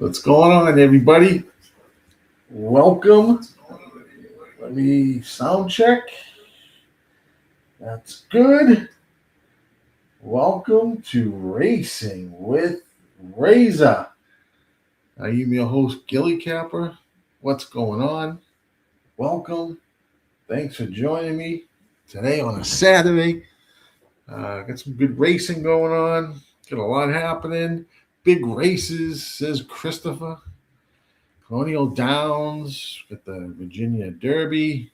What's going on, everybody? Welcome. Let me sound check. That's good. Welcome to Racing with Razor. I am your host, GillyCapper. What's going on? Welcome. Thanks for joining me today on a Saturday. Got some good racing going on. Got a lot happening. Big races, says Christopher. Colonial Downs, got the Virginia Derby,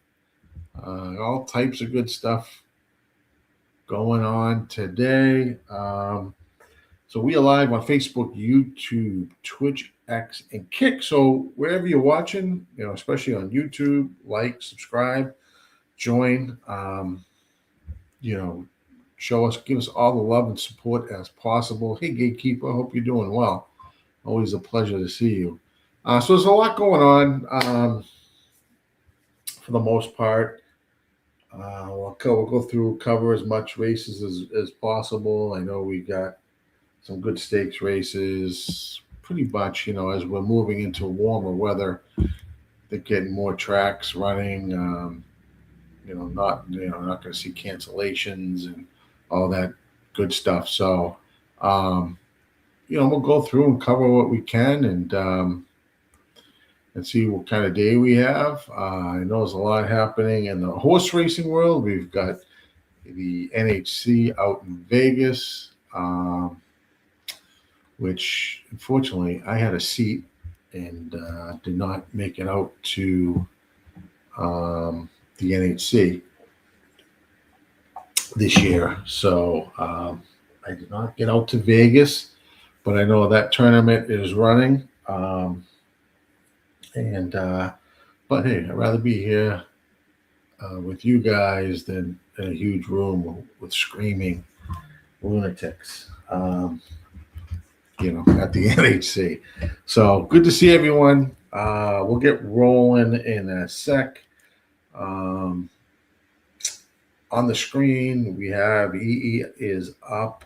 all types of good stuff going on today. So we are live on Facebook, YouTube, Twitch, X, and Kick. So wherever you're watching, especially on YouTube, like, subscribe, join. Show us, give us all the love and support as possible. Hey, Gatekeeper, hope you're doing well. Always a pleasure to see you. So there's a lot going on for the most part. We'll go through, cover as much races as possible. I know we got some good stakes races, pretty much, as we're moving into warmer weather, they're getting more tracks running. Not going to see cancellations and all that good stuff. So, we'll go through and cover what we can and see what kind of day we have. I know there's a lot happening in the horse racing world. We've got the NHC out in Vegas, which unfortunately I had a seat and did not make it out to the NHC this year. So I did not get out to Vegas, but I know that tournament is running. But hey, I'd rather be here with you guys than in a huge room with screaming lunatics, at the NHC. So good to see everyone. We'll get rolling in a sec. On the screen, we have EE is up,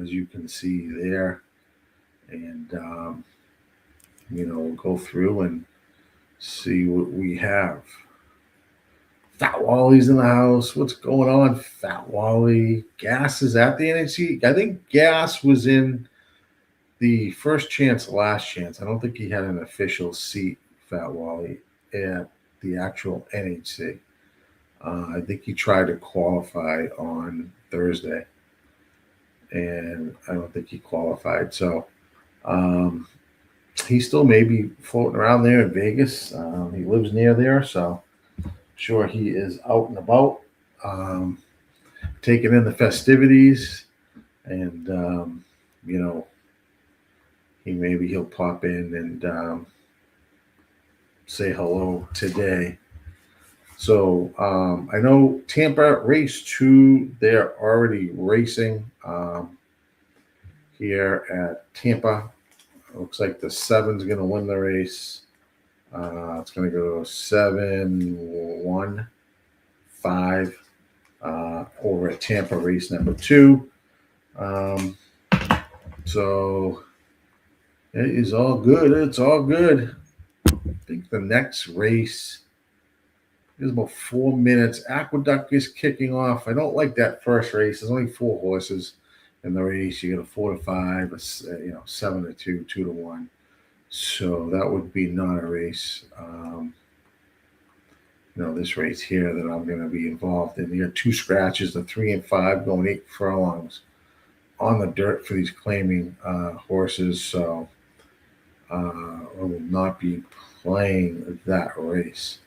as you can see there. And, we'll go through and see what we have. Fat Wally's in the house. What's going on, Fat Wally? Gas is at the NHC. I think Gas was in the first chance, last chance. I don't think he had an official seat, Fat Wally, at the actual NHC. I think he tried to qualify on Thursday, and I don't think he qualified. So he still may be floating around there in Vegas. He lives near there, so I'm sure he is out and about, taking in the festivities, and he'll pop in and say hello today. So I know Tampa race 2, they're already racing here at Tampa. Looks like the 7's going to win the race. It's going to go 7-1-5 over at Tampa race number 2. So it is all good. It's all good. I think the next race is about 4 minutes. Aqueduct is kicking off. I don't like that first race. There's only 4 horses in the race. You got a 4-5, 7-2, 2-1. So that would be not a race. This race here that I'm going to be involved in. You got 2 scratches, the 3 and 5 going 8 furlongs on the dirt for these claiming horses. So I will not be playing that race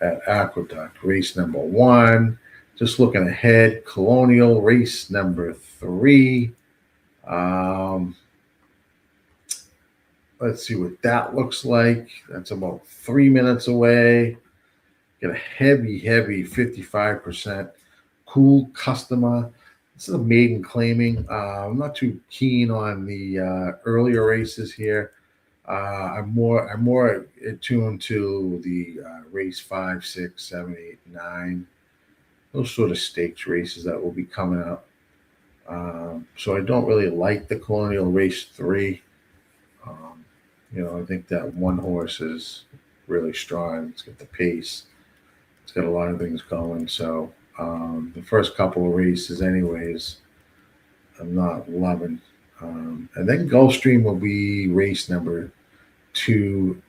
at Aqueduct. Race number 1. Just looking ahead, Colonial race number 3. Let's see what that looks like. That's about 3 minutes away. Get a heavy 55% Cool Customer. This is a maiden claiming. I'm not too keen on the earlier races here. I'm more attuned to the race 5, 6, 7, 8, 9. Those sort of stakes races that will be coming up. So I don't really like the Colonial race 3. I think that one horse is really strong. It's got the pace. It's got a lot of things going. So the first couple of races, anyways, I'm not loving. And then Gulfstream will be race number 2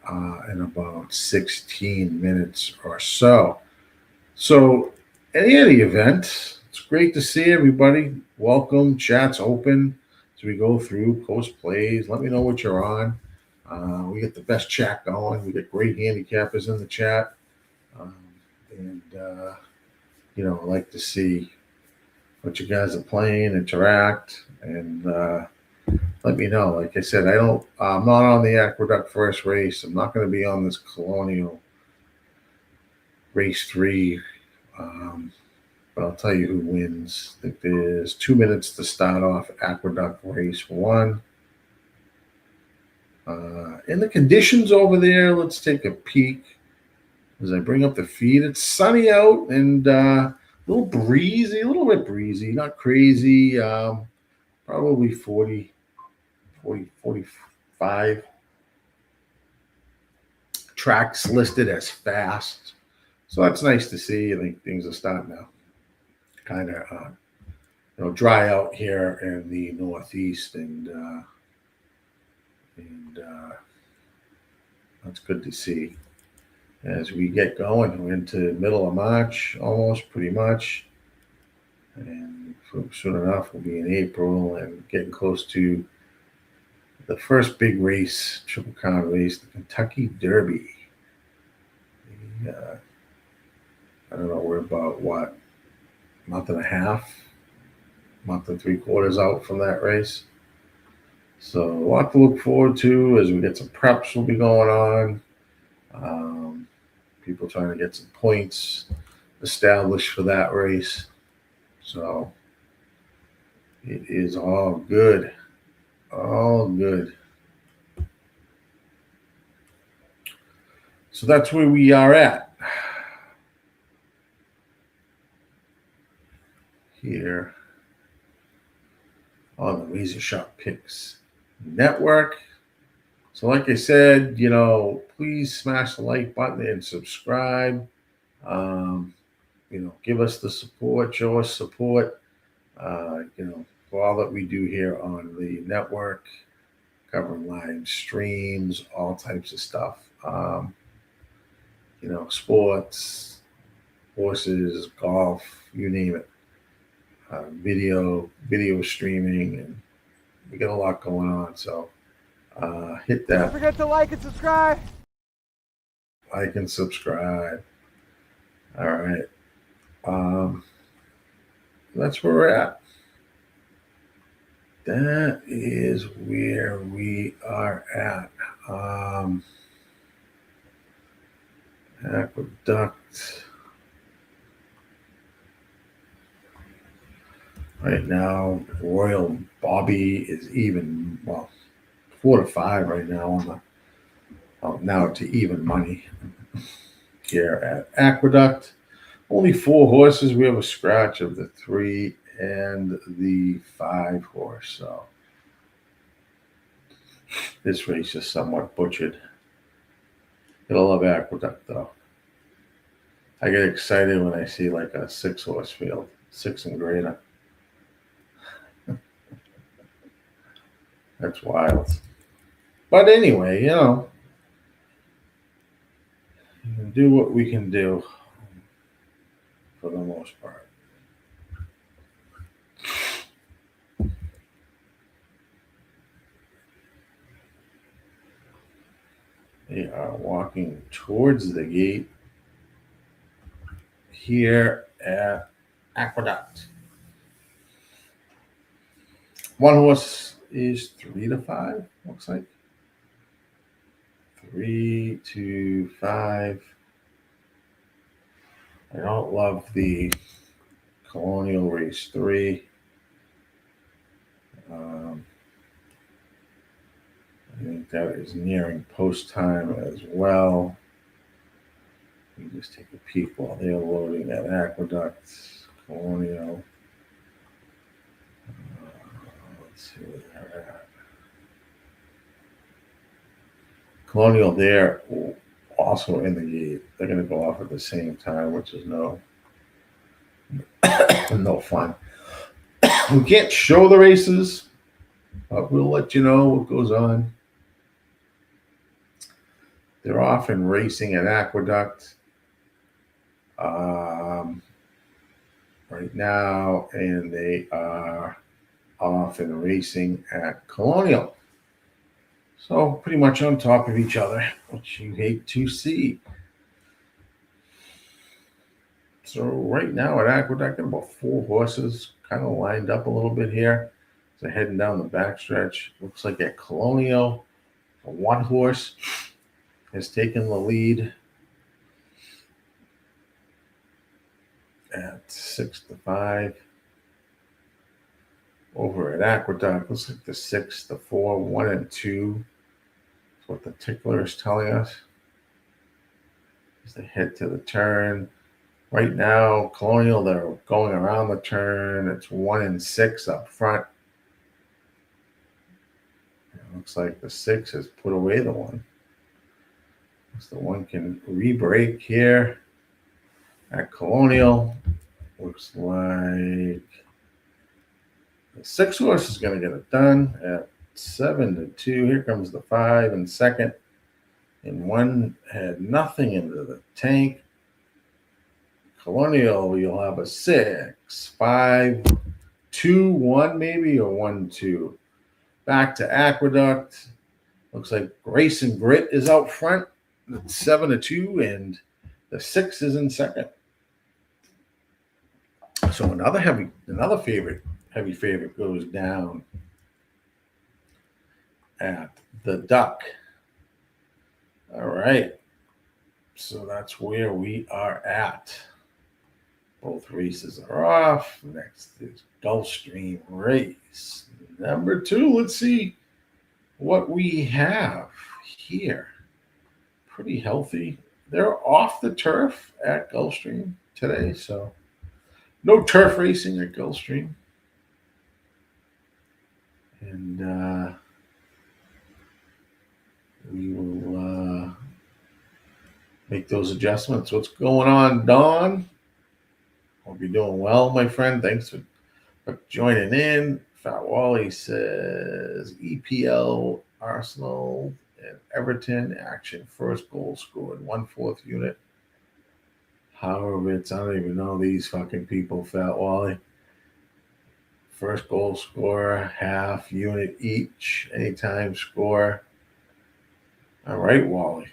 in about 16 minutes or so. So, in any event, it's great to see everybody. Welcome. Chat's open as we go through post plays. Let me know what you're on. We get the best chat going. We get great handicappers in the chat. Um, and, I like to see what you guys are playing, interact, and let me know. Like I said, I'm not on the Aqueduct first race. I'm not going to be on this Colonial race 3. But I'll tell you who wins. I think there's 2 minutes to start off Aqueduct race 1. And the conditions over there, let's take a peek as I bring up the feed. It's sunny out and a little bit breezy, not crazy. Probably 40, 45. Tracks listed as fast. So that's nice to see. I think things are starting to kind of dry out here in the Northeast, and that's good to see. As we get going, we're into the middle of March, almost pretty much, and soon enough we'll be in April and getting close to the first big race, Triple Crown race, the Kentucky Derby. I don't know, we're about month and a half, month and 3/4 out from that race. So a lot to look forward to as we get some preps will be going on. People trying to get some points established for that race. So it is all good. All good. So that's where we are at here on the RazorSharpPicks network. So like I said, please smash the like button and subscribe. Give us the support, show us support, for all that we do here on the network, covering live streams, all types of stuff. Sports, horses, golf, you name it. Video streaming, and we got a lot going on. So hit that. Don't forget to like and subscribe. Like and subscribe. All right. That's where we're at. That is where we are at. Aqueduct. Right now, Royal Bobby is even, 4 to 5 right now on the now to even money here at Aqueduct. Only 4 horses. We have a scratch of the 3 and the 5 horse. So this race is somewhat butchered. Gotta love Aqueduct though. I get excited when I see like a 6 horse field, 6 and greater. That's wild. But anyway, we can do what we can do for the most part. We are walking towards the gate here at Aqueduct. One horse is 3 to 5, looks like. 3 to 5. I don't love the Colonial race 3. I think that is nearing post time as well. You just take a peek while they're loading at Aqueduct, Colonial. Let's see where they're at. Colonial there also in the gate. They're going to go off at the same time, which is no fun. We can't show the races, but we'll let you know what goes on. They're often racing at Aqueduct right now, and they are often racing at Colonial. So pretty much on top of each other, which you hate to see. So right now at Aqueduct, got about 4 horses kind of lined up a little bit here. So heading down the backstretch. Looks like at Colonial, 1 horse has taken the lead at 6-5. Over at Aqueduct, looks like the 6-4, 1 and 2. That's what the tickler is telling us. As they head to the turn. Right now, Colonial, they're going around the turn. It's 1 and 6 up front. It looks like the 6 has put away the 1. So the 1 can re-break here at Colonial. Looks like the 6 horse is going to get it done at 7-2. Here comes the 5 in second. And 1 had nothing into the tank. Colonial, you'll have a 6, 5, 2, 1 maybe, or 1, 2. Back to Aqueduct. Looks like Grace and Grit is out front. 7-2, and the 6 is in second. So another heavy favorite goes down at the Duck. All right. So that's where we are at. Both races are off. Next is Gulfstream race number 2. Let's see what we have here. Pretty healthy. They're off the turf at Gulfstream today, so no turf racing at Gulfstream. And we will make those adjustments. What's going on, Dawn? Hope you're doing well, my friend. Thanks for joining in. Fat Wally says EPL, Arsenal, and Everton action. First goal scored, 1/4 unit. However, I don't even know these fucking people, Fat Wally. First goal scorer, half unit each, anytime score. All right, Wally.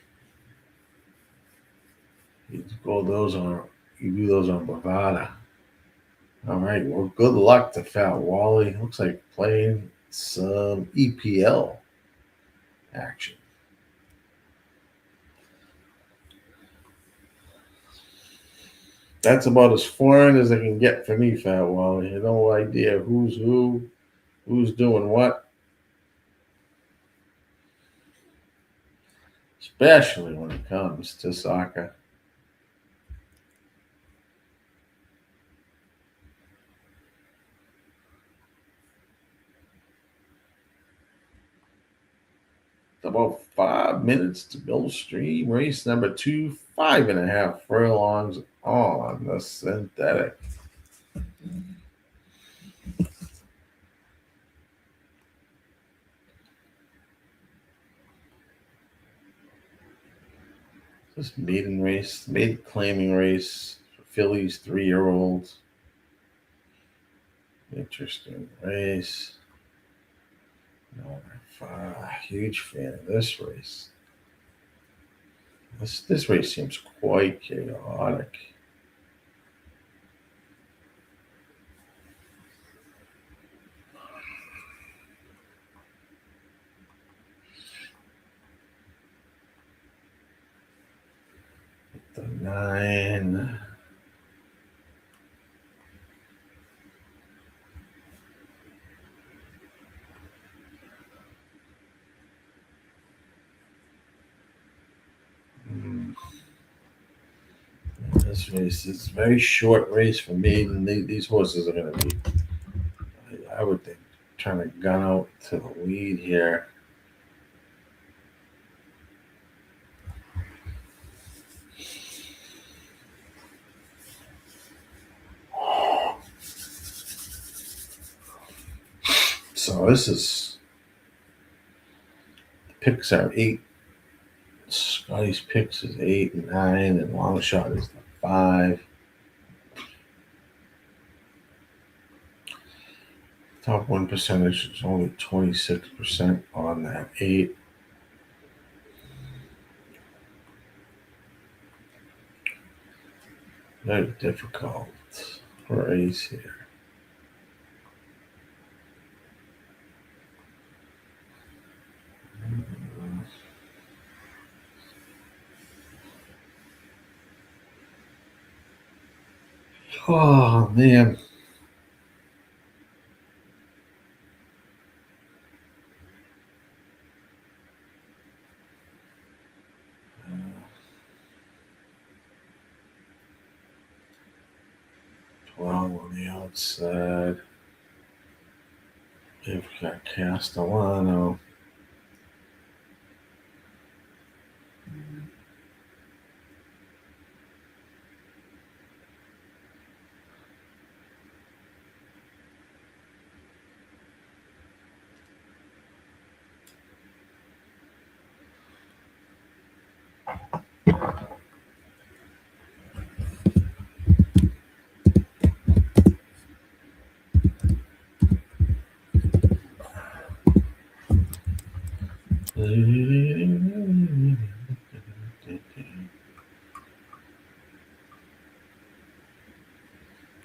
You do those on Bravada. All right, well, good luck to Fat Wally. Looks like playing some EPL action. That's about as foreign as it can get for me, Fat Wally. No idea who's who, who's doing what. Especially when it comes to soccer. It's about 5 minutes to Gulfstream race number 2, 5.5 furlongs on the synthetic. This maiden claiming race for fillies, 3-year-olds. Interesting race. No, I'm a huge fan of this race. This race seems quite chaotic. The 9. This race is a very short race for me, and these horses are going to be, I would think, trying to gun out to the lead here. So this is picks are 8. Scotty's picks is 8 and 9, and long shot is the 5. Top win percentage is only 26% on that 8. Very difficult race here. Oh man. On the outside. They've got Castellano.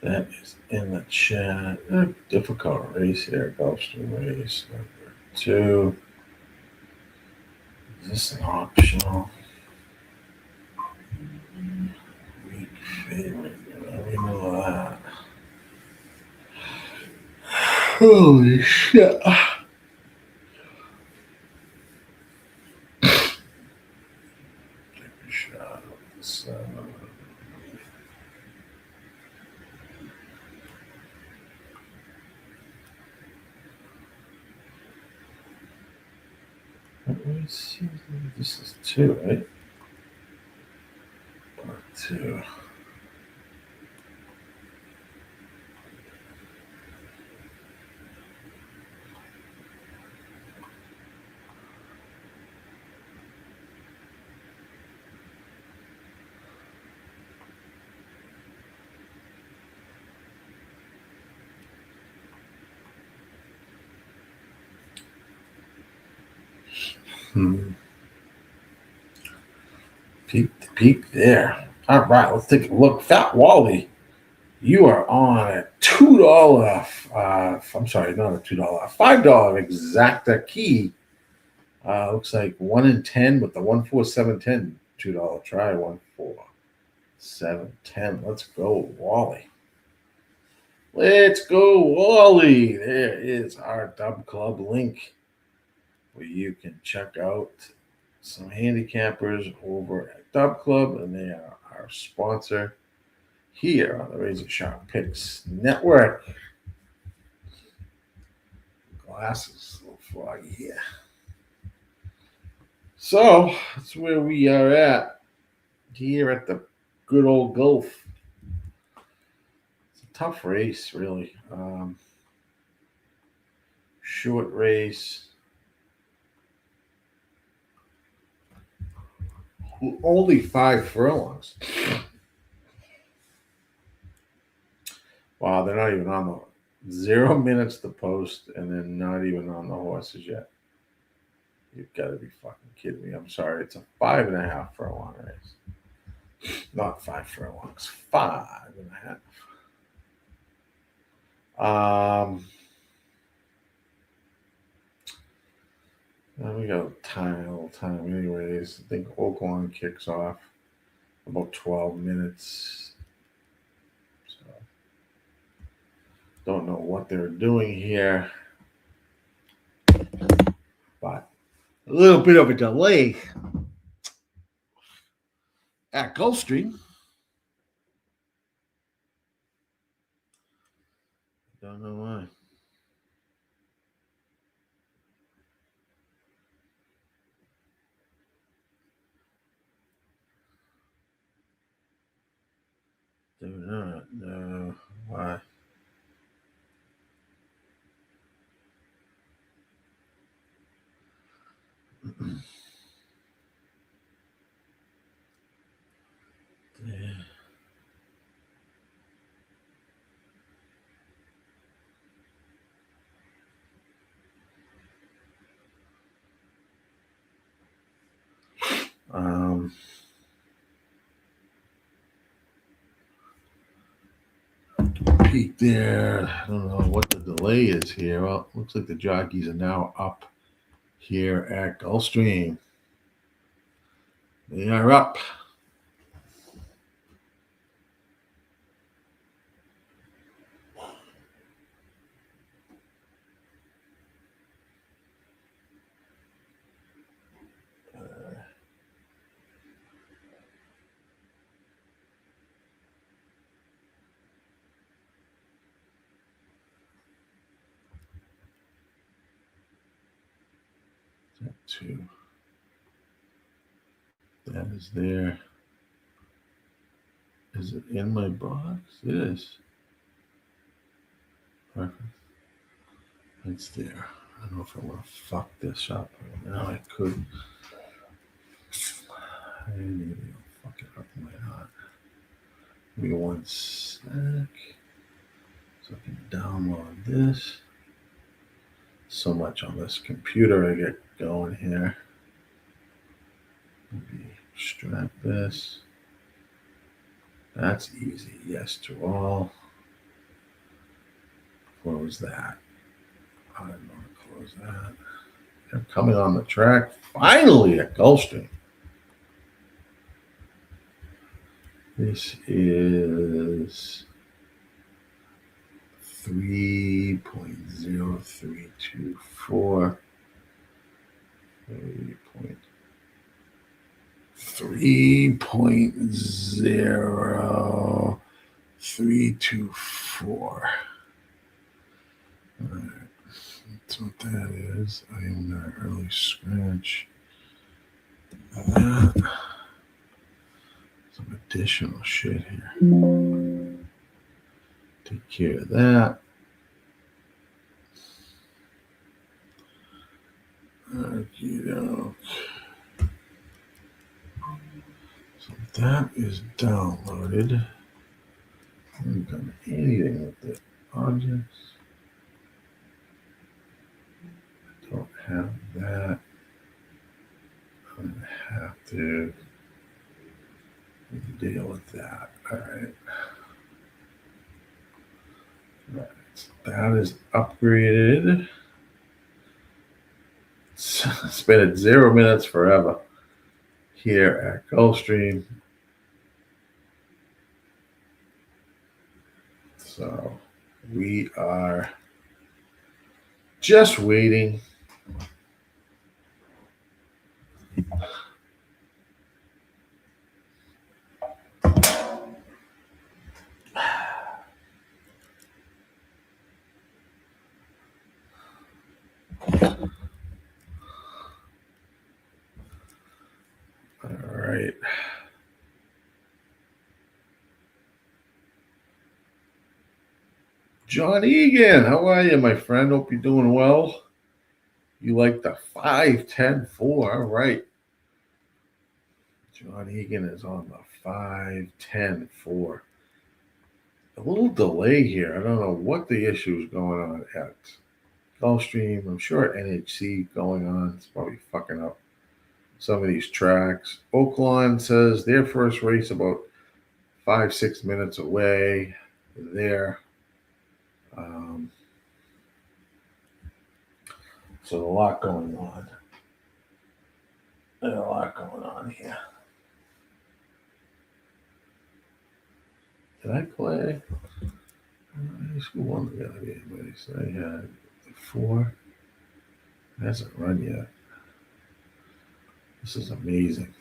That is in the chat. A difficult race here, Gulfstream race number 2. Is this an optional? Weak favorite. We know that. Holy shit. Take a shot of this. Let me see. This is 2, right? Part 2. Peak there. All right, let's take a look. Fat Wally, you are on a $2. I'm sorry, not a $2, $5 exacta key. Looks like 1 in 10 with the 14710 $2 try. 14710. Let's go, Wally. Let's go, Wally. There is our Dub Club link where you can check out some handicappers over at Dub Club, and they are our sponsor here on the RazorSharpPicks Network. Glasses, a little foggy here. So that's where we are at here at the good old Gulf. It's a tough race, really. Short race. Only 5 furlongs. Wow, they're not even on the 0 minutes to post, and then not even on the horses yet. You've got to be fucking kidding me. I'm sorry. It's a 5.5 furlong race. Not 5 furlongs. 5.5. Then we got time anyways. I think Oaklawn kicks off about 12 minutes. So don't know what they're doing here. But a little bit of a delay at Gulfstream. Don't know why. Do not know why. Peek there. I don't know what the delay is here. Well, it looks like the jockeys are now up here at Gulfstream. They are up. Two. That is there. Is it in my box? It is. Perfect. It's there. I don't know if I want to fuck this up right now. I could. I didn't even fuck it up my heart. Give me one sec. So I can download this. So much on this computer I get going here. Maybe strap this. That's easy. Yes to all. Close that. I don't want to close that. They're coming on the track finally at Gulfstream. This is 3.0324. 3.0324. All right. That's what that is. I am going to early scratch that. Some additional shit here. Take care of that. Okey-doke. So that is downloaded. I haven't done anything with the objects. I don't have that. I'm going to have to deal with that. All right. That is upgraded. It's been at 0 minutes forever here at Gulfstream. So we are just waiting. All right. John Egan, how are you, my friend? Hope you're doing well. You like the 5-10-4, all right. John Egan is on the 5-10-4. A little delay here. I don't know what the issue is going on at Gulfstream. I'm sure at NHC going on. It's probably fucking up some of these tracks. Oaklawn says their first race about 5-6 minutes away there. So a lot going on. There's a lot going on here. Did I play? Who won the other game? So I had 4. It hasn't run yet. This is amazing.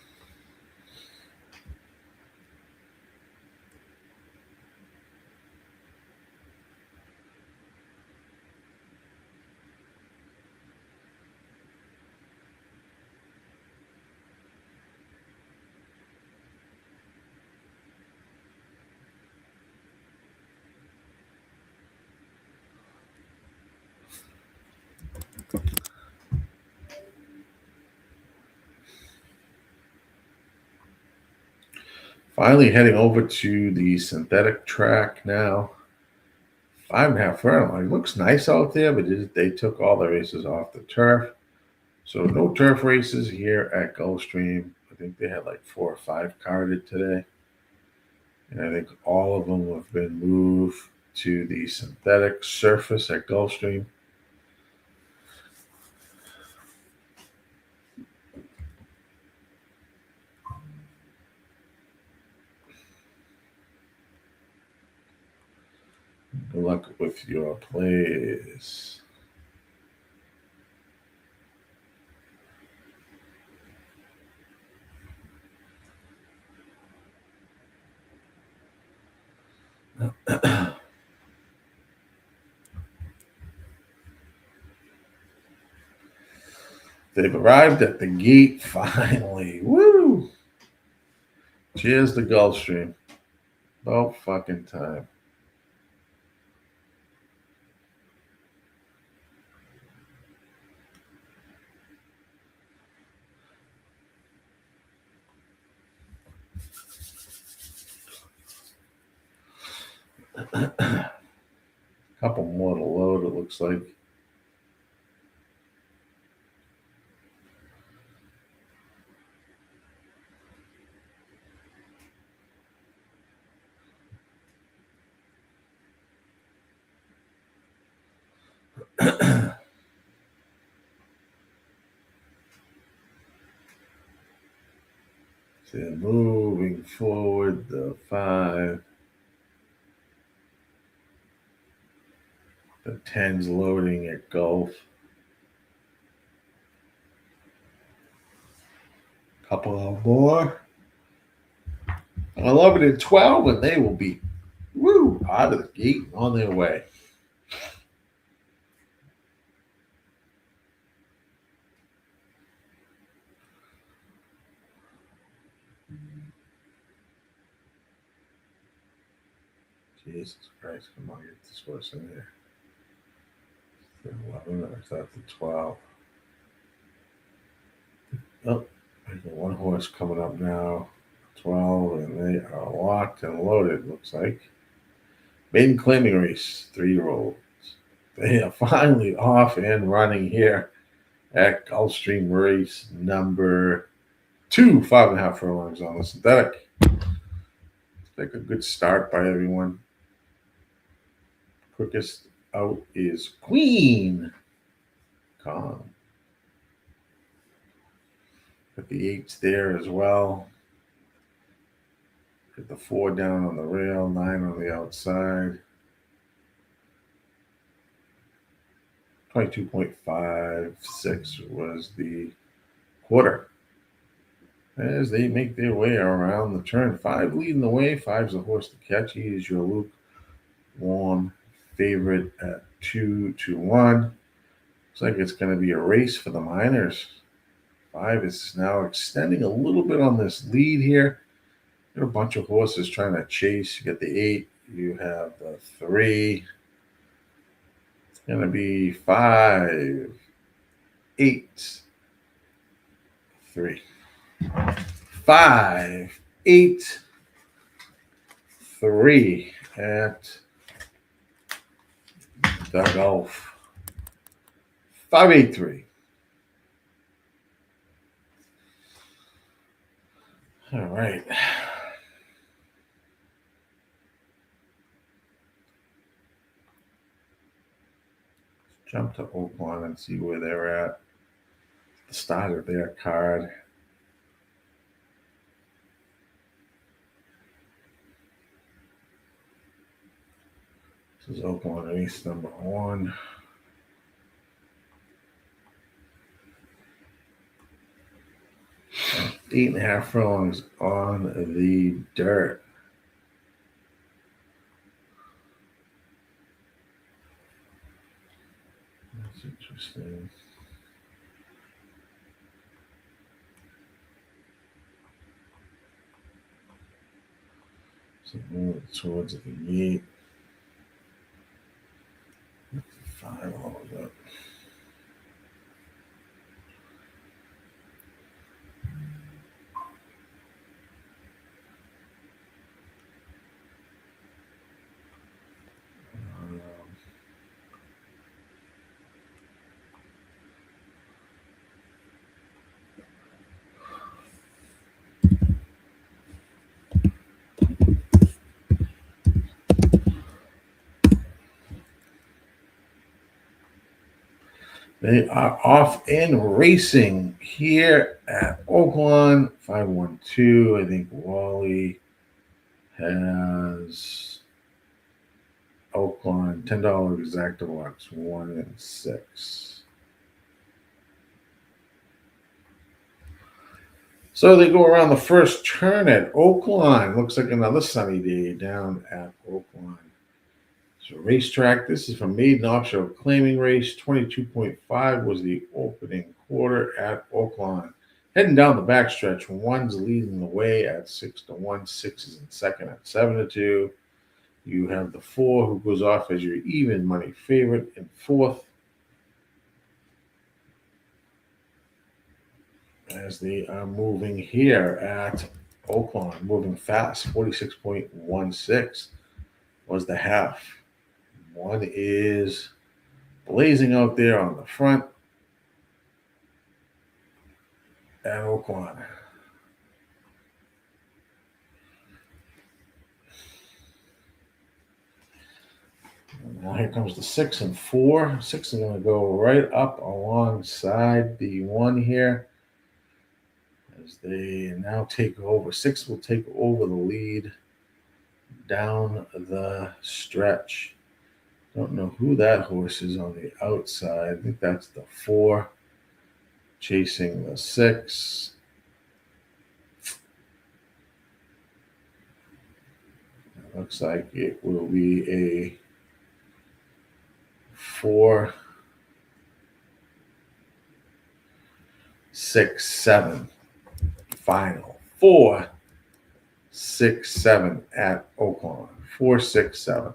Finally heading over to the synthetic track now. 5.5 furlong. It looks nice out there, but they took all the races off the turf. So no turf races here at Gulfstream. I think they had like 4 or 5 carded today. And I think all of them have been moved to the synthetic surface at Gulfstream. Good luck with your plays. They've arrived at the gate finally. Woo! Cheers to Gulfstream. About fucking time. Couple more to load, it looks like. So moving forward, the 5. The 10's loading at Gulf. Couple more. 11 and 12, and they will be out of the gate and on their way. Jesus Christ, come on, get this horse in there. 11, or is that the 12? Oh, there's one horse coming up now. 12, and they are locked and loaded, looks like. Maiden claiming race, 3-year-olds. They are finally off and running here at Gulfstream race number 2, 5.5 furlongs on the synthetic. It's like a good start by everyone. Quickest out is Queen Kong. Put the 8s there as well. Get the 4 down on the rail, 9 on the outside. 22.56 was the quarter. As they make their way around the turn. 5 leading the way. 5's the horse to catch. He is your lukewarm favorite at 2-1. Looks like it's going to be a race for the Miners. 5 is now extending a little bit on this lead here. There are a bunch of horses trying to chase. You get the 8. You have the 3. It's going to be 5, 8, 3. 5, 8, 3 at the Gulf. 5, 8, 3. All right. Jump to Oaklawn and see where they're at. The start of their card. This is Oaklawn race number 1. Eight and a half furlongs on the dirt. That's interesting. So move towards the gate. 5 all of up. They are off and racing here at Oaklawn 512. I think Wally has Oaklawn $10 Exactavox 1 and 6. So they go around the first turn at Oaklawn. Looks like another sunny day down at Oaklawn. So racetrack, this is from Maiden Offshore Claiming Race. 22.5 was the opening quarter at Oaklawn. Heading down the backstretch, one's leading the way at 6-1. Six is in second at 7-2. You have the 4 who goes off as your even money favorite in fourth. As they are moving here at Oaklawn, moving fast. 46.16 was the half. One is blazing out there on the front at Oaklawn. Now here comes the 6 and 4. 6 is going to go right up alongside the 1 here. As they now take over. 6 will take over the lead down the stretch. Don't know who that horse is on the outside. I think that's the 4 chasing the 6. It looks like it will be a 4, 6, 7 final. 4, 6, 7 at Oaklawn. 4, 6, 7.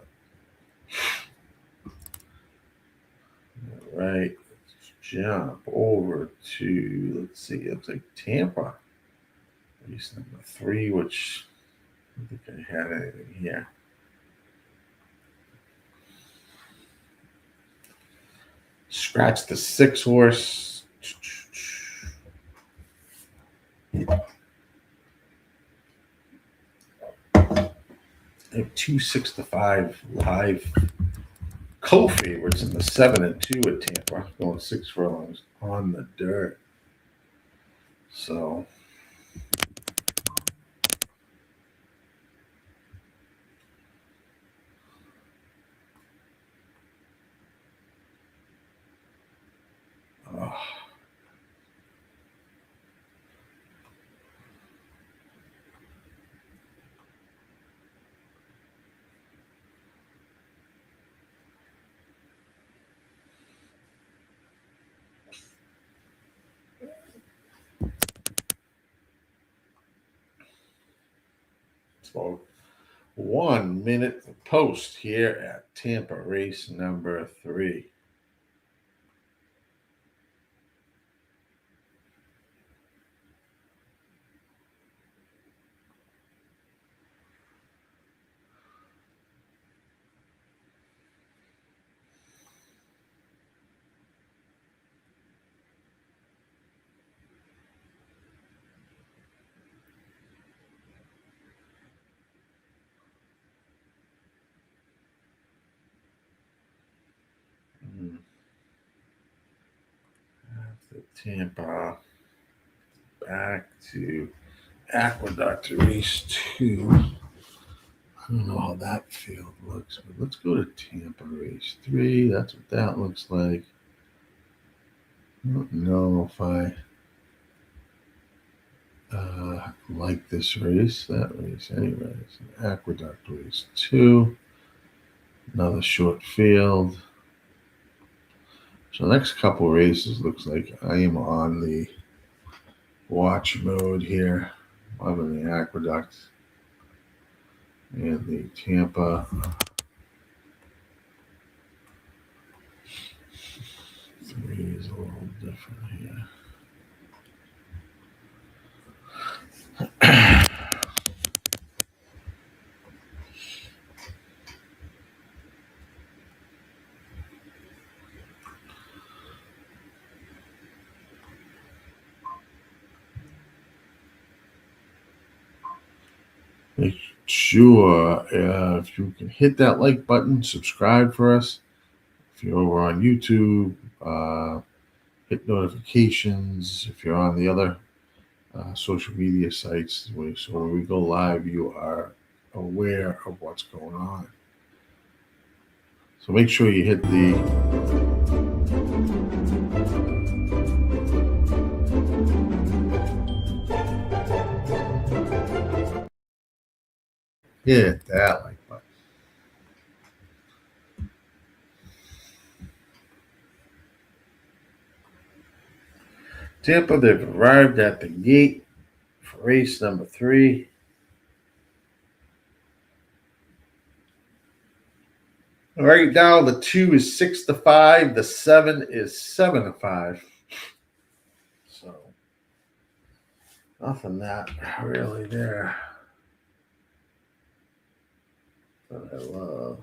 All right, let's jump over to, let's see, it looks like Tampa. Race number 3, which I don't think I had anything here. Scratch the 6 horse. I have 2 6-5 live co-favorites in the 7 and 2 at Tampa, going 6 furlongs on the dirt. So So 1 minute post here at Tampa, race number 3. After Tampa, back to Aqueduct, race 2. I don't know how that field looks, but let's go to Tampa, race 3. That's what that looks like. I don't know if I like this race, that race, anyways. Aqueduct, race 2. Another short field. So next couple races looks like I am on the watch mode here. Loving the Aqueduct and the Tampa. 3 is a little different here. Make sure if you can hit that like button, subscribe for us. If you're over on YouTube, hit notifications if you're on the other social media sites. So when we go live, you are aware of what's going on. So make sure you hit that like button. Tampa, they've arrived at the gate for race number 3. Right now, the 2 is 6-5. The 7 is 7-5. So nothing that really there that I love.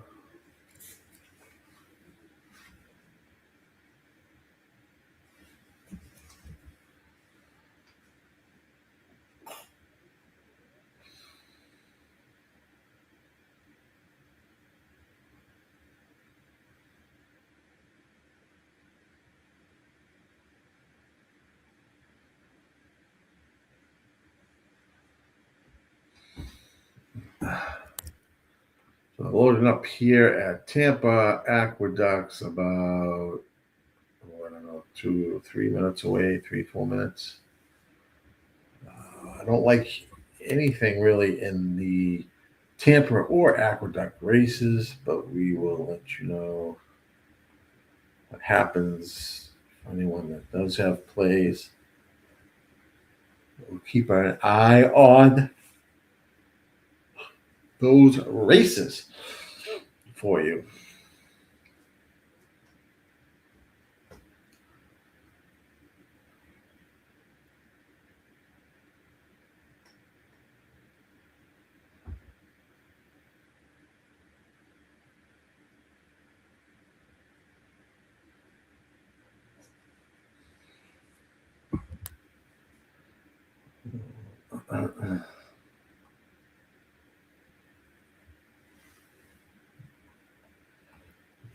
So loading up here at Tampa. Aqueduct's about, I don't know, 2 or 3 minutes away, 3-4 minutes. I don't like anything really in the Tampa or Aqueduct races, but we will let you know what happens for anyone that does have plays. We'll keep an eye on those races for you.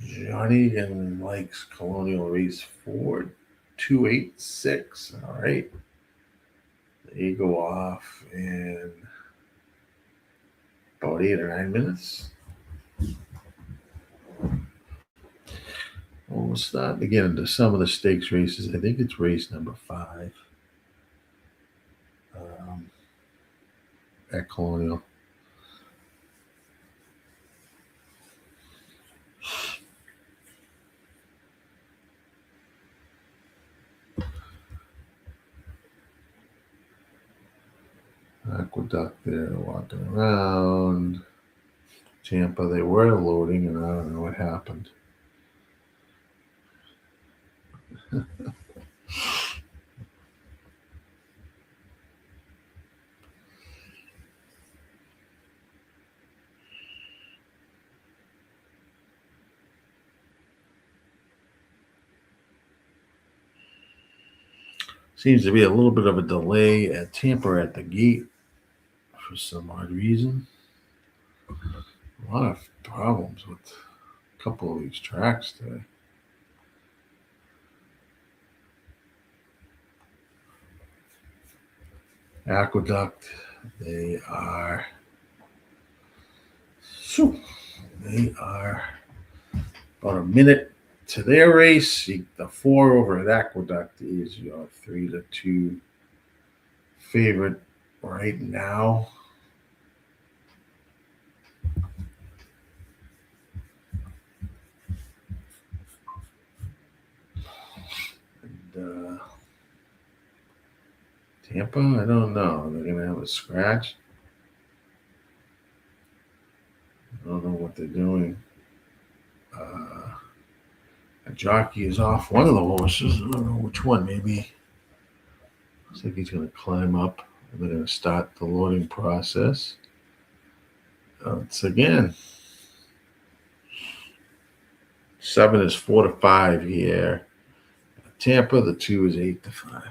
Johnny and likes Colonial Race 4286. All right. They go off in about 8 or 9 minutes. Well, we'll start to get into some of the stakes races. I think it's race number 5 at Colonial. Aqueduct there walking around. Tampa, they were loading, and I don't know what happened. Seems to be a little bit of a delay at Tampa at the gate for some odd reason. A lot of problems with a couple of these tracks today. Aqueduct, they are about a minute to their race. The 4 over at Aqueduct is your 3-2 favorite right now. And Tampa, I don't know. They're going to have a scratch. I don't know what they're doing. A jockey is off one of the horses. I don't know which one. Maybe looks like he's going to climb up. And they're going to start the loading process. It's again 7 is 4-5 here. Tampa, the 2 is 8-5.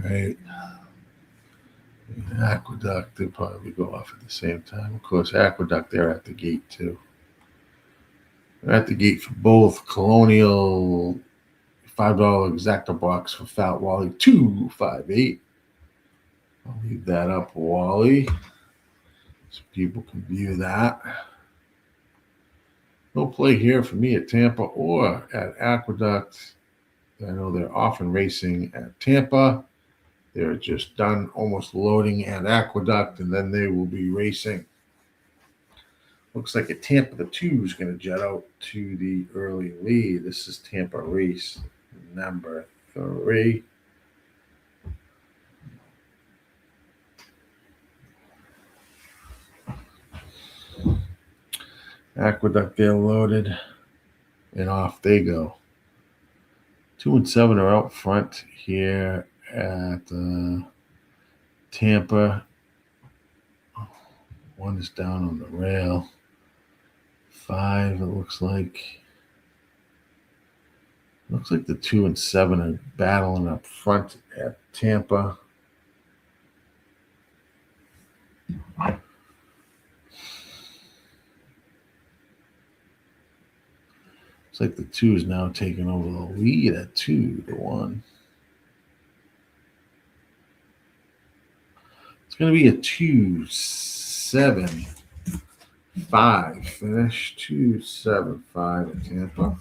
right. Aqueduct, they'll probably go off at the same time. Of course, Aqueduct, they're at the gate too. They're at the gate for both. Colonial, $5 exacta box for Fat Wally, 258. I'll leave that up, Wally, so people can view that. No play here for me at Tampa or at Aqueduct. I know they're often racing at Tampa. They're just done almost loading at Aqueduct, and then they will be racing. Looks like at Tampa, the 2 is going to jet out to the early lead. This is Tampa race number 3. Aqueduct, they're loaded, and off they go. 2 and 7 are out front here at Tampa. 1 is down on the rail. 5, it looks like. Looks like the 2 and 7 are battling up front at Tampa. Looks like the 2 is now taking over the lead at 2-1. It's going to be a 2-7-5 finish. 2-7-5 at Tampa.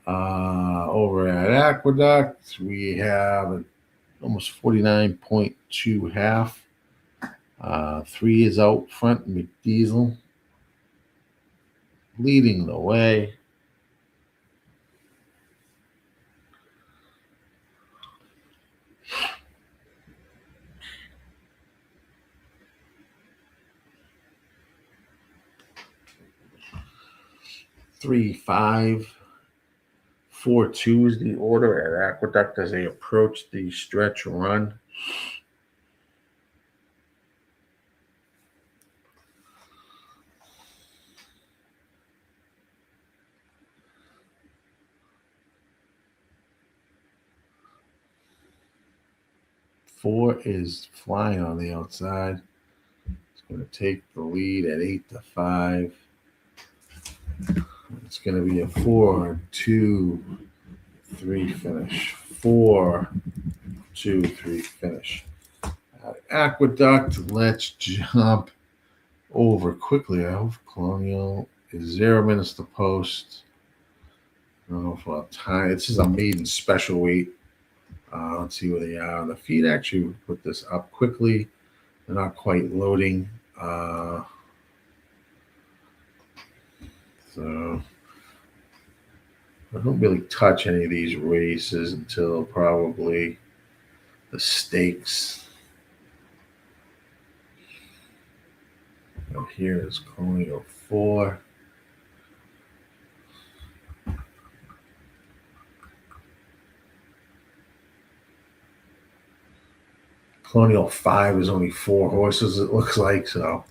Over at Aqueduct, we have almost 49.2 half. 3 is out front, McDiesel leading the way. Three, 5, 4, 2 is the order at Aqueduct as they approach the stretch run. Four is flying on the outside. It's going to take the lead at 8-5. It's going to be a 4-2-3 finish. 4-2-3 finish. Aqueduct, let's jump over quickly. I hope Colonial is 0 minutes to post. I don't know if I'll have time. This is a maiden special weight. Let's see where they are on the feed. Actually, put this up quickly. They're not quite loading. So I don't really touch any of these races until probably the stakes. Here is Colonial 4. Colonial 5 is only 4 horses, it looks like. So,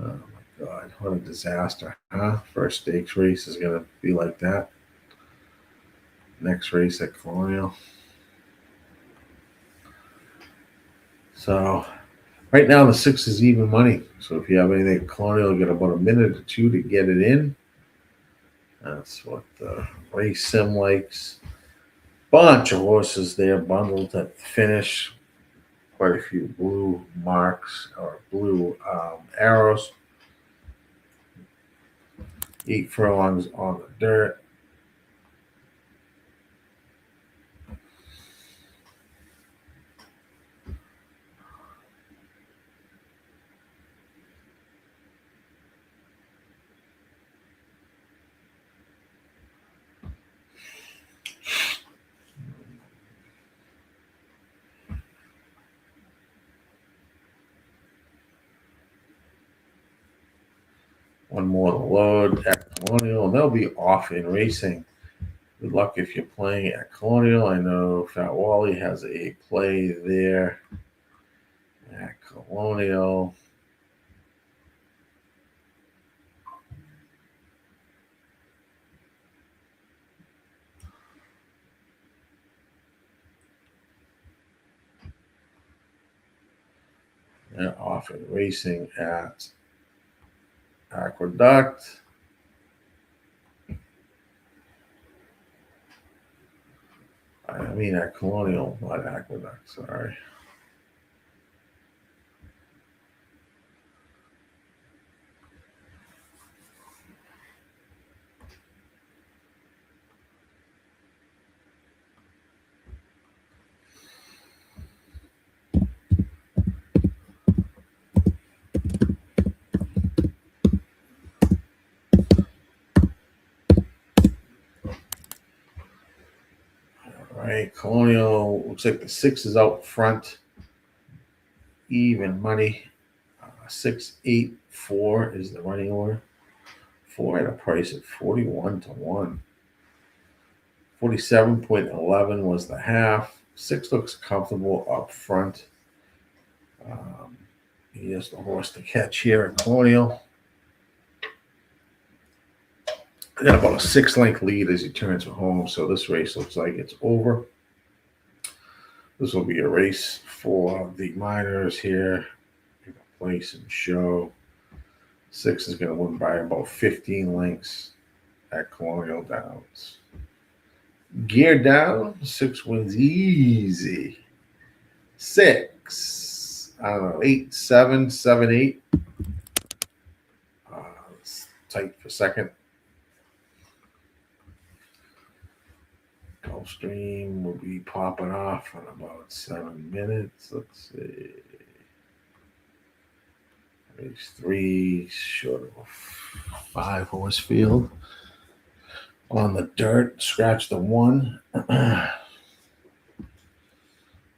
oh my God, what a disaster, huh? First stakes race is going to be like that. Next race at Colonial. So, right now the 6 is even money. So if you have anything at Colonial, you get about a minute or 2 to get it in. That's what the race sim likes. Bunch of horses there bundled at the finish. Quite a few blue marks or blue arrows. 8 furlongs on the dirt. One more to load at Colonial, and they'll be off in racing. Good luck if you're playing at Colonial. I know Fat Wally has a play there at Colonial. off and racing at Aqueduct. I mean at Colonial, not Aqueduct, sorry. All right, Colonial, looks like the 6 is out front. Even money. 6, 8, 4 is the running order. 4 at a price of 41 to 1. 47.11 was the half. 6 looks comfortable up front. He is the horse to catch here at Colonial. I got about a 6-length lead as he turns for home, so this race looks like it's over. This will be a race for the minors here. Place and show. 6 is going to win by about 15 lengths at Colonial Downs. Gear down. 6 wins easy. 6. I don't know. 8, 7, 7, 8. It's tight for second. Gulfstream will be popping off in about 7 minutes. Let's see. Race 3, short of a 5-horse field. On the dirt, scratch the 1.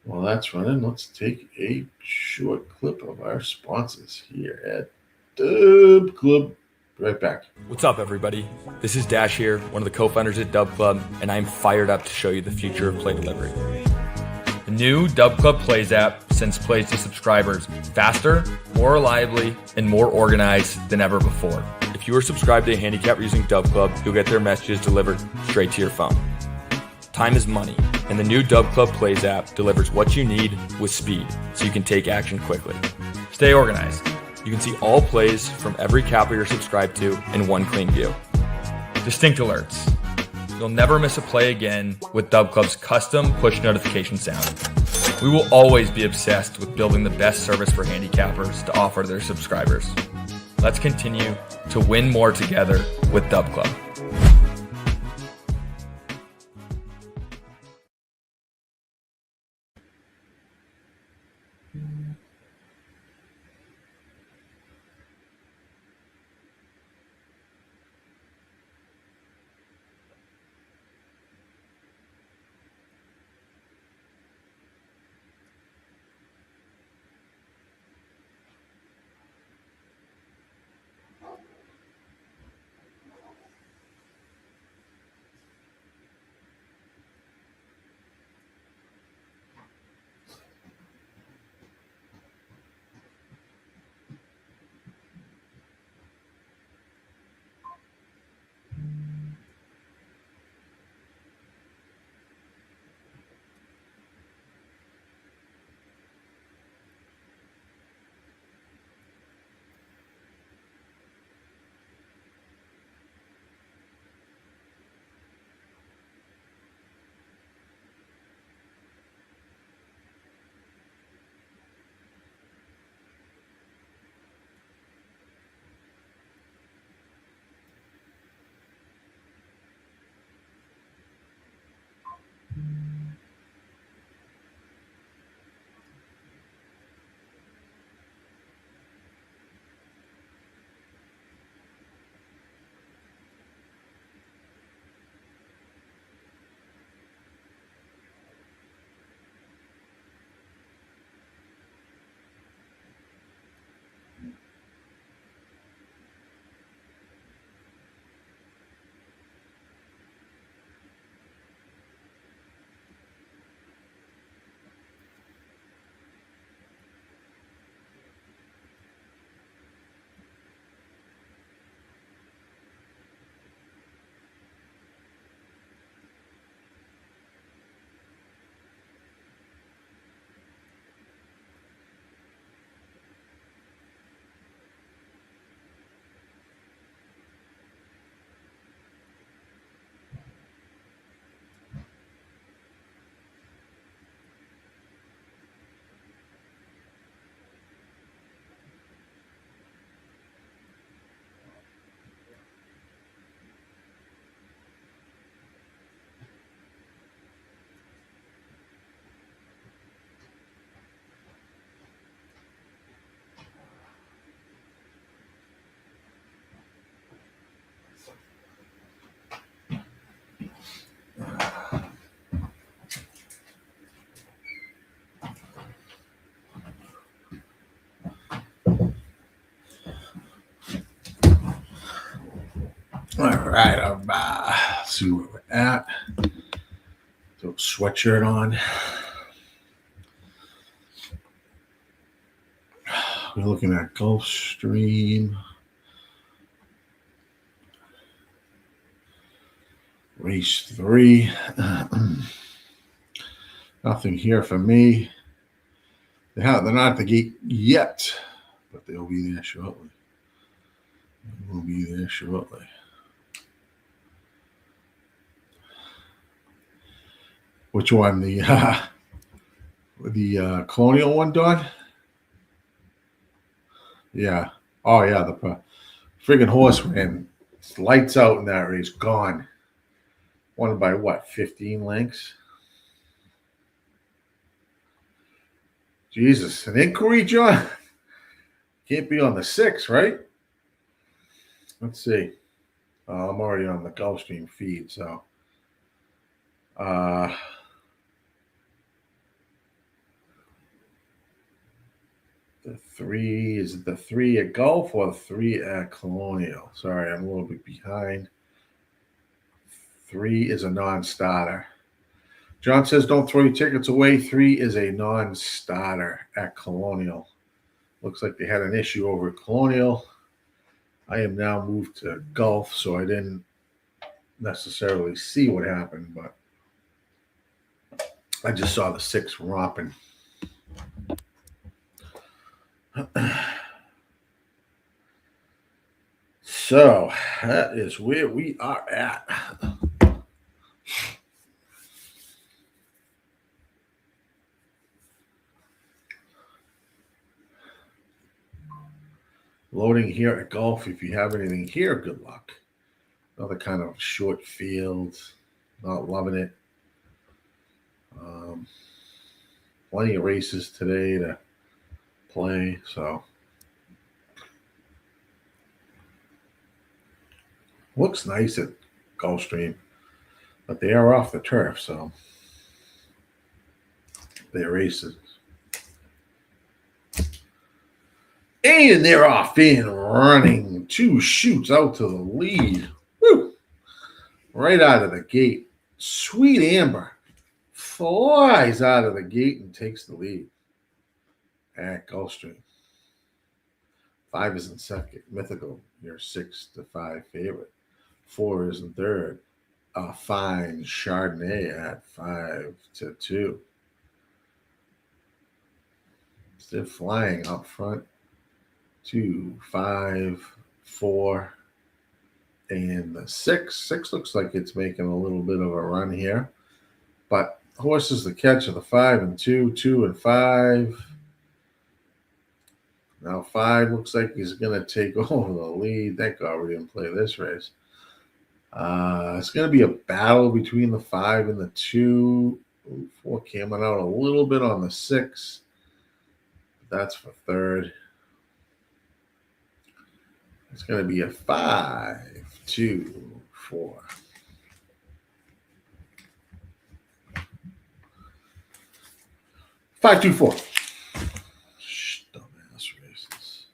Well, that's running. Let's take a short clip of our sponsors here at Dub Club. Right back. What's up, everybody? This is Dash here, one of the co-founders at Dub Club, and I'm fired up to show you the future of play delivery. The new Dub Club Plays app sends plays to subscribers faster, more reliably, and more organized than ever before. If you are subscribed to a handicapper using Dub Club, you'll get their messages delivered straight to your phone. Time is money, and the new Dub Club Plays app delivers what you need with speed, so you can take action quickly. Stay organized. You can see all plays from every capper you're subscribed to in one clean view. Distinct alerts. You'll never miss a play again with Dub Club's custom push notification sound. We will always be obsessed with building the best service for handicappers to offer their subscribers. Let's continue to win more together with Dub Club. All right, let's see where we're at. Throw a sweatshirt on. We're looking at Gulfstream. Race 3. Nothing here for me. They're not at the gate yet, but they'll be there shortly. We'll be there shortly. Which one? The Colonial one, Don? Yeah. Oh, yeah. The friggin' horse ran lights out in that race. Gone. Won by what? 15 lengths? Jesus. An inquiry, John? Can't be on the 6, right? Let's see. I'm already on the Gulfstream feed, so. The 3, is it the 3 at Gulf or the 3 at Colonial? Sorry, I'm a little bit behind. 3 is a non-starter. John says don't throw your tickets away. 3 is a non-starter at Colonial. Looks like they had an issue over at Colonial. I am now moved to Gulf, so I didn't necessarily see what happened, but I just saw the 6 romping. So that is where we are at. Loading here at Gulf. If you have anything here, good luck. Another kind of short field. Not loving it. Plenty of races today to play, so looks nice at Gulfstream, but they are off the turf, so they're races. And they're off and running. 2 shoots out to the lead. Woo! Right out of the gate. Sweet Amber flies out of the gate and takes the lead at Gulfstream. 5 is in second. Mythical, your 6-5 favorite. 4 is in third. A fine Chardonnay at 5-2. Still flying up front. 2, 5, 4, and the 6. 6 looks like it's making a little bit of a run here. But horse is the catch of the 5 and 2, 2 and 5. Now 5 looks like he's going to take over the lead. Thank God we didn't play this race. It's going to be a battle between the 5 and the 2. 4 coming out a little bit on the 6. That's for third. It's going to be a 5, 2, 4. Five, 2, 4. Dumbass races.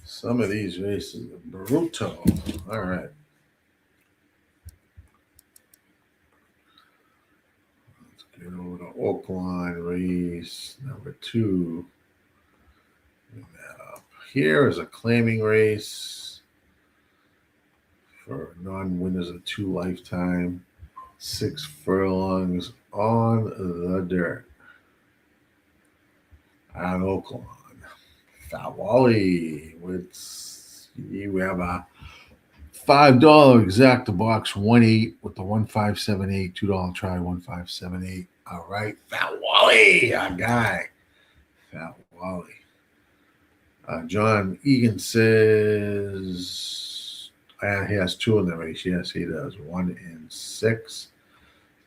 Some of these races are brutal. All right. Let's get over to Oaklawn race number 2. Bring that up. Here is a claiming race for non-winners of 2 lifetime. 6 furlongs on the dirt at Oaklawn. Fawali we have a $5 exacta box 1-8 with the 1578 $2 try 1578. All right, Fawali, our guy. Fawali. John Egan says he has 2 in the race. Yes, he does. 1 and 6.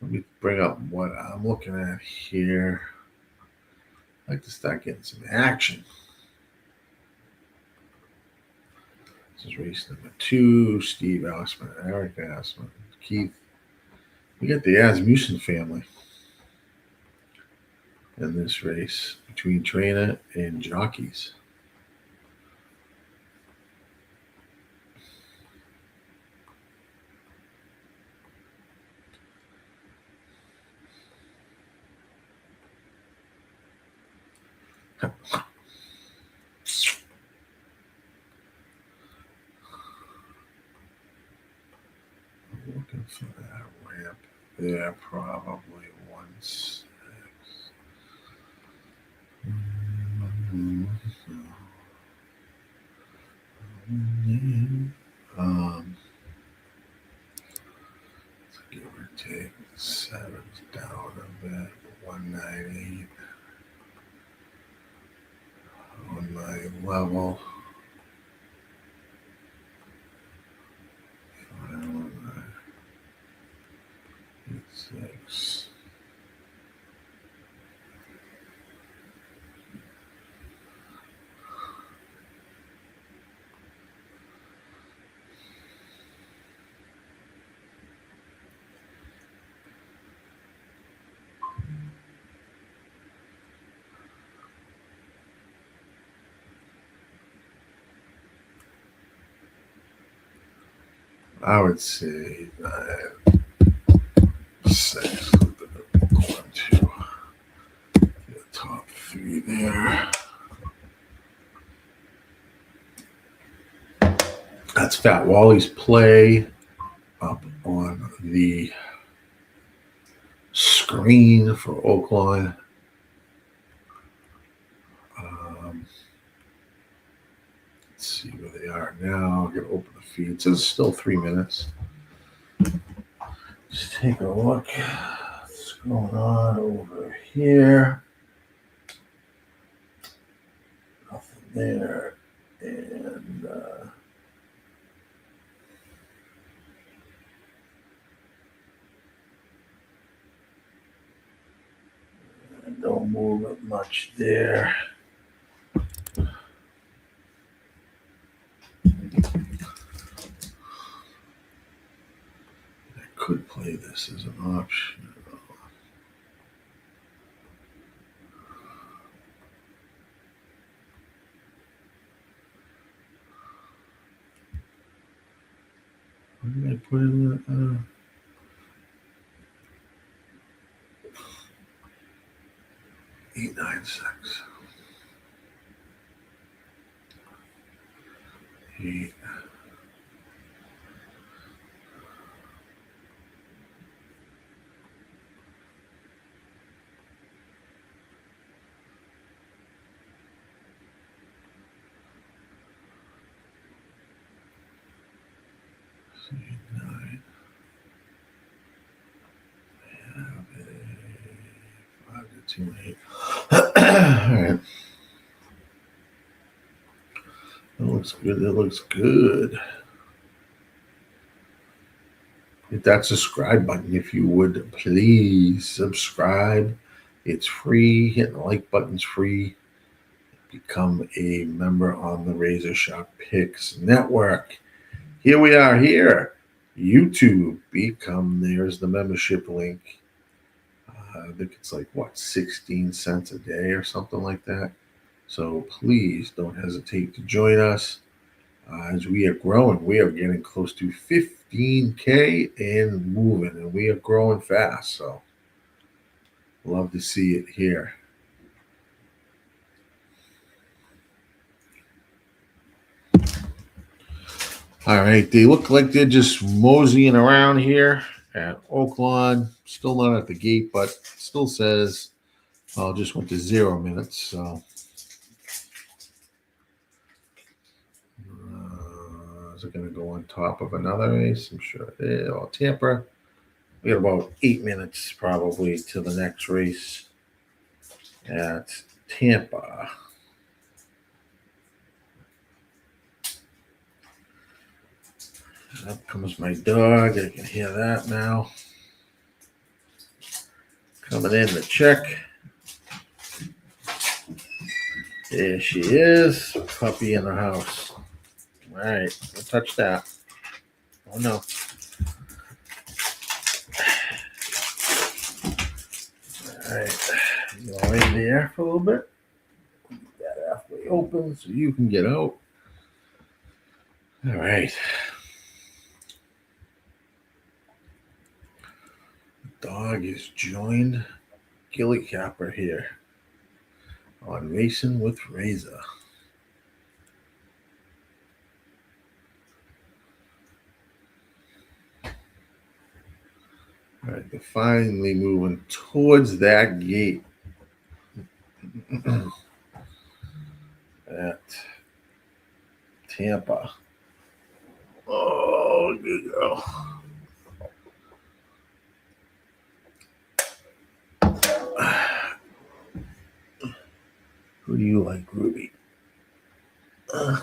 Let me bring up what I'm looking at here. I'd like to start getting some action. This is race number 2. Steve Assman, Eric Assman, Keith. We got the Asmussen family in this race between trainer and jockeys. Looking for that ramp there, probably 1-6. Give or take 7's down a bit, 198 on my level. 5, 6. I would say 6. 1, 2. The top 3 there. That's Fat Wally's play up on the screen for Oaklawn. Let's see where they are now. I'm going to open the feed. It says still 3 minutes. Let's take a look. What's going on over here? Nothing there. And don't move it much there. I could play this as an option. What did I put in the 896. 8. Nine. Have a 5 to 2 8. All right. That looks good. That looks good. Hit that subscribe button if you would please subscribe. It's free. Hitting the like button's free. Become a member on the RazorSharpPicks network. Here we are here. YouTube. There's the membership link. I think it's like, 16 cents a day or something like that. So please don't hesitate to join us as we are growing. We are getting close to 15K and moving, and we are growing fast. So love to see it here. All right, they look like they're just moseying around here at Oaklawn. Still not at the gate, but still says just went to 0 minutes. So is it going to go on top of another race? I'm sure it is. Oh, Tampa. We got about 8 minutes probably to the next race at Tampa. Up comes my dog. I can hear that now. Coming in to check. There she is. Puppy in the house. All right. Don't touch that. Oh, no. All right. Go in there for a little bit. Keep that halfway open so you can get out. All right. Dog is joined GillyCapper here. on Racing with Razor. All right, they're finally moving towards that gate at Tampa. Oh, good girl. Who do you like, Ruby? I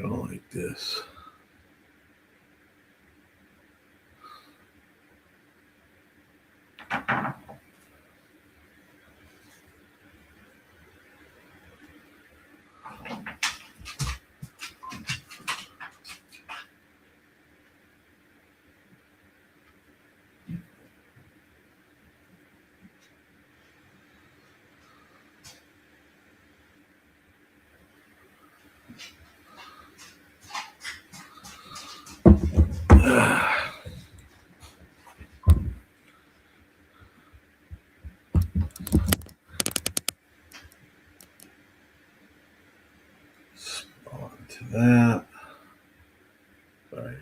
don't like this. Spawn to that. Sorry.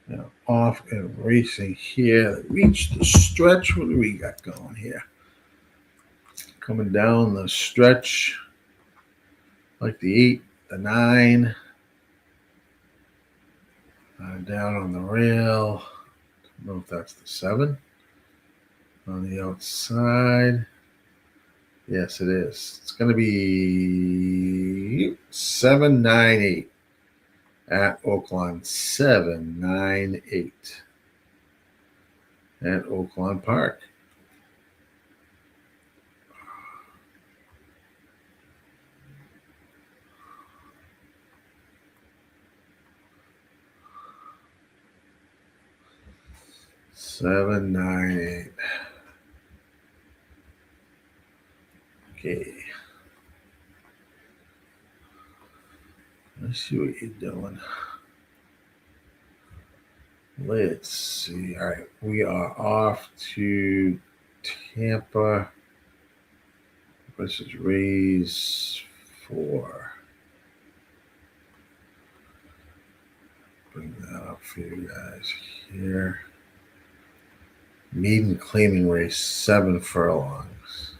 Now off and racing here. Reach the stretch. What do we got going here? Coming down the stretch like the 8, the 9. Down on the rail. Don't know if that's the 7. On the outside. Yes, it is. It's going to be 798 at Oaklawn. 798 at Oaklawn Park. Seven, 9, 8. Okay. Let's see what you're doing. Let's see. All right. We are off to Tampa. This is raise 4. Bring that up for you guys here. Maiden claiming race, 7 furlongs.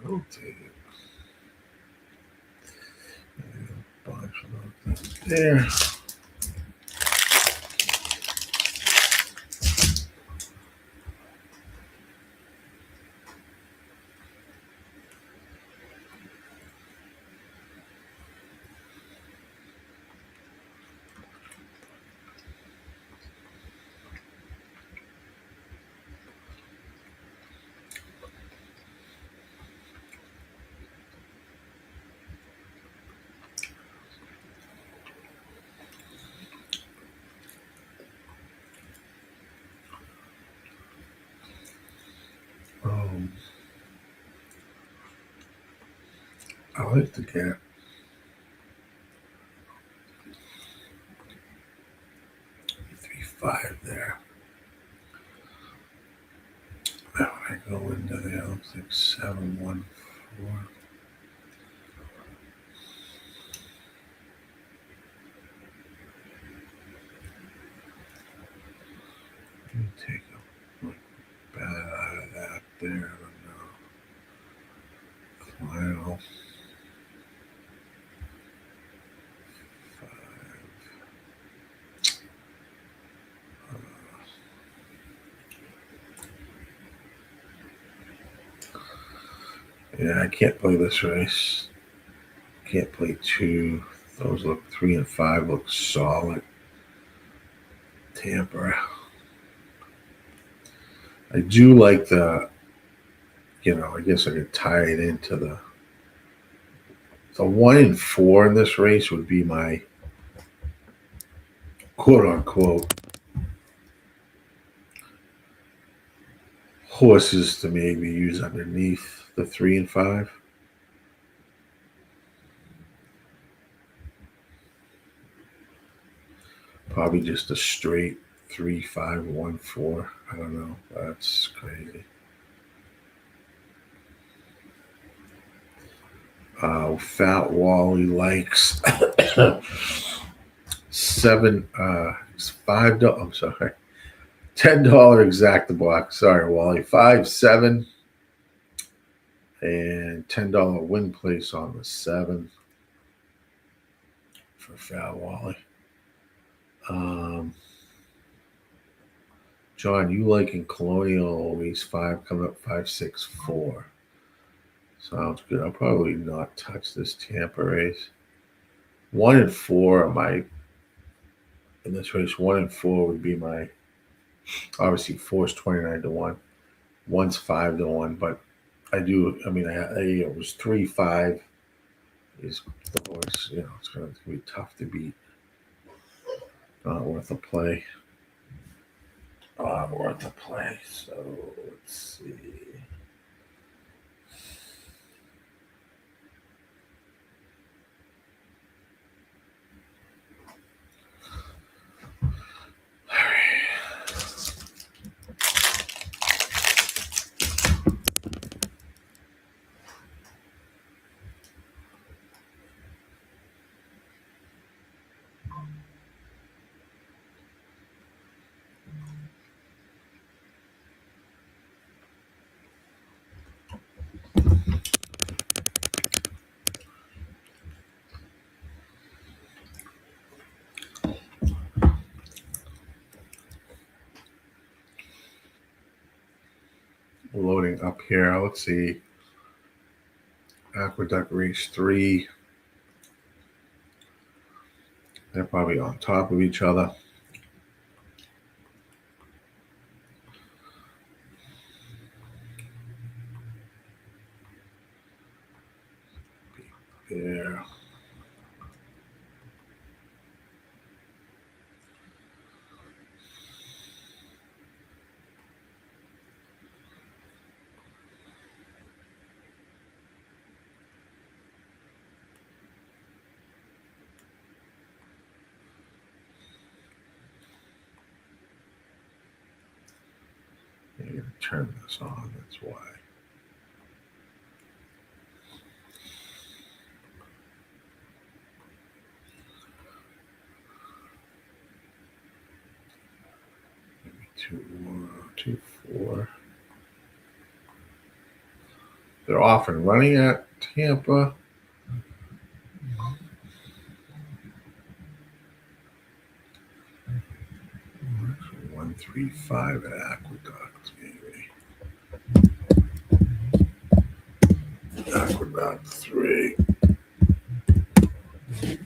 Rotate it. Bunch of those there. I like to get 3-5 there. Now when I go into there, it looks like 7-1-4. Let me take a bet out of that there. Final 5. Yeah, I can't play this race. Can't play 2. Those look 3 and 5 look solid. Tampa. I do like the, I guess I could tie it into the 1 and 4 in this race would be my quote unquote horses to maybe use underneath the 3 and 5. Probably just a straight 3-5-1-4. I don't know. That's crazy. Fat Wally likes $5. I'm sorry, $10 exacta block. Sorry, Wally. 5-7 and $10 win place on the 7 for Fat Wally. John, you liking Colonial race 5 coming up 5-6-4. Sounds good. I'll probably not touch this Tampa race. 1 and 4 are my in this race. 1 and 4 would be my obviously 4 is 29-1. 1's 5-1, but I it was 3-5 is the horse. It's gonna be tough to beat. Not worth a play. Not worth a play. So let's see. Loading up here. Let's see. Aqueduct race 3. They're probably on top of each other. There. You gotta turn this on, that's why. Maybe 2-4. They're off and running at Tampa. Actually, 1-3-5 at Aqueduct, maybe. Aqueduct 3. Give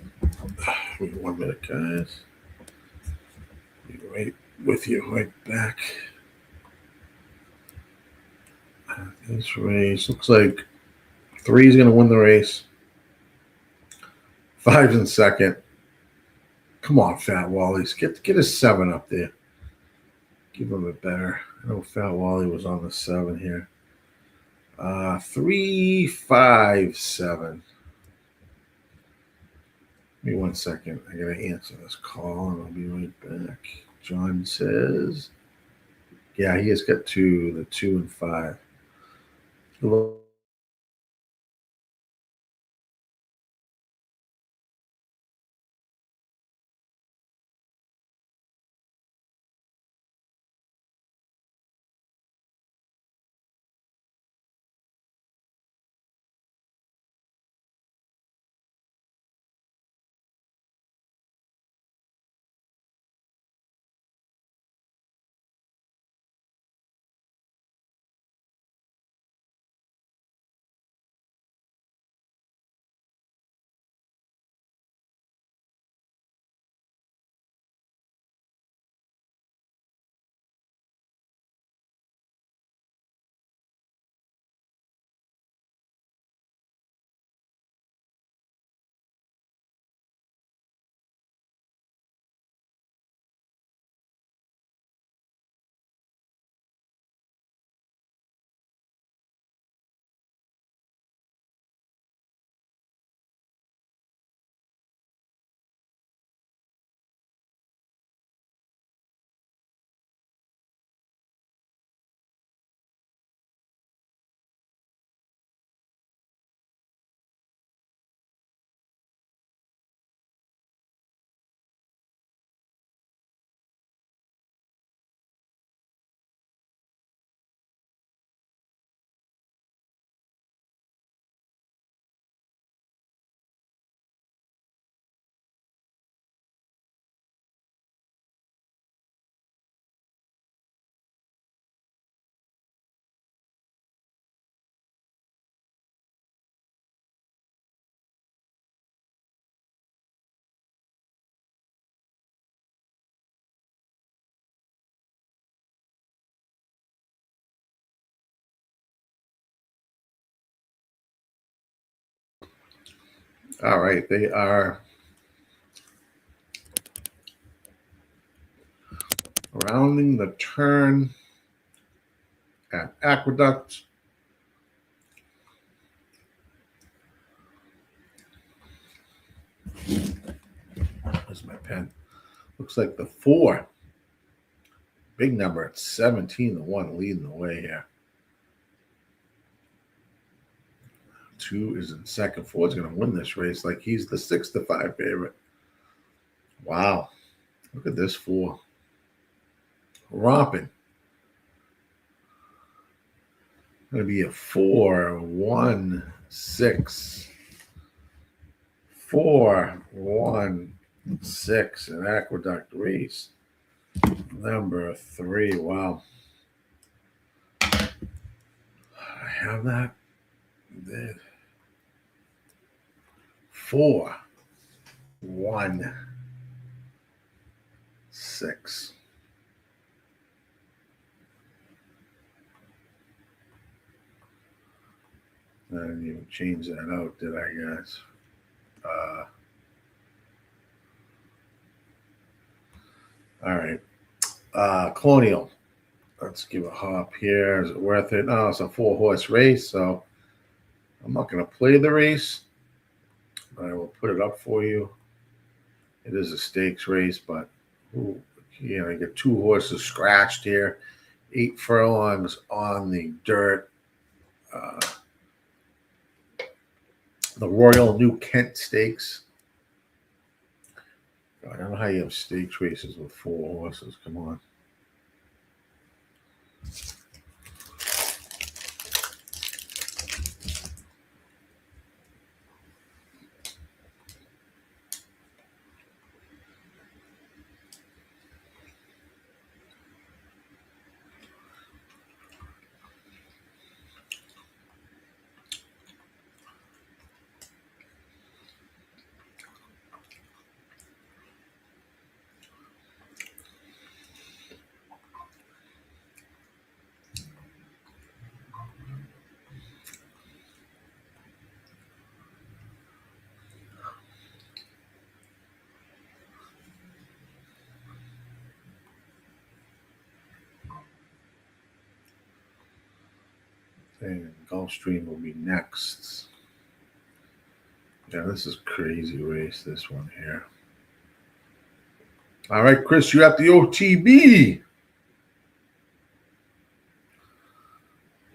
me 1 minute, guys. Be right with you, right back. This race looks like 3 is going to win the race. 5's in second. Come on, Fat Wally's. Get a 7 up there. Give him a better. I know Fat Wally was on the 7 here. 3-5-7. me 1 second. I gotta answer this call and I'll be right back. John says, yeah, he has got the 2 and 5. All right, they are rounding the turn at Aqueduct. Where's my pen? Looks like the 4. Big number at 17-1 leading the way here. 2 is in second. 4 is going to win this race like he's the 6-5 favorite. Wow. Look at this 4. Romping. Going to be a 4-1-6. 4-1-6 an Aqueduct race. Number 3. Wow. I have that. 4-1-6. I didn't even change that out, did I, guys? All right. Colonial. Let's give a hop here. Is it worth it? No, it's a 4-horse race, so I'm not going to play the race, but I will put it up for you. It is a stakes race, but you get 2 horses scratched here, 8 furlongs on the dirt. The Royal New Kent Stakes. I don't know how you have stakes races with 4 horses. Come on. And Gulfstream will be next. Yeah, this is crazy race, this one here. All right, Chris, you have the OTB.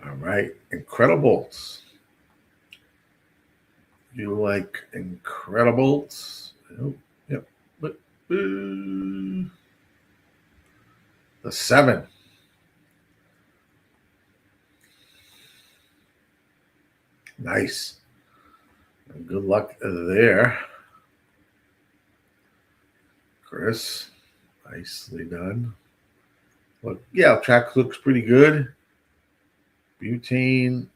All right, Incredibles. You like Incredibles? Oh, yep. But, the 7. Nice. Good luck there, Chris. Nicely done. Look, yeah, track looks pretty good. Butane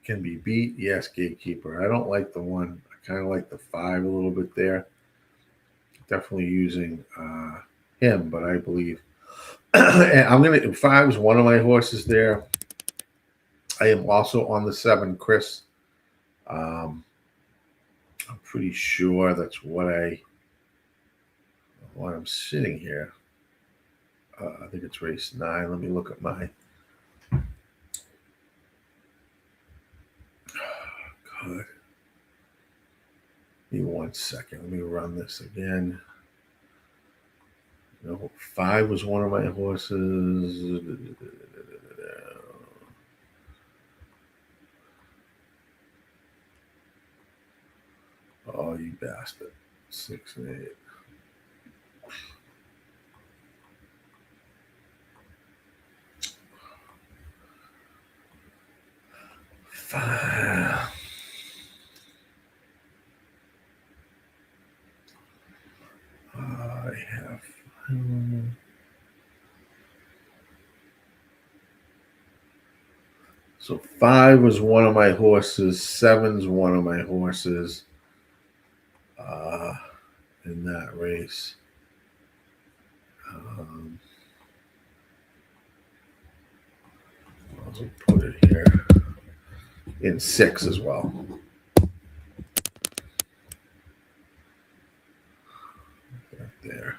can be beat. Yes, Gatekeeper. I don't like the 1. I kind of like the 5 a little bit there. Definitely using him, but I believe and I'm going to 5 is one of my horses there. I am also on the 7, Chris. I'm pretty sure that's what I'm sitting here. I think it's race 9. Let me look at my. God. Give me 1 second. Let me run this again. No, 5 was one of my horses. Oh, you bastard. 6 and 8. 5. I have. So 5 was one of my horses. 7's one of my horses in that race. I'll put it here. In 6 as well. Right there.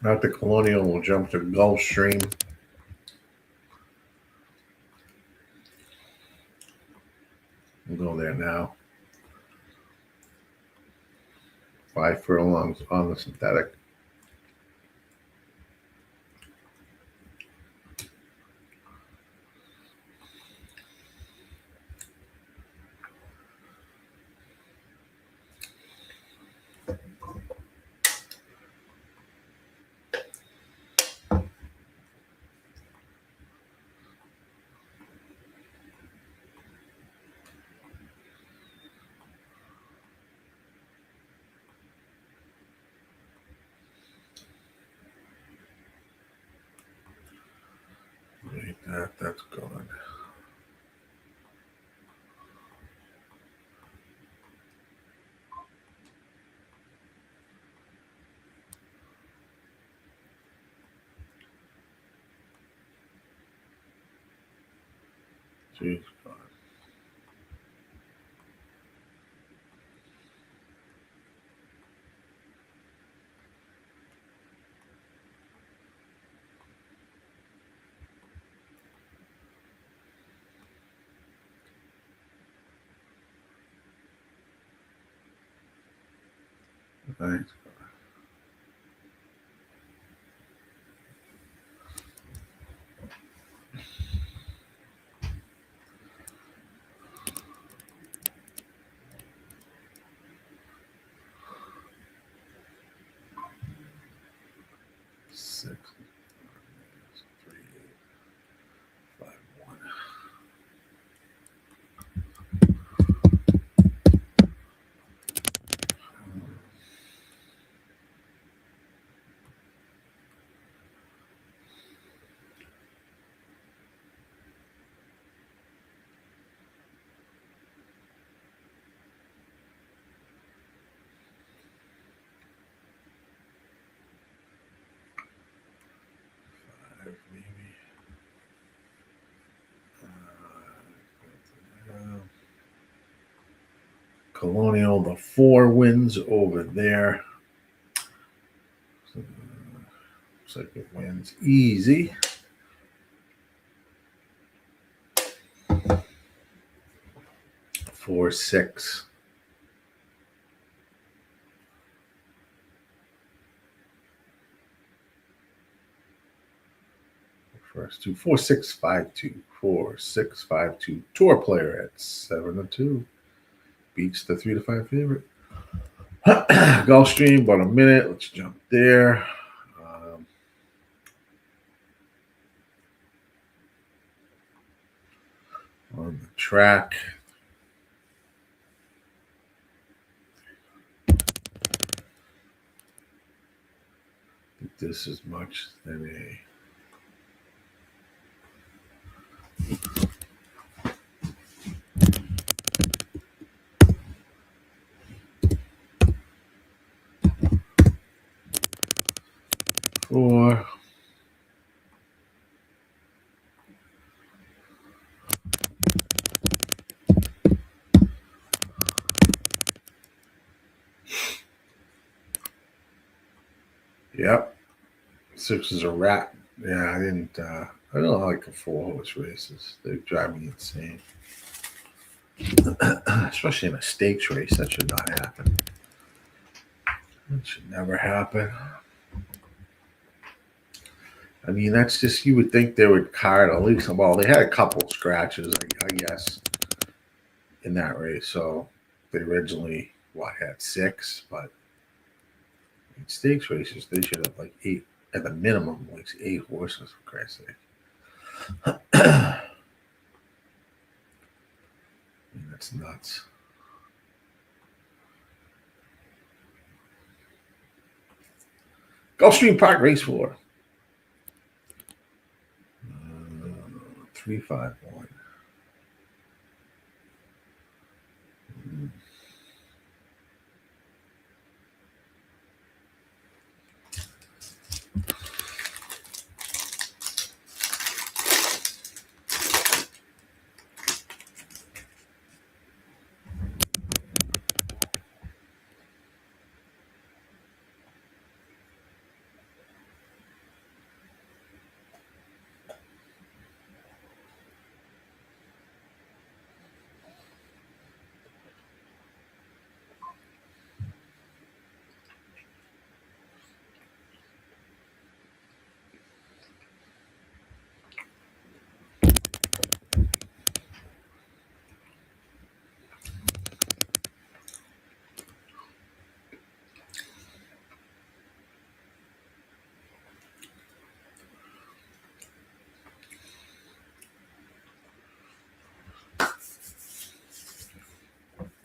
Not the Colonial, we'll jump to Gulfstream. We'll go there now. 5 furlongs on the synthetic. That's gone. She's gone. Thanks. Six, 3, 5, 1. Colonial, the 4 wins over there. Looks like it wins easy. Four, 6. First two, 4, 6, 5, 2, 4, 6, 5, 2. Tour player at 7-2. Beats the 3-5 favorite. Gulfstream, about a minute. Let's jump there. On the track. I think this is much than a. Four. Yep. 6 is a rat. Yeah, I don't like the 4-horse races. They drive me insane. Especially in a stakes race. That should not happen. That should never happen. I mean, that's just, you would think they would card at least, well, they had a couple scratches, I guess, in that race. So they originally, had 6, but in stakes races, they should have like 8, at the minimum, like 8 horses, for Christ's sake. That's nuts. Gulfstream Park race 4. 3, 5, 1.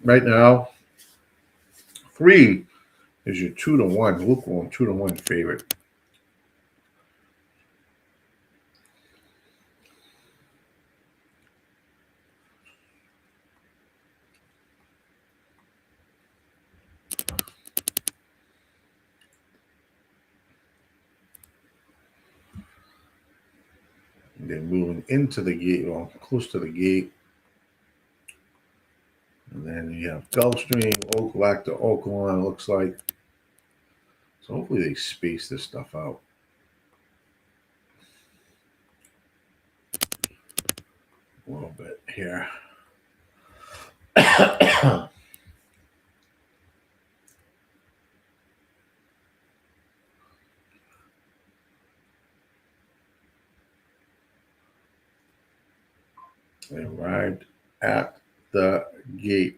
Right now, 3 is your 2-1. Lukewarm 2-1 favorite. They're moving into the gate, well, close to the gate. And then you have Gulfstream, Aqueduct to Oaklawn, looks like. So hopefully they space this stuff out. A little bit here. They arrived at the gate.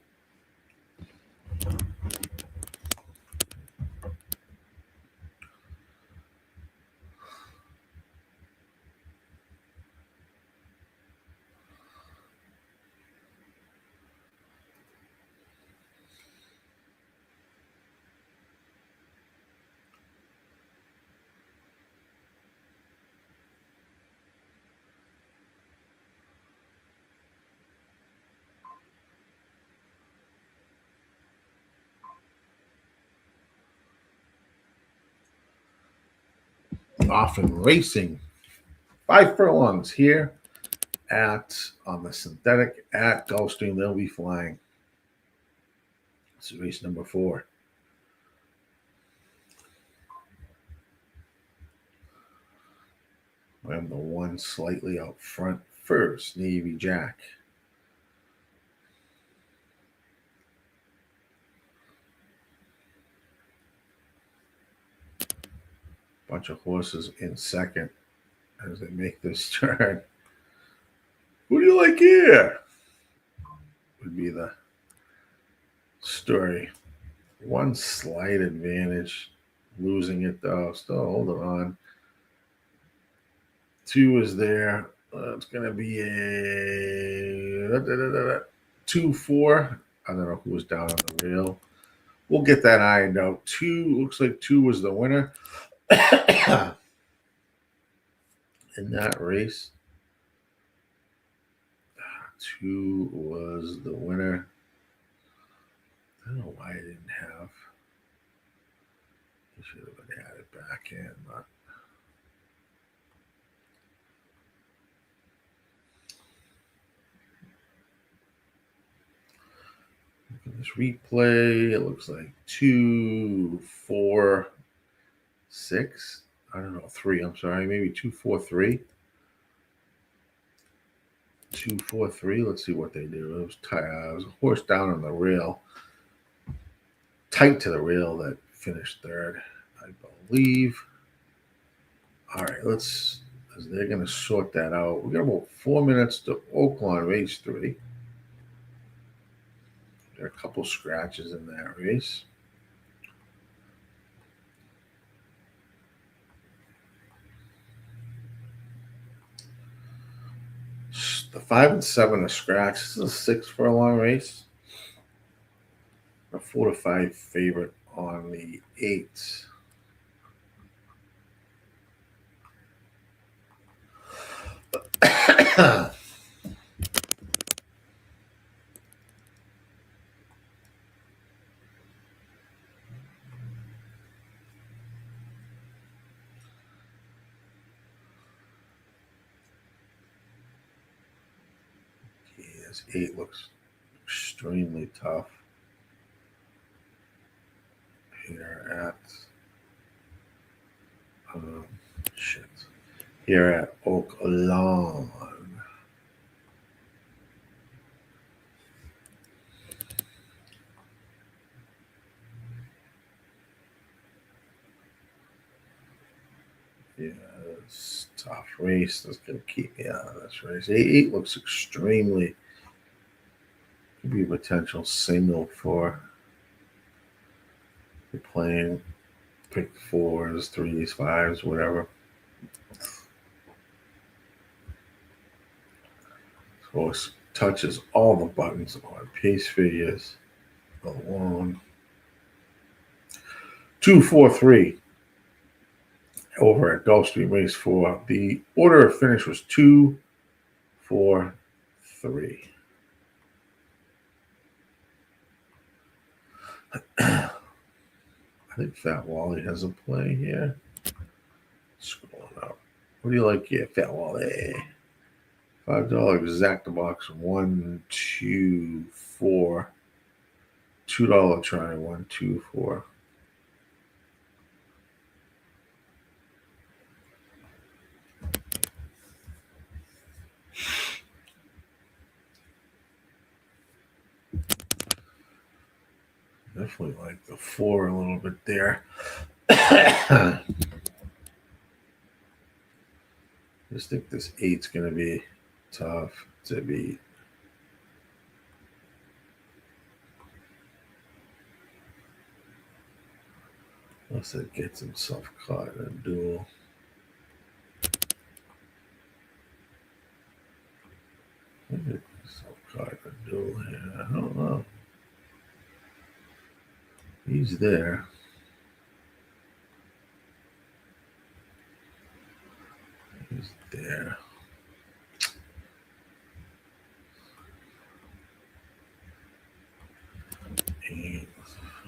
Off and racing. 5 furlongs here on the synthetic at Gulfstream. They'll be flying. It's race number 4. I'm the one slightly out front first, Navy Jack. Bunch of horses in second as they make this turn. Who do you like here? Would be the story. One slight advantage, losing it though. Still holding on. 2 is there. It's going to be a 2-4. I don't know who was down on the rail. We'll get that ironed out. 2 looks like 2 was the winner in that race. 2 was the winner. I don't know why I didn't have. I should have added back in, but this replay, it looks like 2, 4, 6. I don't know, 3. I'm sorry, maybe 2, 4, 3. 2, 4, 3. Let's see what they do. It was a horse down on the rail, tight to the rail, that finished third, I believe. All right, they're going to sort that out. We got about 4 minutes to Oaklawn race 3. There are a couple scratches in that race. The 5 and 7 are scratched. This is a 6 for a long race. A 4 to 5 favorite on the 8. This 8 looks extremely tough. Here at Oaklawn. Yeah, it's a tough race. That's going to keep me out of this race. 8 looks extremely, could be a potential single for you're playing pick 4s, 3s, 5s, whatever. Horse touches all the buttons on pace figures alone. 2, 4, 3 over at Gulfstream race 4. The order of finish was 2, 4, 3. I think Fat Wally has a play here. Scrolling up. What do you like here, Fat Wally? $5 exact box. 1, 2, 4. $2 try. 1, 2, 4. Definitely like the 4 a little bit there. Just think this 8's going to be tough to beat. Unless it gets himself caught in a duel. Maybe himself caught in a duel here. I don't know. He's there. He's there.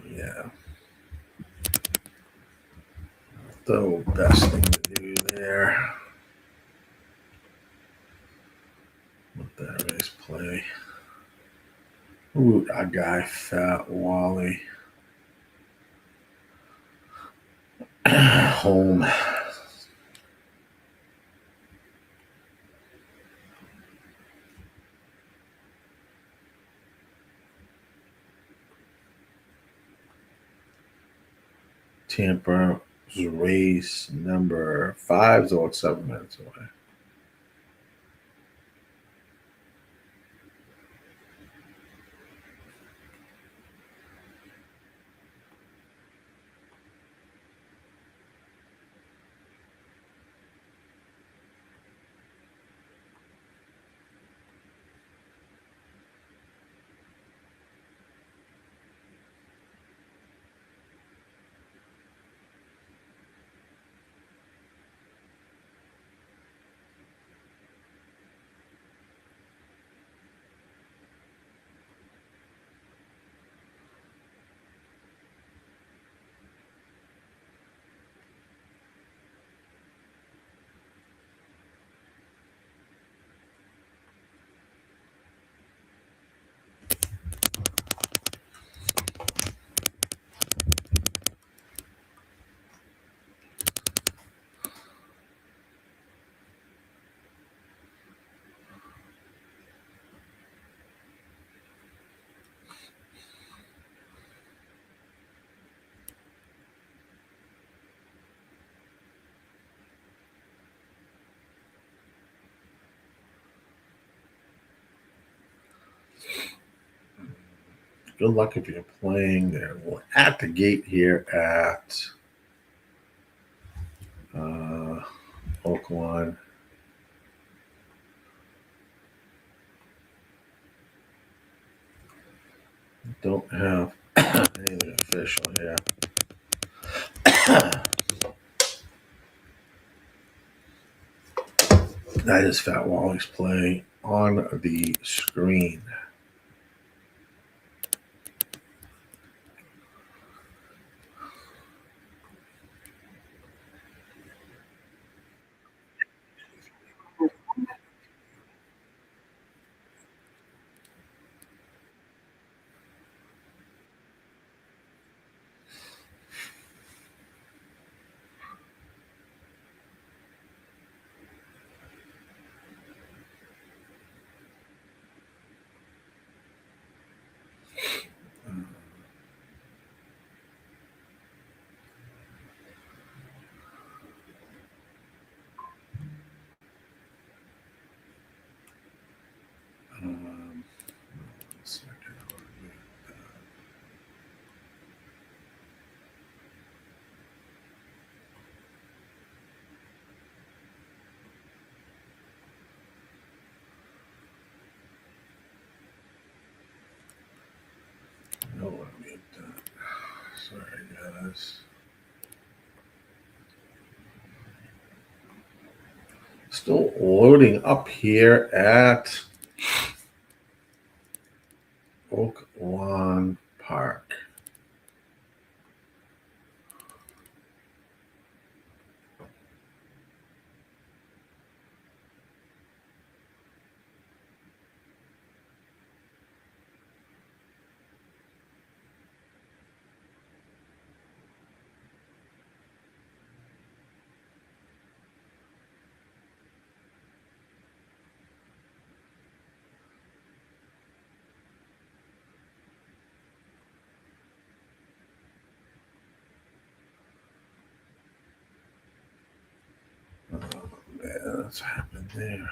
Yeah. The best thing to do there. Let that race play. Ooh, our guy, Fat Wally. Home. Tampa's race number 5 is about 7 minutes away. Good luck if you're playing there. We're at the gate here at Oaklawn. Don't have anything official here. That is Fat Wally's play on the screen. No, I mean, sorry, guys. Still loading up here at Oaklawn Park. What's happened there?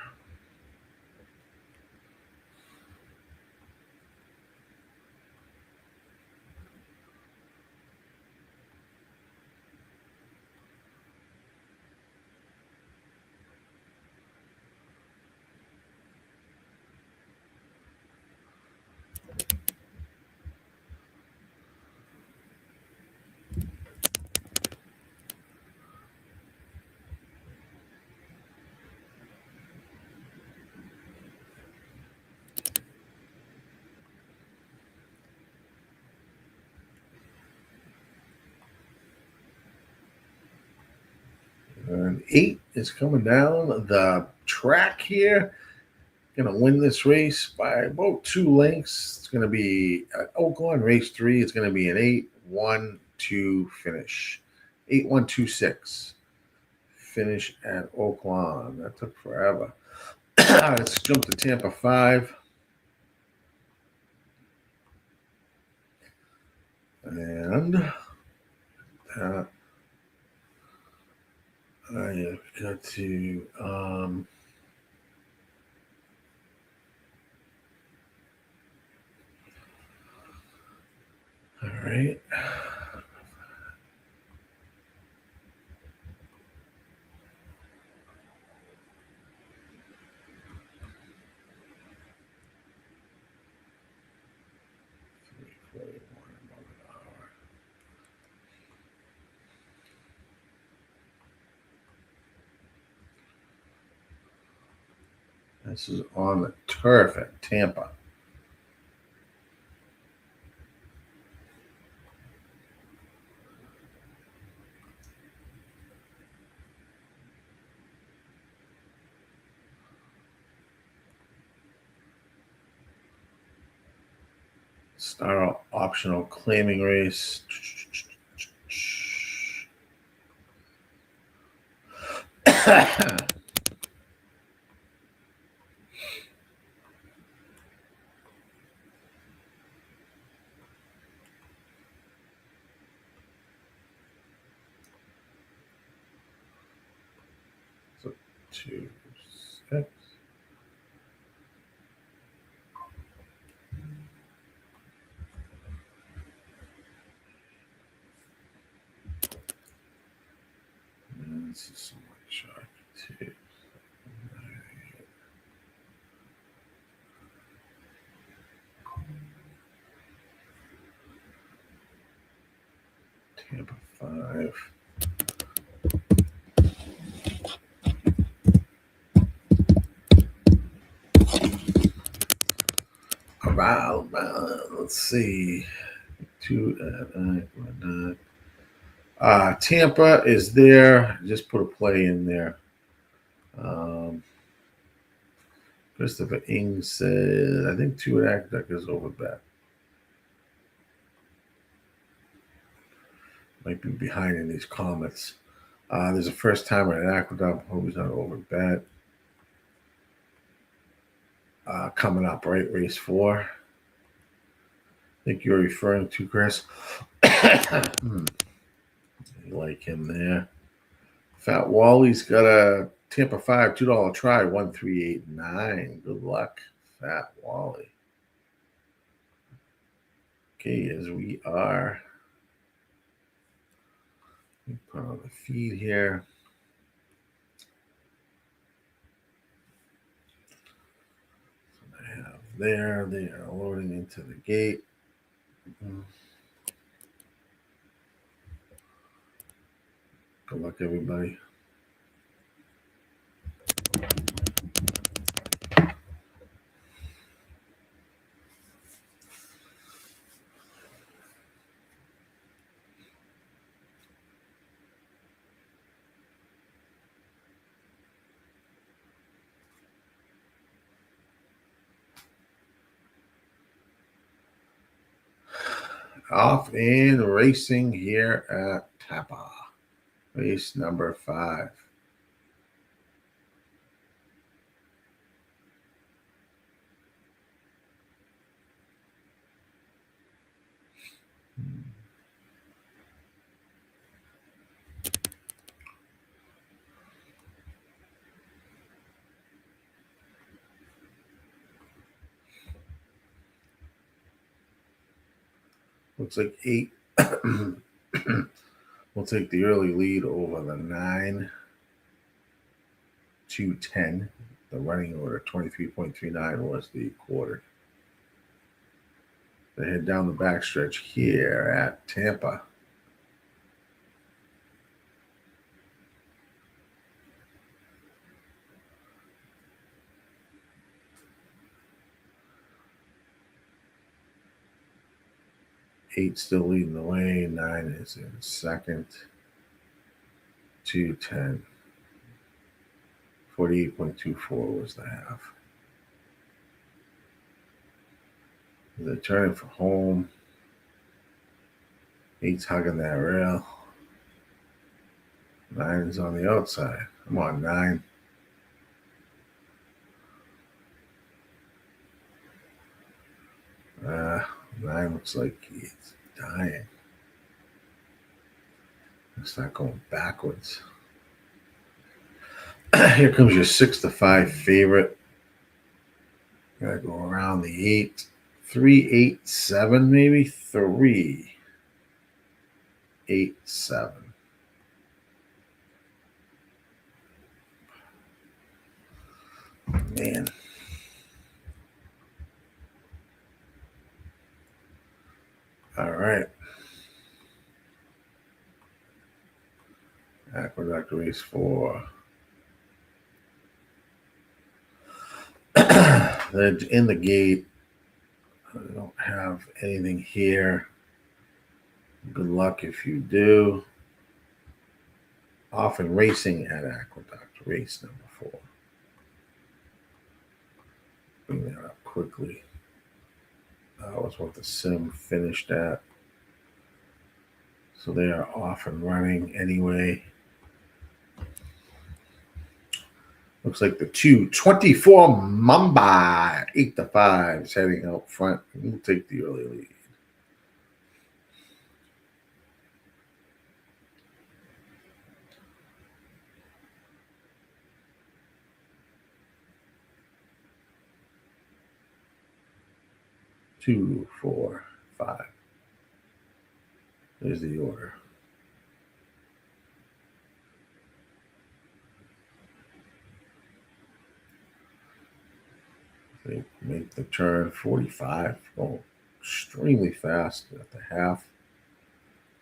And 8 is coming down the track here. going to win this race by about 2 lengths. It's going to be at Oaklawn race 3. It's going to be an 8-1-2 finish. 8-1-2-6 finish at Oaklawn. That took forever. Let's jump to Tampa 5. And I have got to all right. This is on the turf at Tampa. Start optional claiming race. So 2, 6. And this is so much shark 2. Tampa 5. Around, let's see. 2 Tampa is there. Just put a play in there. Christopher Ing says, I think 2 at Aqueduct is over bet. Might be behind in these comments. There's a first timer at Aqueduct who's not over bet. Coming up, right? Race 4. I think you're referring to Chris. You like him there. Fat Wally's got a Tampa 5 $2 try, 1389. Good luck, Fat Wally. Okay, as we are. Let me put on the feed here. So I have there. They are loading into the gate. Good luck, everybody. Off and racing here at Tampa. Race number 5. Looks like 8 will take the early lead over the 9 to 10. The running order 23.39 was the quarter. They head down the backstretch here at Tampa. Eight still leading the way. 9 is in second. 2:10. 48.24 was the half. They're turning for home. 8's hugging that rail. 9 is on the outside. Come on, 9. Uh, 9 looks like he's dying. It's not going backwards. Here comes your 6-5 favorite. Gotta go around the 8. 3, 8, 7, maybe 3, 8, 7. Man. All right. Aqueduct race 4. They're in the gate. I don't have anything here. Good luck if you do. Often racing at Aqueduct, race number 4. Bring that up quickly. That was what the sim finished at. So they are off and running anyway. Looks like the 224 Mumbai 8-5 is heading out front. We'll take the early lead. Two, 4, 5. There's the order. They make the turn 45. Oh, extremely fast at the half.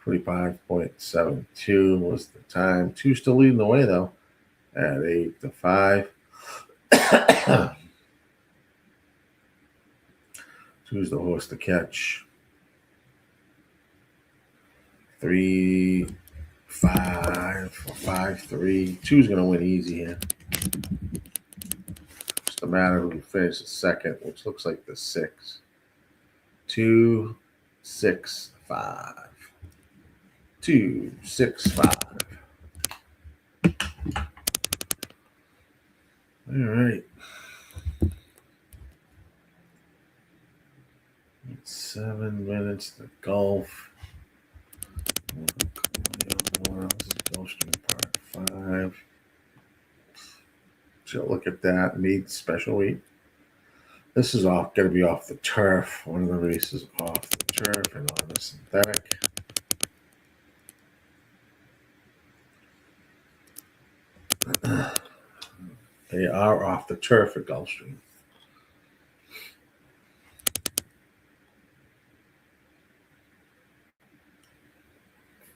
45.72 was the time. 2 still leading the way though at 8-5. 2's the horse to catch. 3, 5, 5, 3. 2's going to win easy here. Just a matter of who finishes second, which looks like the 6. 2, 6, 5. 2, 6, 5. All right. 7 minutes to golf. Gulfstream Park 5. So look at that. Made special weight. This is off. Got to be off the turf. One of the races off the turf and on the synthetic. They are off the turf at Gulfstream.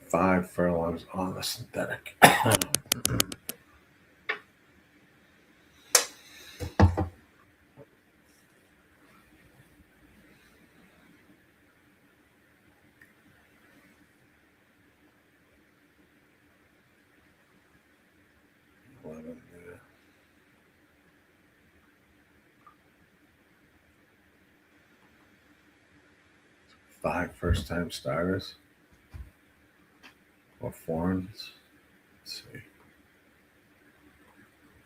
Five furlongs on the synthetic. Five first-time starters or foreigns. Let's see.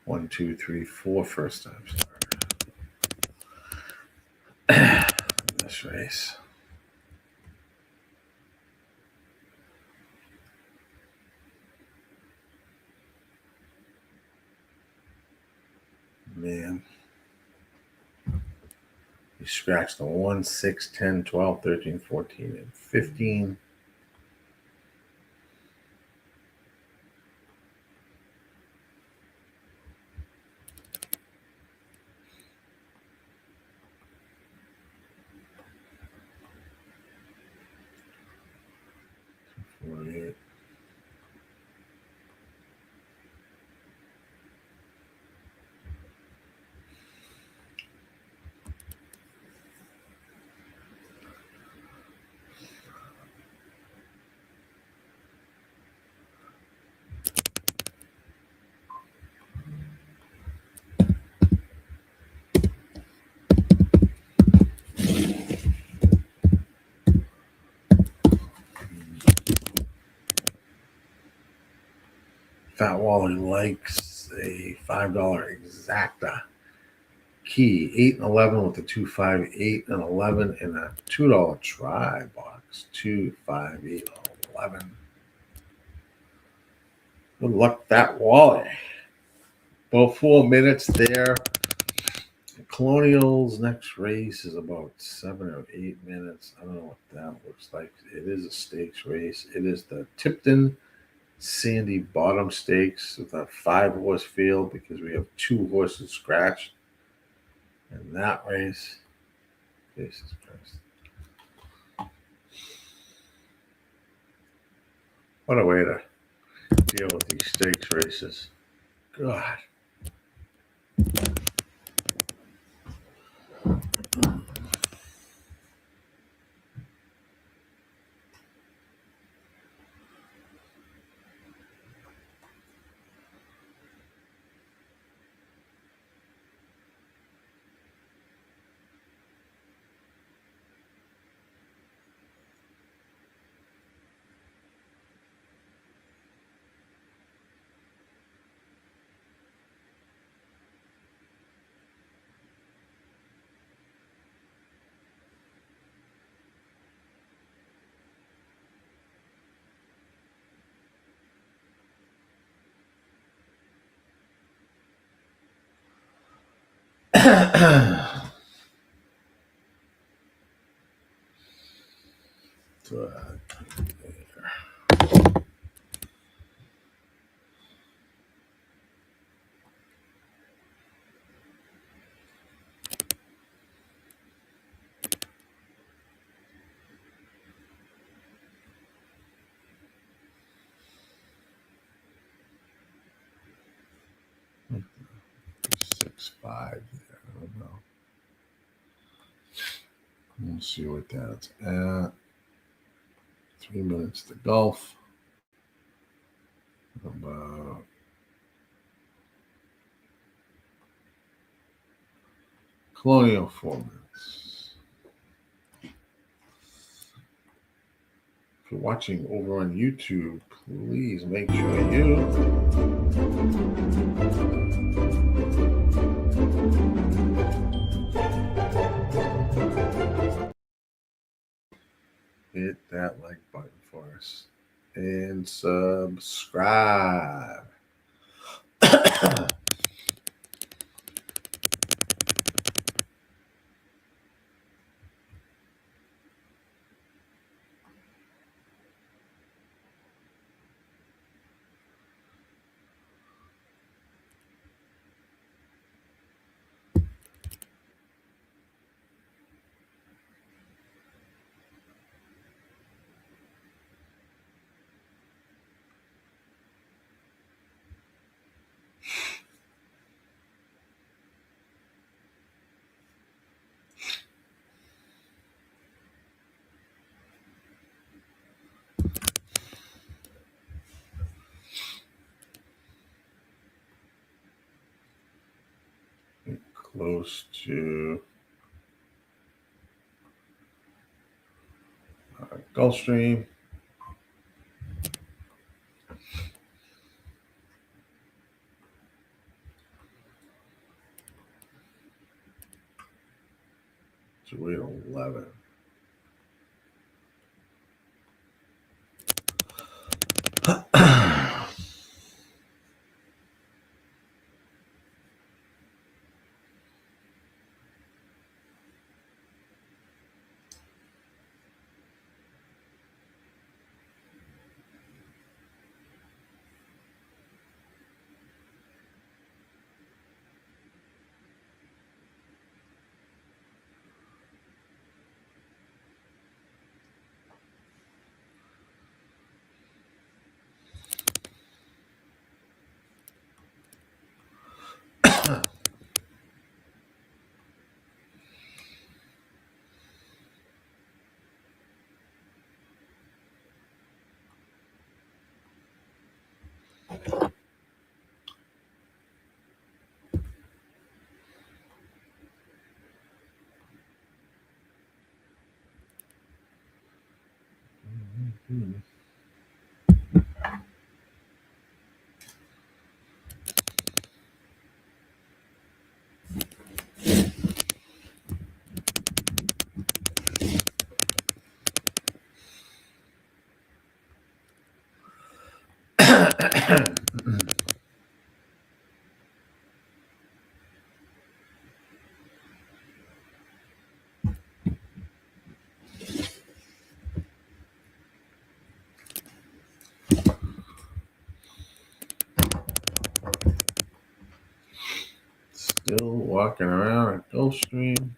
1, 2, 3, 4 first-time starters. This race. Man. You scratched the 1, 6, 10, 12, 13, 14, and 15. Fat Wally likes a $5 exacta key, 8 and 11 with a 2, 5, 8 and 11, and a $2 try box, 2, 5, 8, 11. Good luck, Fat Wally. About 4 minutes there. Colonial's next race is about 7 or 8 minutes. I don't know what that looks like. It is a stakes race. It is the Tipton Sandy Bottom Stakes with a 5-horse field because we have 2 horses scratched in that race. Jesus Christ. What a way to deal with these stakes races. God. Six, 5 there. I don't know. We'll see what that's at. 3 minutes to golf. About Colonial 4 minutes. If you're watching over on YouTube, please make sure you hit that like button for us and subscribe. Close to Gulfstream. So we're at 11. Still walking around at Gulfstream.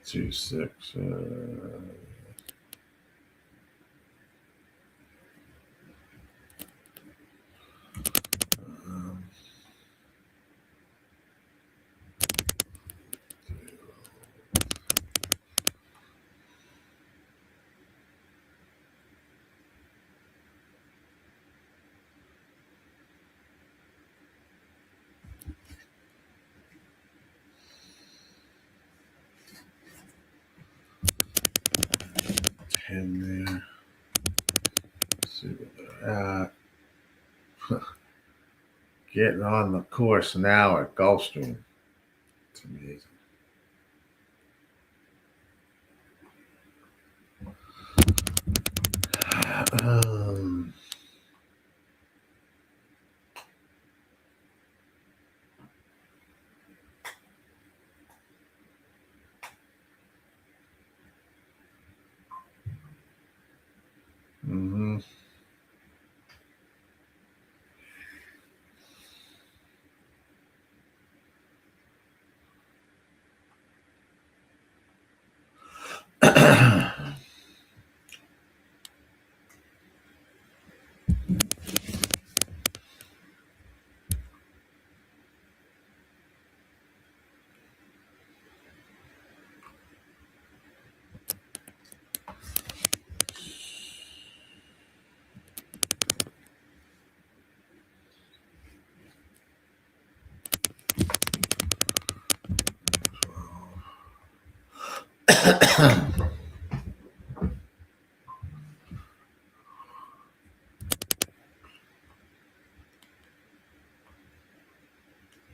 Two six. Ten there. Let's see what they're at. Getting on the course now at Gulfstream. It's amazing. Mm-hmm.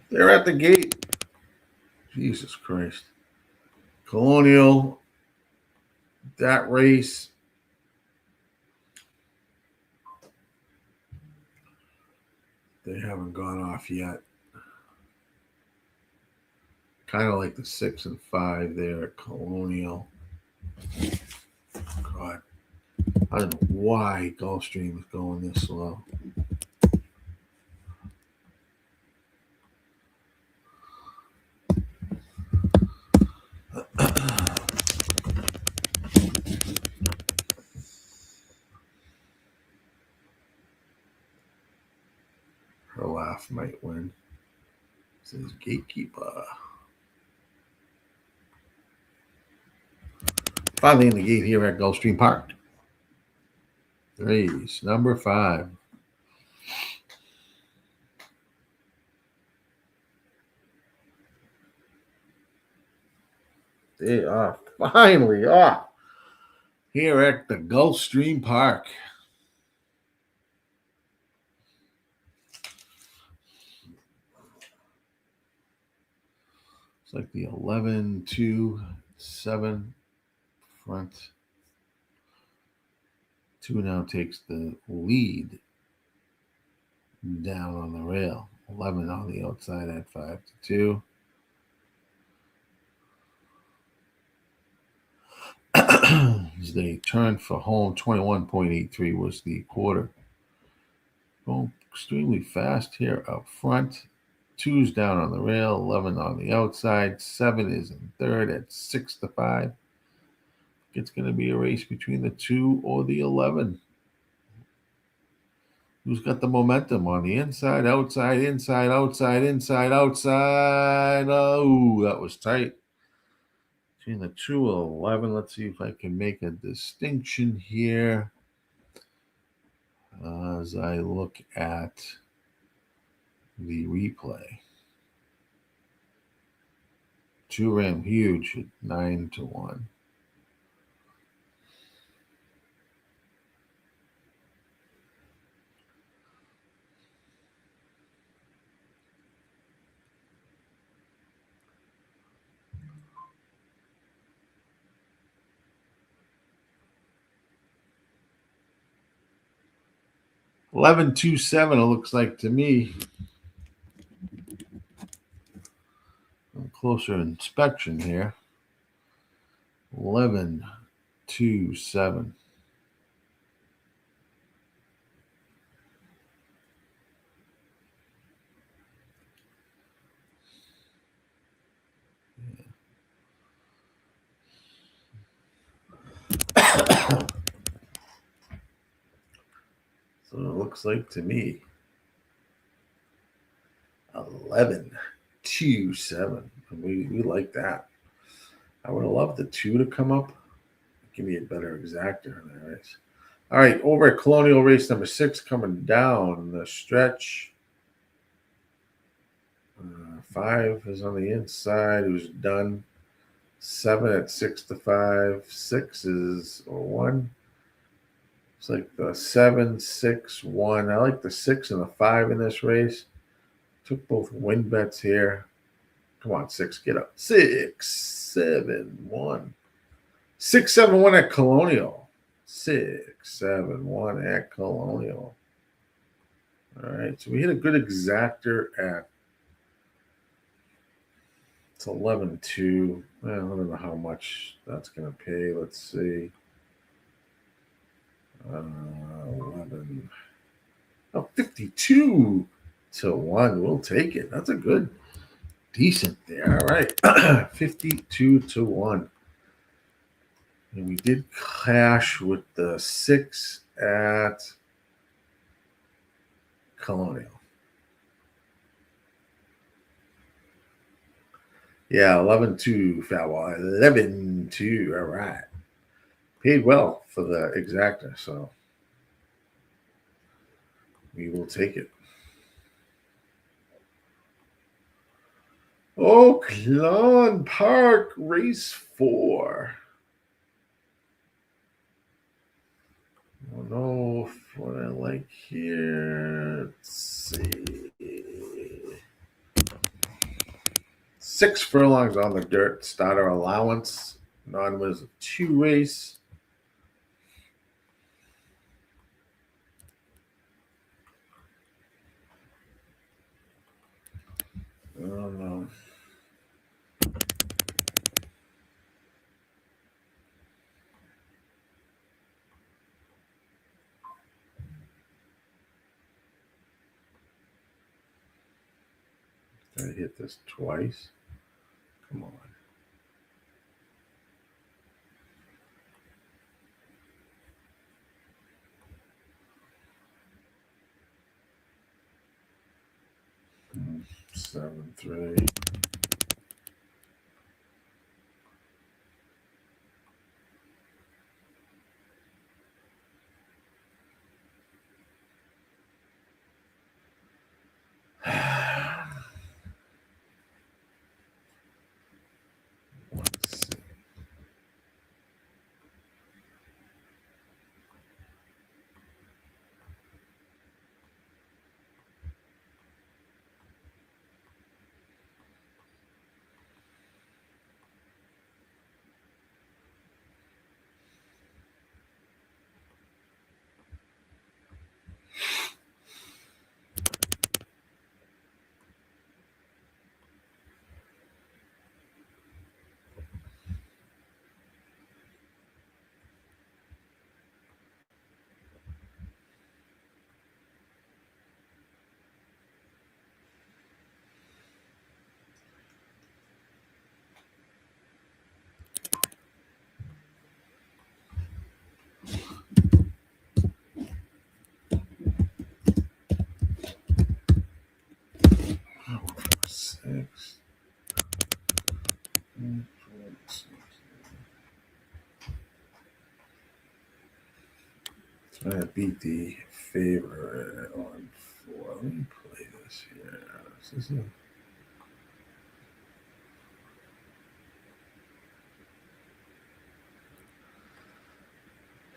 They're at the gate. Jesus Christ. Colonial, that race. They haven't gone off yet. Kind of like the 6 and 5 there at Colonial. God. I don't know why Gulfstream is going this slow. Her laugh might win. This is Gatekeeper. Finally in the gate here at Gulfstream Park. Race number 5. They are finally off here at the Gulfstream Park. It's like the 11, 2, 7 front. 2 now takes the lead down on the rail. 11 on the outside at 5 to 2. As they turned for home, 21.83 was the quarter. Going extremely fast here up front. 2's down on the rail, 11 on the outside, 7 is in third at 6-5. It's going to be a race between the 2 or the 11. Who's got the momentum on the inside, outside, inside, outside, inside, outside? Oh, that was tight. Between the 2 and 11, let's see if I can make a distinction here as I look at the replay. 2 ran huge at 9-1. $11.27, it looks like to me. A closer inspection here. 11.27. So it looks like to me 11.27. We like that. I would have loved the 2 to come up. Give me a better exactor in that race. All right, over at Colonial race number 6, coming down the stretch. 5 is on the inside, who's done. 7 at 6-5. 6 is 1. It's like the 7, 6, 1. I like the 6 and the 5 in this race. Took both win bets here. Come on, 6, get up. 6, 7, 1. 6, 7, 1 at Colonial. 6, 7, 1 at Colonial. All right, so we hit a good exactor at, it's 11.2. Well, I don't know how much that's going to pay. Let's see. 11. Oh, 52-1. We'll take it. That's a good, decent there. All right. 52-1. And we did cash with the 6 at Colonial. Yeah, 11-2, Foul. 11-2. All right. Paid well for the exactor, so we will take it. Oaklawn Park, race 4. I don't know what I like here. Let's see. 6 furlongs on the dirt. Starter allowance. Non was a 2 race. I don't know. I hit this twice. Come on. Hmm, 7-3. Let's see. I beat the favorite on 4. Let me play this here.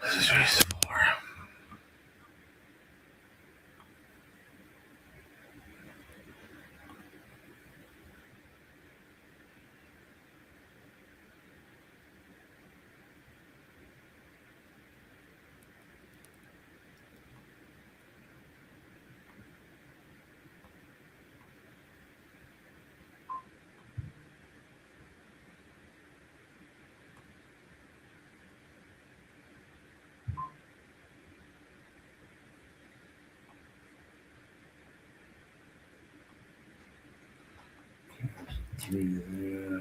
This is race 4. Three there.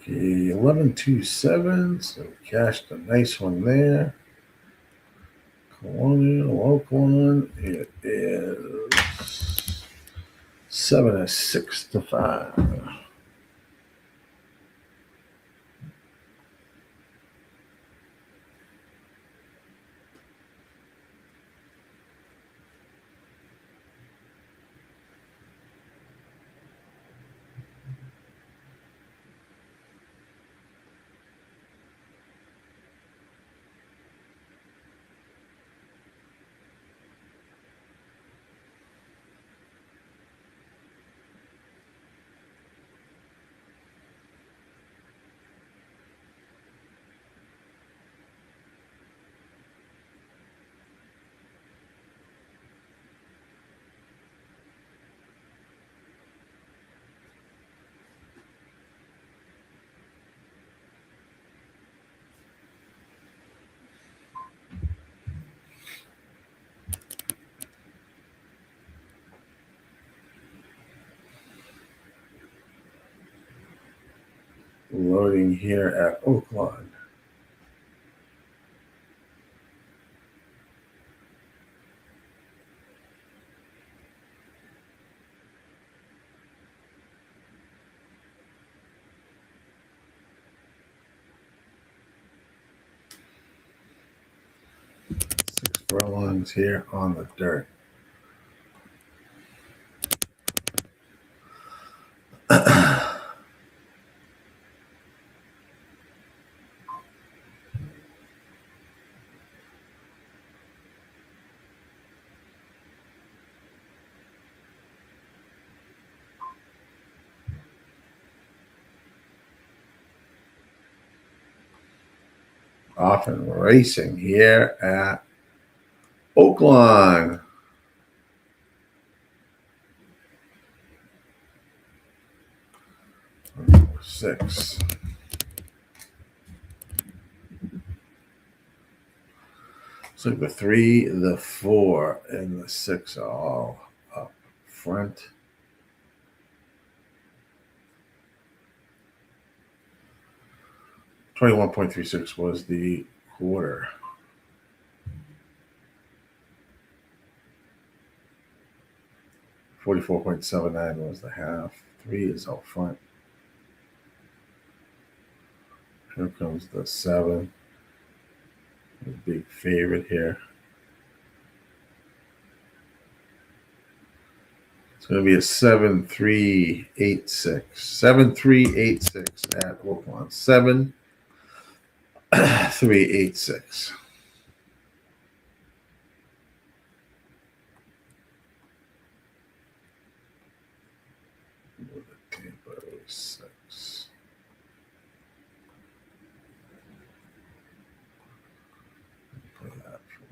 Okay, 11-2-7. So cashed a nice one there. Colonial Oaklawn. It is 7-6-5. Loading here at Oaklawn. Six furlongs here on the dirt. Often racing here at Oaklawn. Six. So the 3, the 4, and the 6 are all up front. $21.36 was the quarter. $44.79 was the half. 3 is out front. Here comes the 7. The big favorite here. It's going to be a 7-3-8-6. 7-3-8-6 at Oaklawn. 7-3-8-6. Tampa 6. Play that for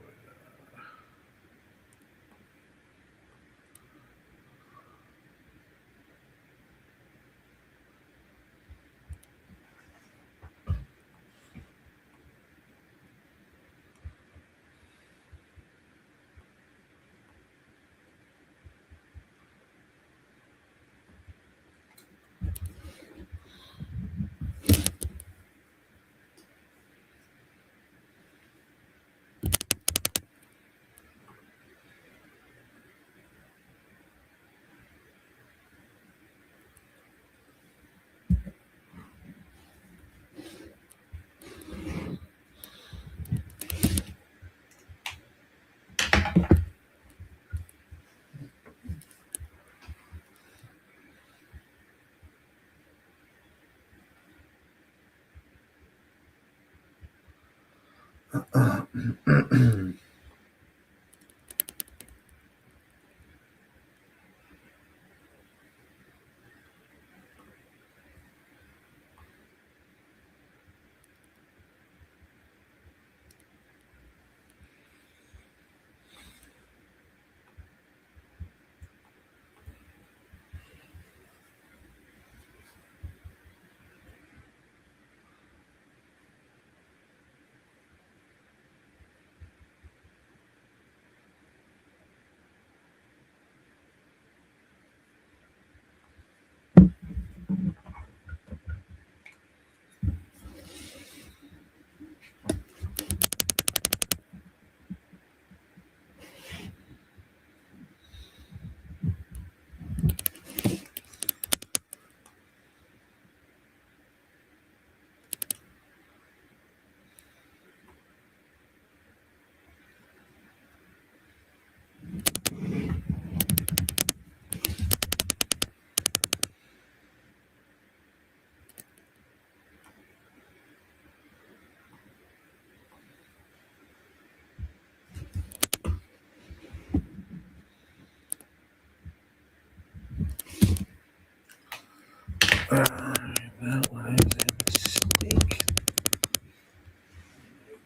That one is a mistake.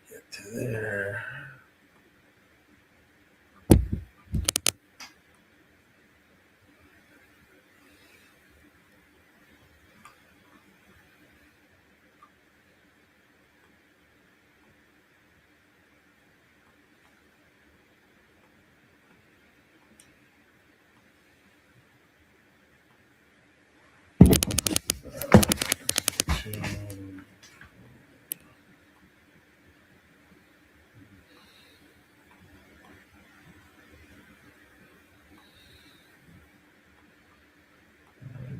Get to there.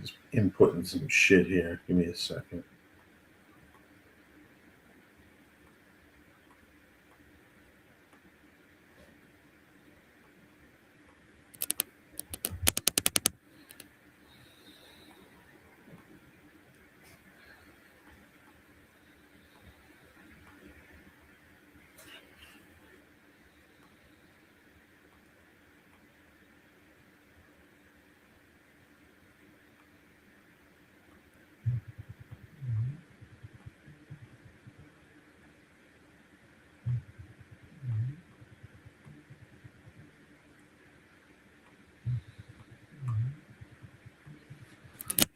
Just inputting some shit here. Give me a second.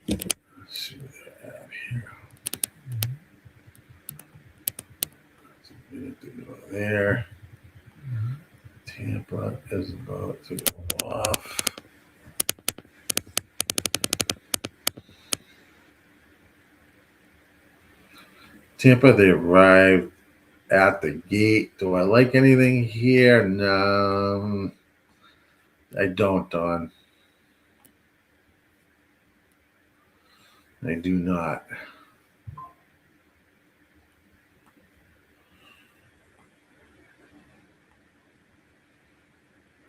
Let's see what I have here. There's a minute to go there. Tampa is about to go off. Tampa, they arrived at the gate. Do I like anything here? No, I don't, Don. I do not.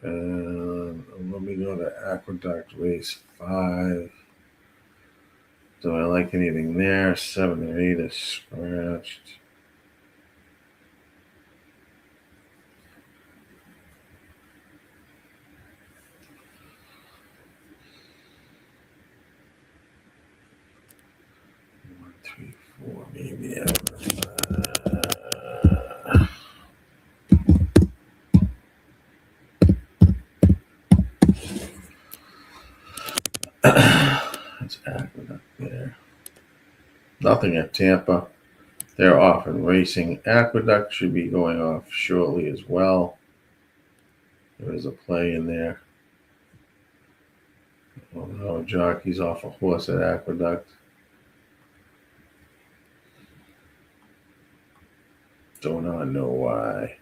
Let me go to Aqueduct race 5. Do I like anything there? 7 and 8 is scratched. One, 3, 4, maybe. That's Aqueduct there. Nothing at Tampa. They're off and racing. Aqueduct should be going off shortly as well. There is a play in there. Oh no, jockey's off a horse at Aqueduct. Do not know why.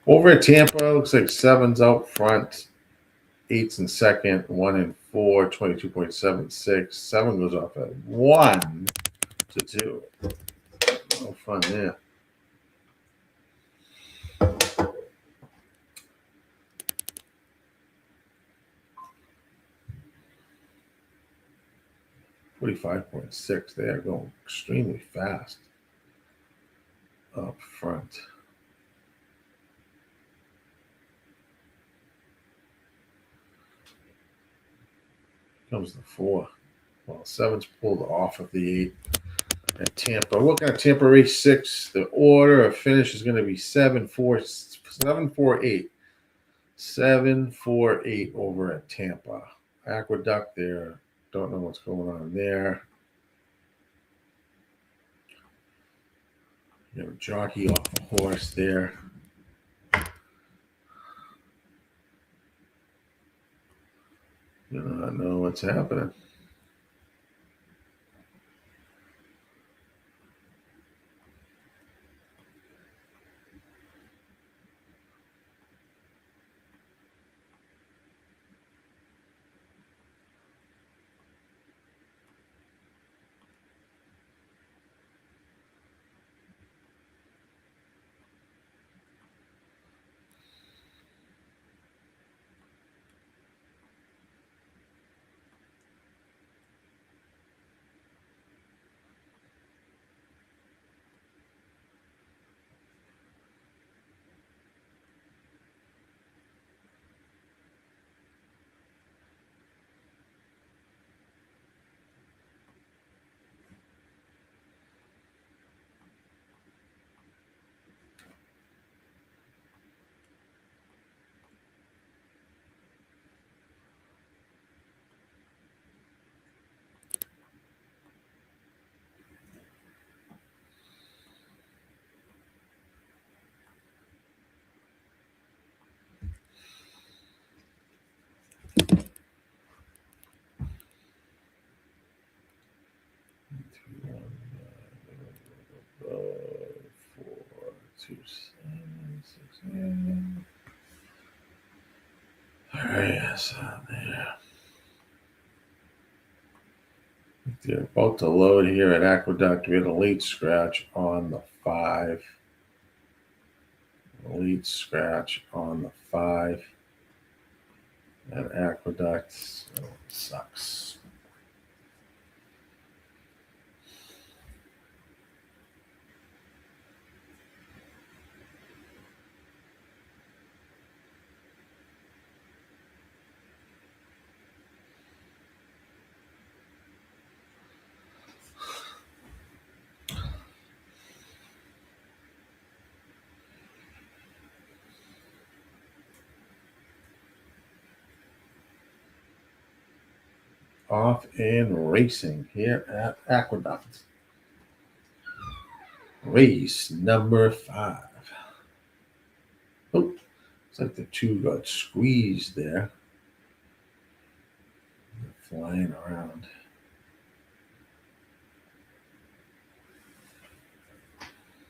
Over at Tampa, looks like 7's out front, 8's in second, 1 and 4, 22.76. 7 goes off at 1 to 2. No fun there. 45.6. They are going extremely fast up front. Comes the 4. Well, 7's pulled off of the 8 at Tampa. Looking at Tampa race 6, the order of finish is going to be 7-4-8. 7-4-8 over at Tampa. Aqueduct there. Don't know what's going on there. You have a jockey off a horse there. Do not know what's happening. So there. They're about to load here at Aqueduct. We had a late scratch on the 5. Late scratch on the 5 at Aqueduct. So it sucks. Off and racing here at Aqueduct. Race number 5. Oh, looks like the 2 got squeezed there. They're flying around.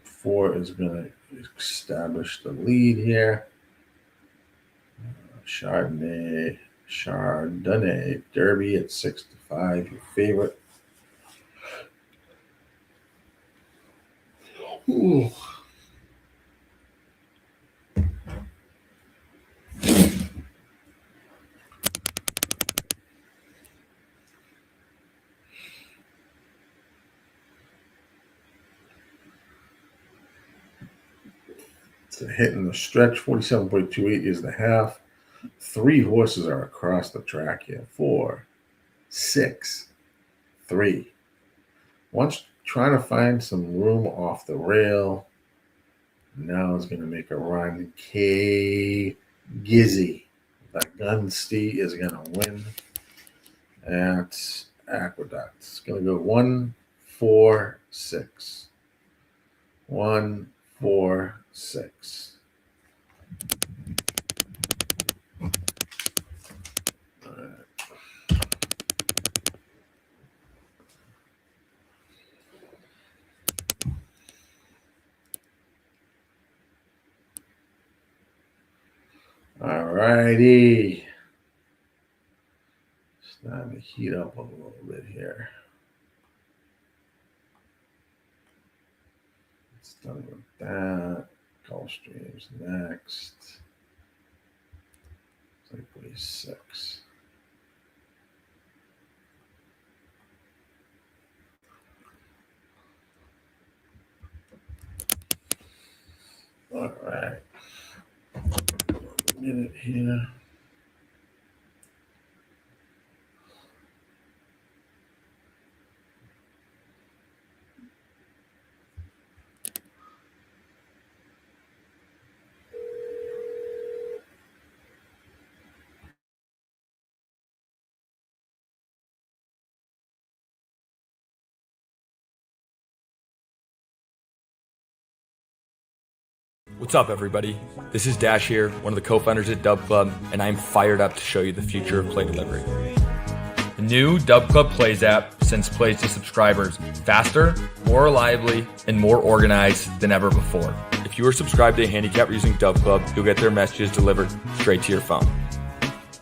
4 is going to establish the lead here. Chardonnay Derby at 6-5, your favorite. Ooh. So hitting the stretch, 47.28 is the half. 3 horses are across the track here. 4, 6, 3. Once trying to find some room off the rail. Now is going to make a run. Gizzy. The gun Stee is going to win at Aqueduct. It's going to go 1, 4, 6. 1, 4, 6. All righty. Starting to heat up a little bit here. It's done with that. Gulfstream's next. It's like 6. All right. Minute here. What's up, everybody? This is Dash here, one of the co-founders at Dub Club, and I'm fired up to show you the future of play delivery. The new Dub Club Plays app sends plays to subscribers faster, more reliably, and more organized than ever before. If you are subscribed to a handicapper using Dub Club, you'll get their messages delivered straight to your phone.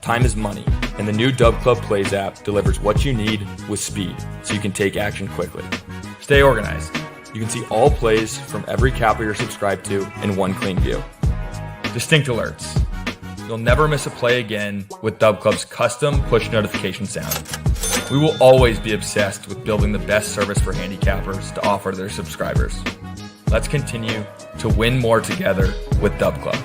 Time is money, and the new Dub Club Plays app delivers what you need with speed, so you can take action quickly. Stay organized. You can see all plays from every capper you're subscribed to in one clean view. Distinct alerts. You'll never miss a play again with Dub Club's custom push notification sound. We will always be obsessed with building the best service for handicappers to offer to their subscribers. Let's continue to win more together with Dub Club.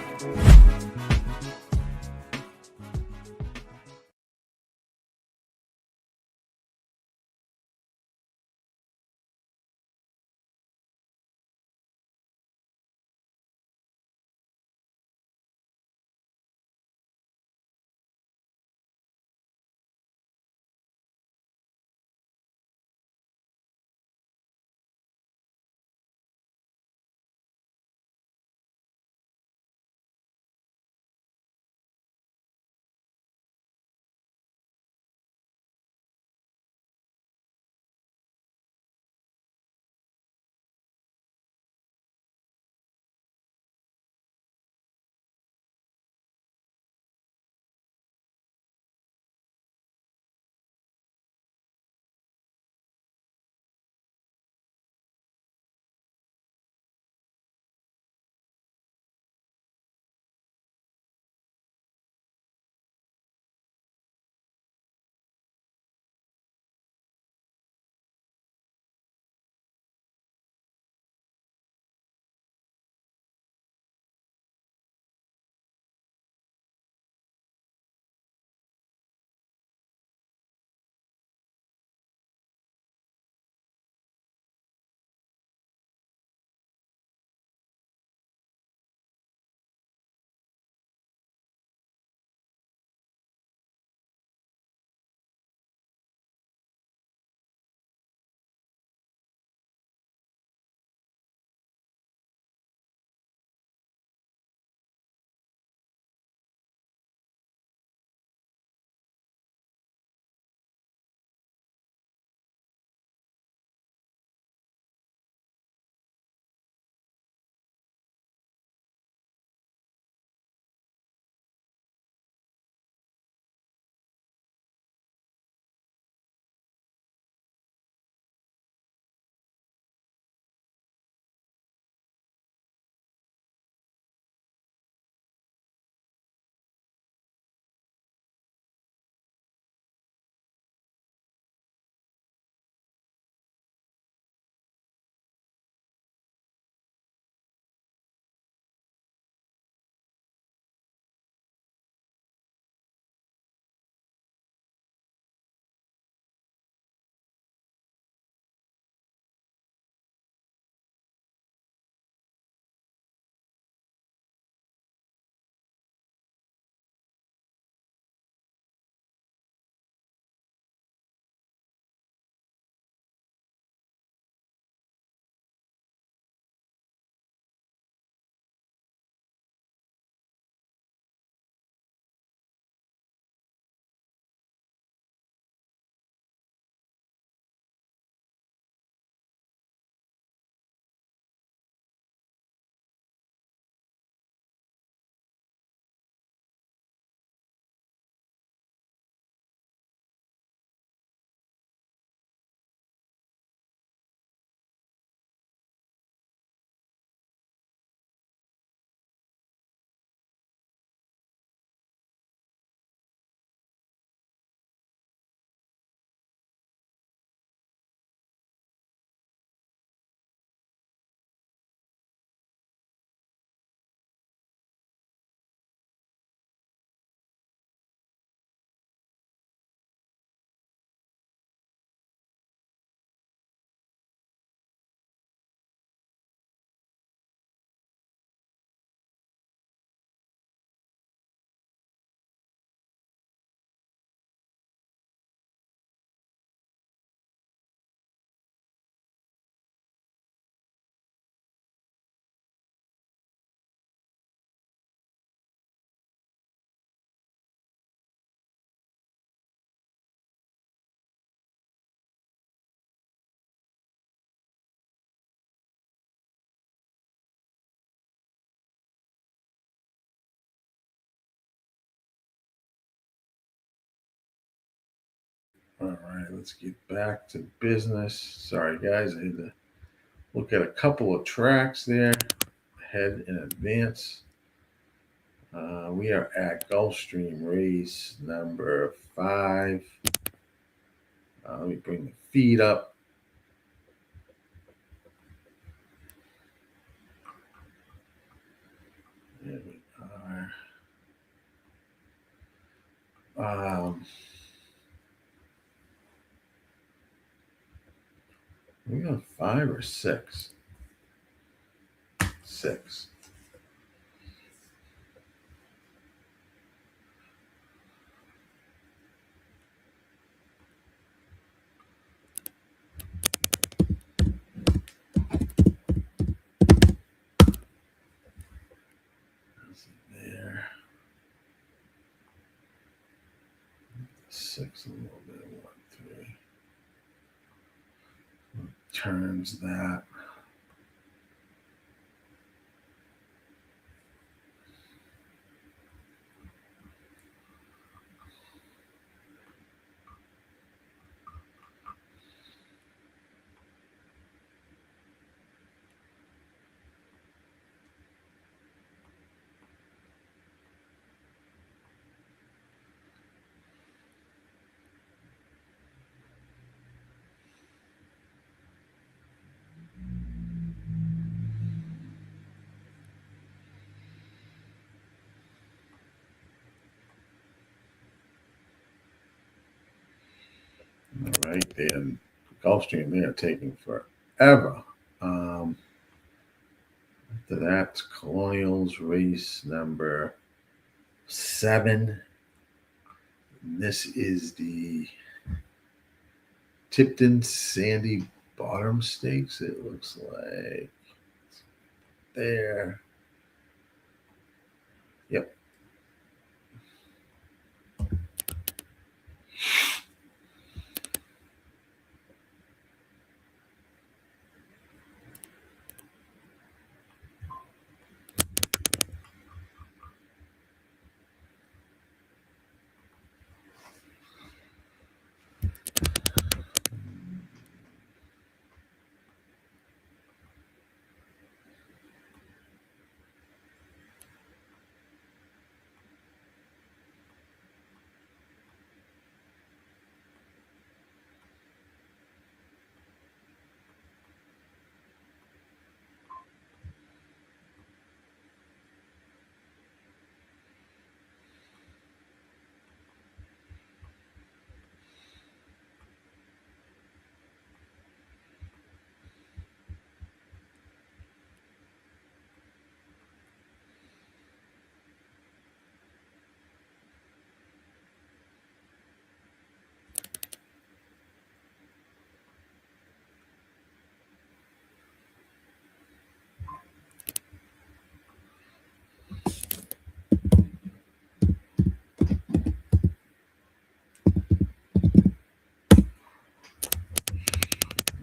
All right, let's get back to business. Sorry, guys, I had to look at a couple of tracks there ahead in advance. We are at Gulfstream race number 5. Let me bring the feed up. There we are. We got 5 or 6. 6. There. 6 a little bit. 1, 3. Turns that. All right, then Gulfstream, they are taking forever. After that, Colonials race number 7. And this is the Tipton Sandy Bottom Stakes, it looks like. There. Yep.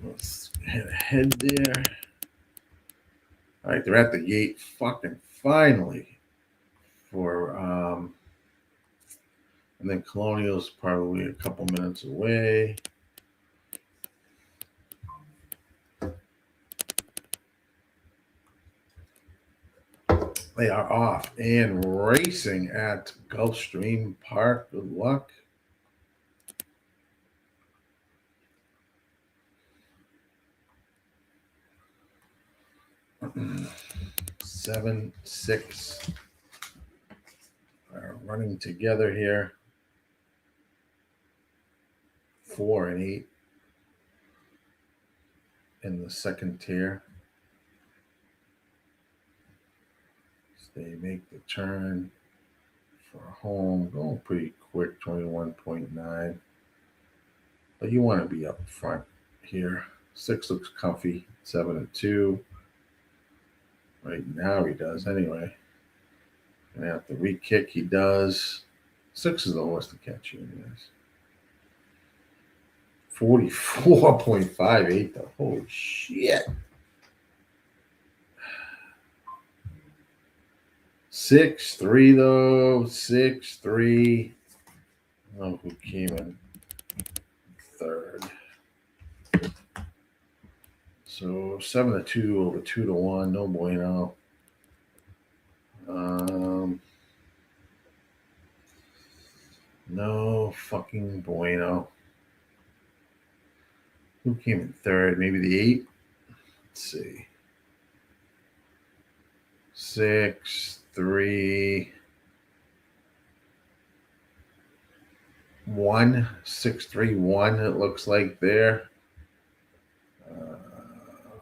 Let's head ahead there. All right, they're at the gate fucking finally for and then Colonial's probably a couple minutes away. They are off and racing at Gulfstream Park. Good luck. Seven, 6 are running together here. 4 and 8 in the second tier. So they make the turn for home. Going pretty quick, 21.9. But you want to be up front here. 6 looks comfy. 7 and 2. Right now he does anyway. And at the re-kick he does. 6 is the lowest to catch you anyways. 44.58 though. Holy shit. 6-3 though. 6-3. Oh, who came in third. So 7-2 over 2-1. No bueno. No fucking bueno. Who came in third? Maybe the 8? Let's see. 6, 3, 1. 6, 3, 1. It looks like there.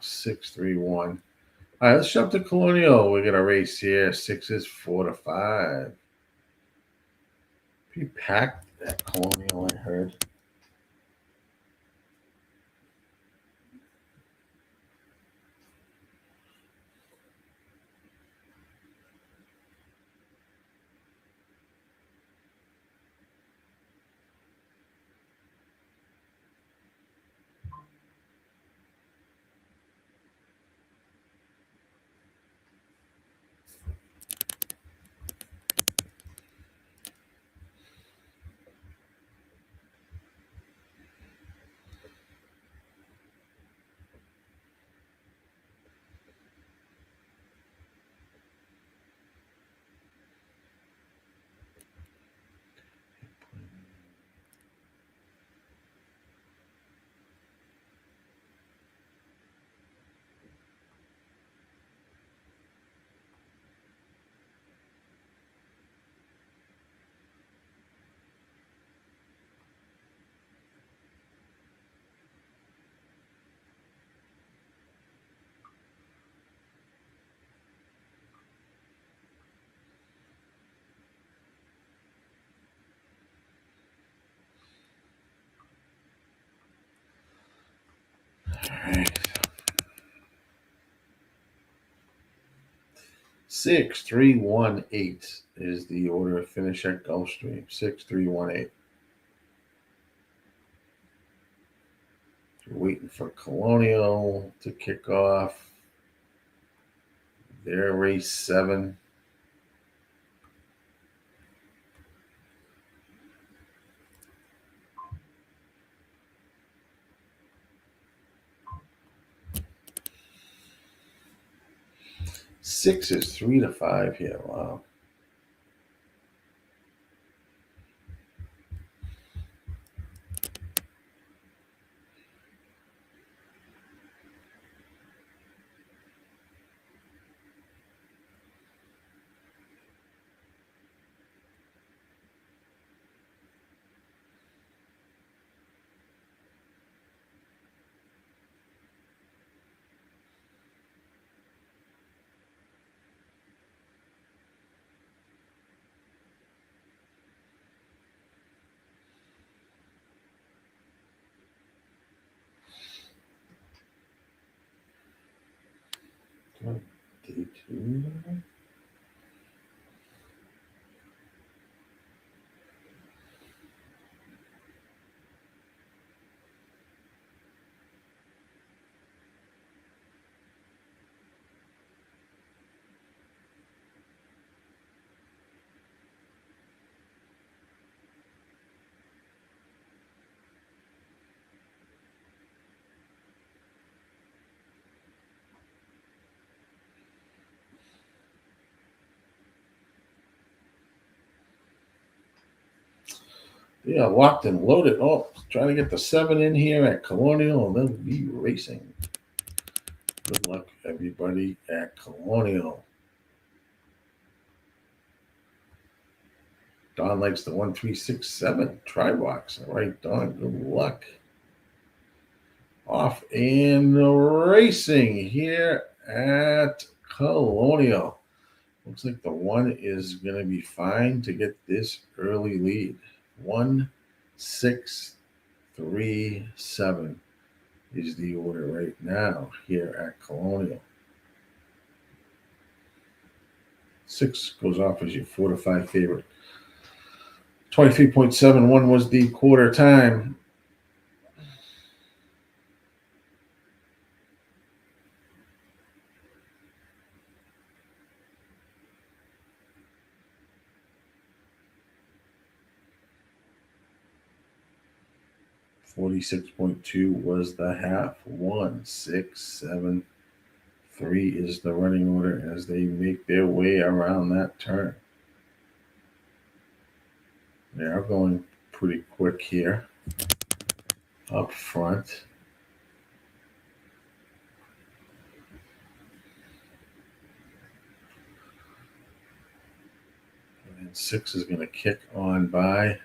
6, 3, 1. All right, let's jump to Colonial. We're gonna race here. 6s 4 to 5. Pretty packed at Colonial, I heard. All right. 6, 3, 1, 8 is the order of finish at Gulfstream. 6, 3, 1, 8. We're waiting for Colonial to kick off their race 7. Six is 3 to 5 here. Wow. Day 2. Yeah, locked and loaded. Oh, trying to get the 7 in here at Colonial, and then be racing. Good luck, everybody, at Colonial. Don likes the 1, 3, 6, 7 tri-box. All right, Don, good luck. Off and racing here at Colonial. Looks like the 1 is going to be fine to get this early lead. 1, 6, 3, 7 is the order right now here at Colonial. 6 goes off as your 4 to 5 favorite. 23.71 was the quarter time. 46.2 was the half. 1, 6, 7, 3 is the running order as they make their way around that turn. They are going pretty quick here up front. And 6 is going to kick on by.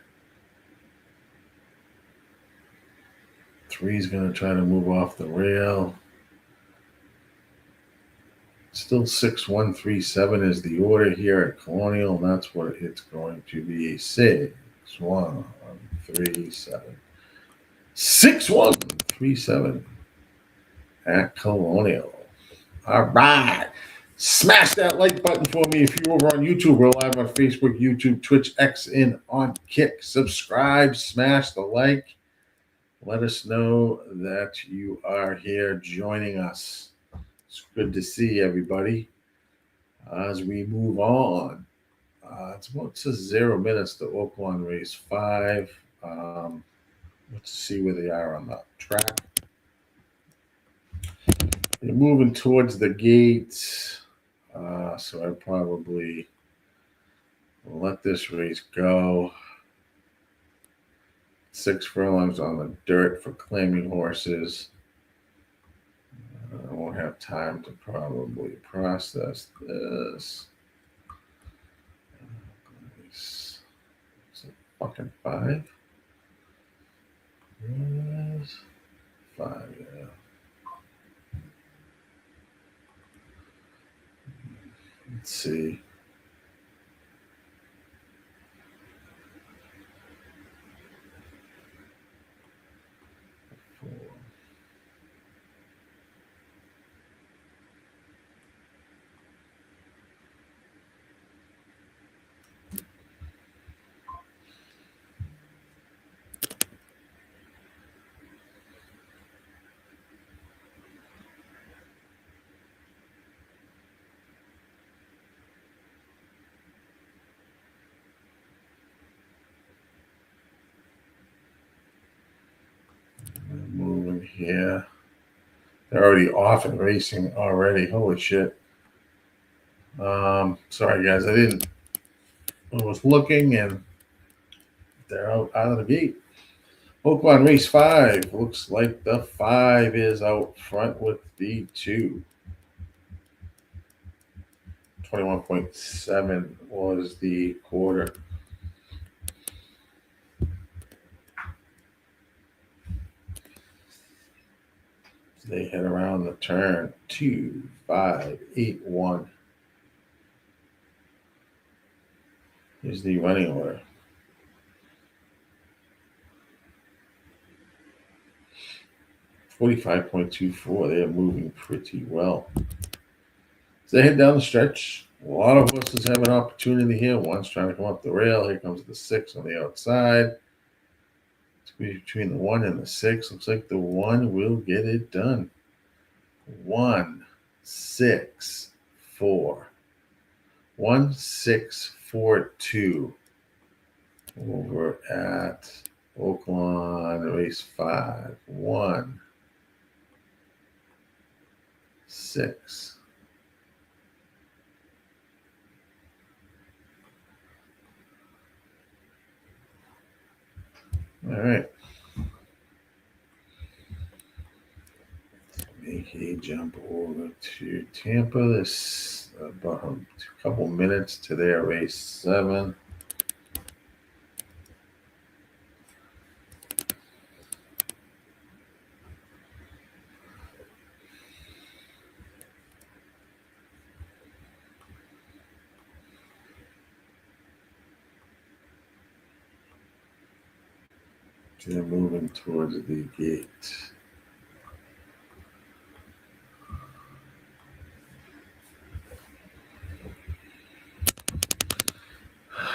3 is going to try to move off the rail. Still 6, 1, 3, 7 is the order here at Colonial, and that's what it's going to be. 6, 1, 3, 7. 6, 1, 3, 7 at Colonial. All right. Smash that like button for me if you're over on YouTube. We're live on Facebook, YouTube, Twitch, X, and on Kick. Subscribe, smash the like. Let us know that you are here joining us. It's good to see everybody as we move on. It's about 0 minutes to Oaklawn race 5. Let's see where they are on the track. They're moving towards the gates, so I probably will let this race go. 6 furlongs on the dirt for claiming horses. I won't have time to probably process this. Is it fucking 5? Yes. 5, yeah. Let's see. Moving here. They're already off and racing already. Holy shit. Sorry guys, I was looking and they're out of the gate. Oaklawn race 5. Looks like the 5 is out front with the 2. 21.7 was the quarter. They head around the turn. 2, 5, 8, 1. Here's the running order. $45.24. They are moving pretty well. As they head down the stretch, a lot of horses have an opportunity here. One's trying to come up the rail. Here comes the 6 on the outside. Between the 1 and the 6. Looks like the 1 will get it done. 1, 6, 4. 1, 6, 4, 2. Over at Oaklawn race 5. 1, 6. All right. Make a jump over to Tampa. This about a couple minutes to their race 7. They're moving towards the gate.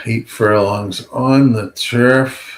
Eight furlongs on the turf.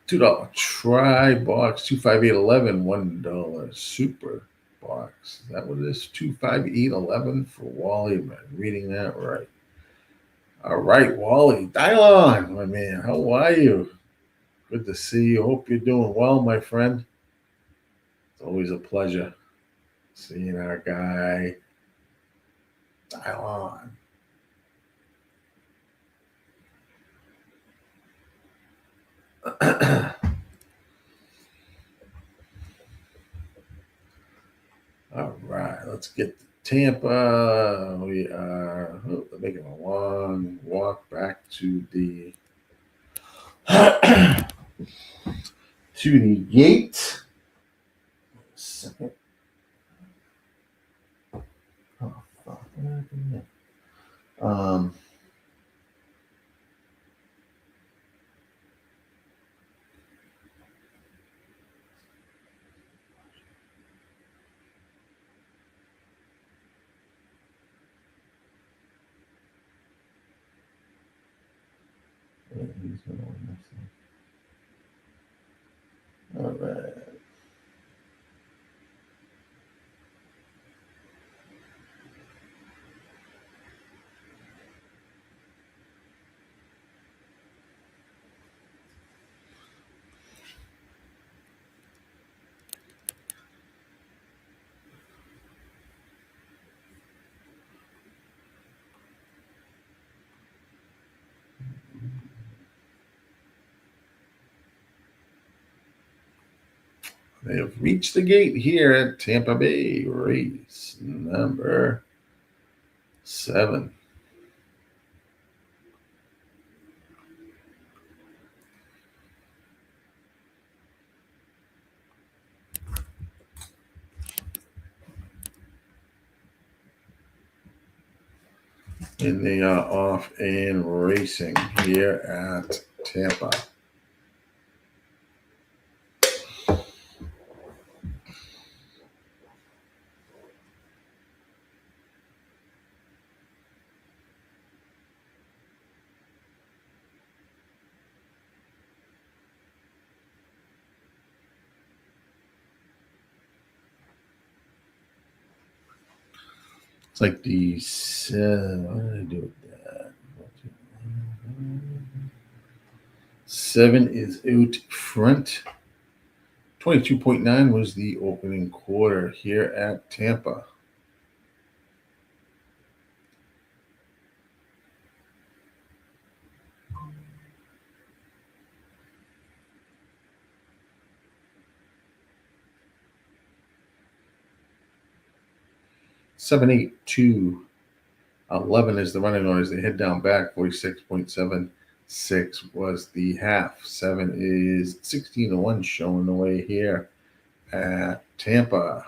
$2 try box, 258.11, $1 super box. Is that what it is? 258.11 for Wally. Am I reading that right? All right, Wally, dial on, my man. How are you? Good to see you. Hope you're doing well, my friend. It's always a pleasure seeing our guy. Dial on. All right, let's get to Tampa. We are making a long walk back to the to the gate. Second. Oh, fuck. All right. They have reached the gate here at Tampa Bay. Race number 7. And they are off and racing here at Tampa. It's like the what did I do with that? 7 is out front. 22.9 was the opening quarter here at Tampa. Seven, 8, 2, 11 is the running order as they head down back. 46.76 was the half. 7 is 16-1 showing the way here at Tampa.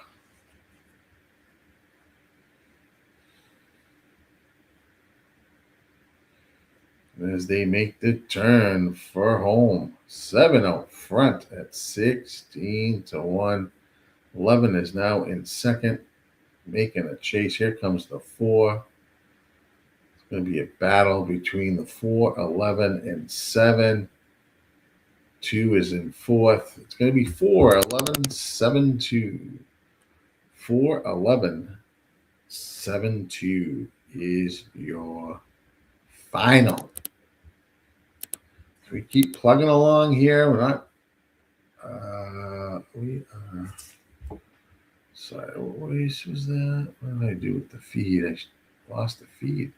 As they make the turn for home. 7 out front at 16-1. 11 is now in second, making a chase. Here comes the 4. It's going to be a battle between the 4, 11, and 7. 2 is in fourth. It's going to be 4, 11, 7, 2. 4, 11, 7, 2 is your final. We keep plugging along here. We're not. We are. Sorry, what race was that? What did I do with the feed? I lost the feed.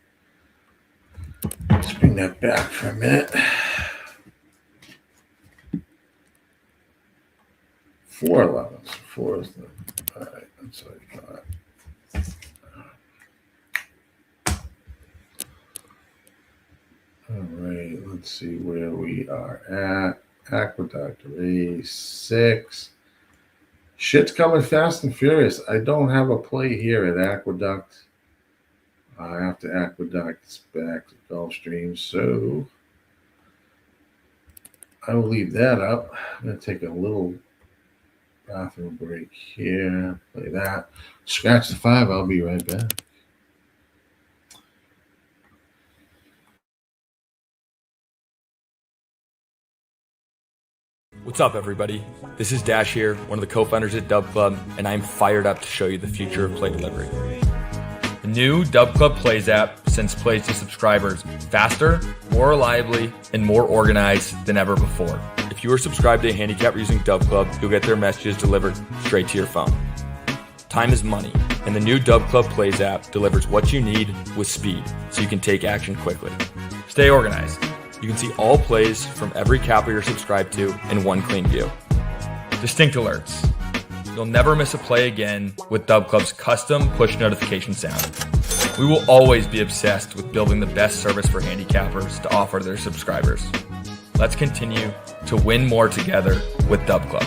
Let's bring that back for a minute. 411. 4 is the. All right, that's what I thought. All right, let's see where we are at. Aqueduct, race 6. Shit's coming fast and furious. I don't have a play here at Aqueduct. After Aqueduct, it's back to Gulfstream. So I will leave that up. I'm going to take a little bathroom break here. Play that. Scratch the 5. I'll be right back. What's up, everybody? This is Dash here, one of the co-founders at Dub Club, and I'm fired up to show you the future of play delivery. The new Dub Club Plays app sends plays to subscribers faster, more reliably, and more organized than ever before. If you are subscribed to a handicapper using Dub Club, you'll get their messages delivered straight to your phone. Time is money, and the new Dub Club Plays app delivers what you need with speed, so you can take action quickly. Stay organized. You can see all plays from every capper you're subscribed to in one clean view. Distinct alerts. You'll never miss a play again with Dub Club's custom push notification sound. We will always be obsessed with building the best service for handicappers to offer to their subscribers. Let's continue to win more together with Dub Club.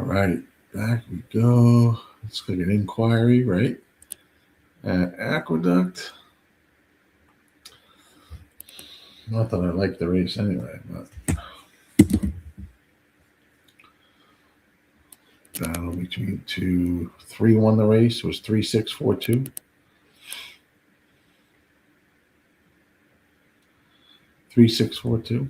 right, back we go. Let's click an inquiry, right? Aqueduct. Not that I like the race anyway, but battle between 3 won the race. It was 3-6-4-2. 3-6-4-2.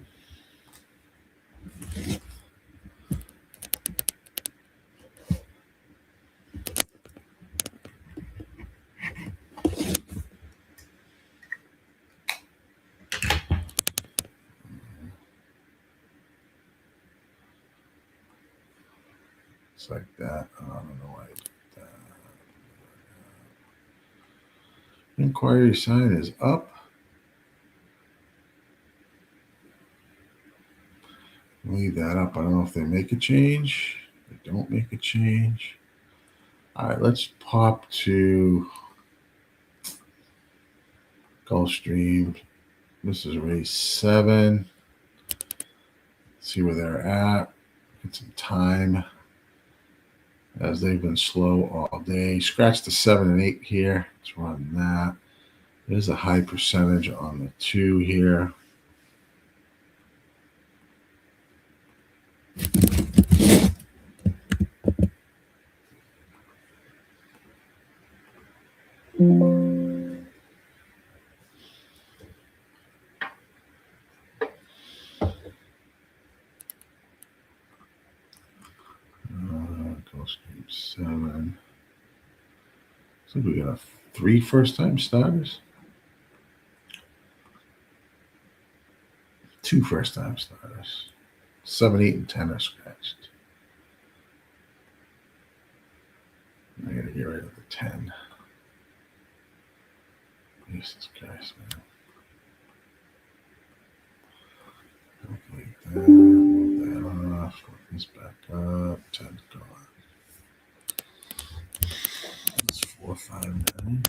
It's like that. I don't know why I did that. Inquiry sign is up. Leave that up. I don't know if they make a change. They don't make a change. All right, let's pop to Gulfstream. This is race 7. See where they're at. Get some time as they've been slow all day. Scratch the 7 and 8 here. Let's run that. There's a high percentage on the 2 here. Gulfstream 7. So we got 3 first-time starters. 2 first-time starters. 7, 8, and 10 are scratched. I gotta get rid of the 10. Jesus Christ, man. Like that. Move that off. Put this back up. 10's gone. That's 4, 5, 9.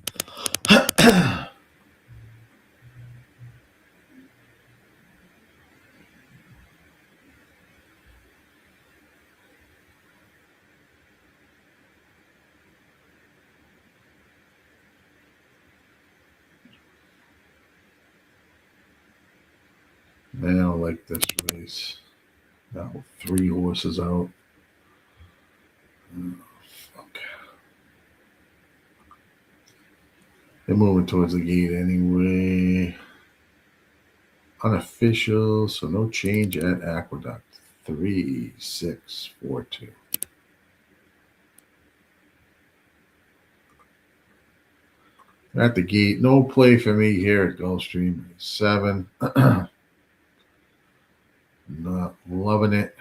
Now, like this race. Now 3 horses out. Oh, fuck. They're moving towards the gate anyway. Unofficial, so no change at Aqueduct. 3-6-4-2. At the gate, no play for me here at Gulfstream 7. Not loving it.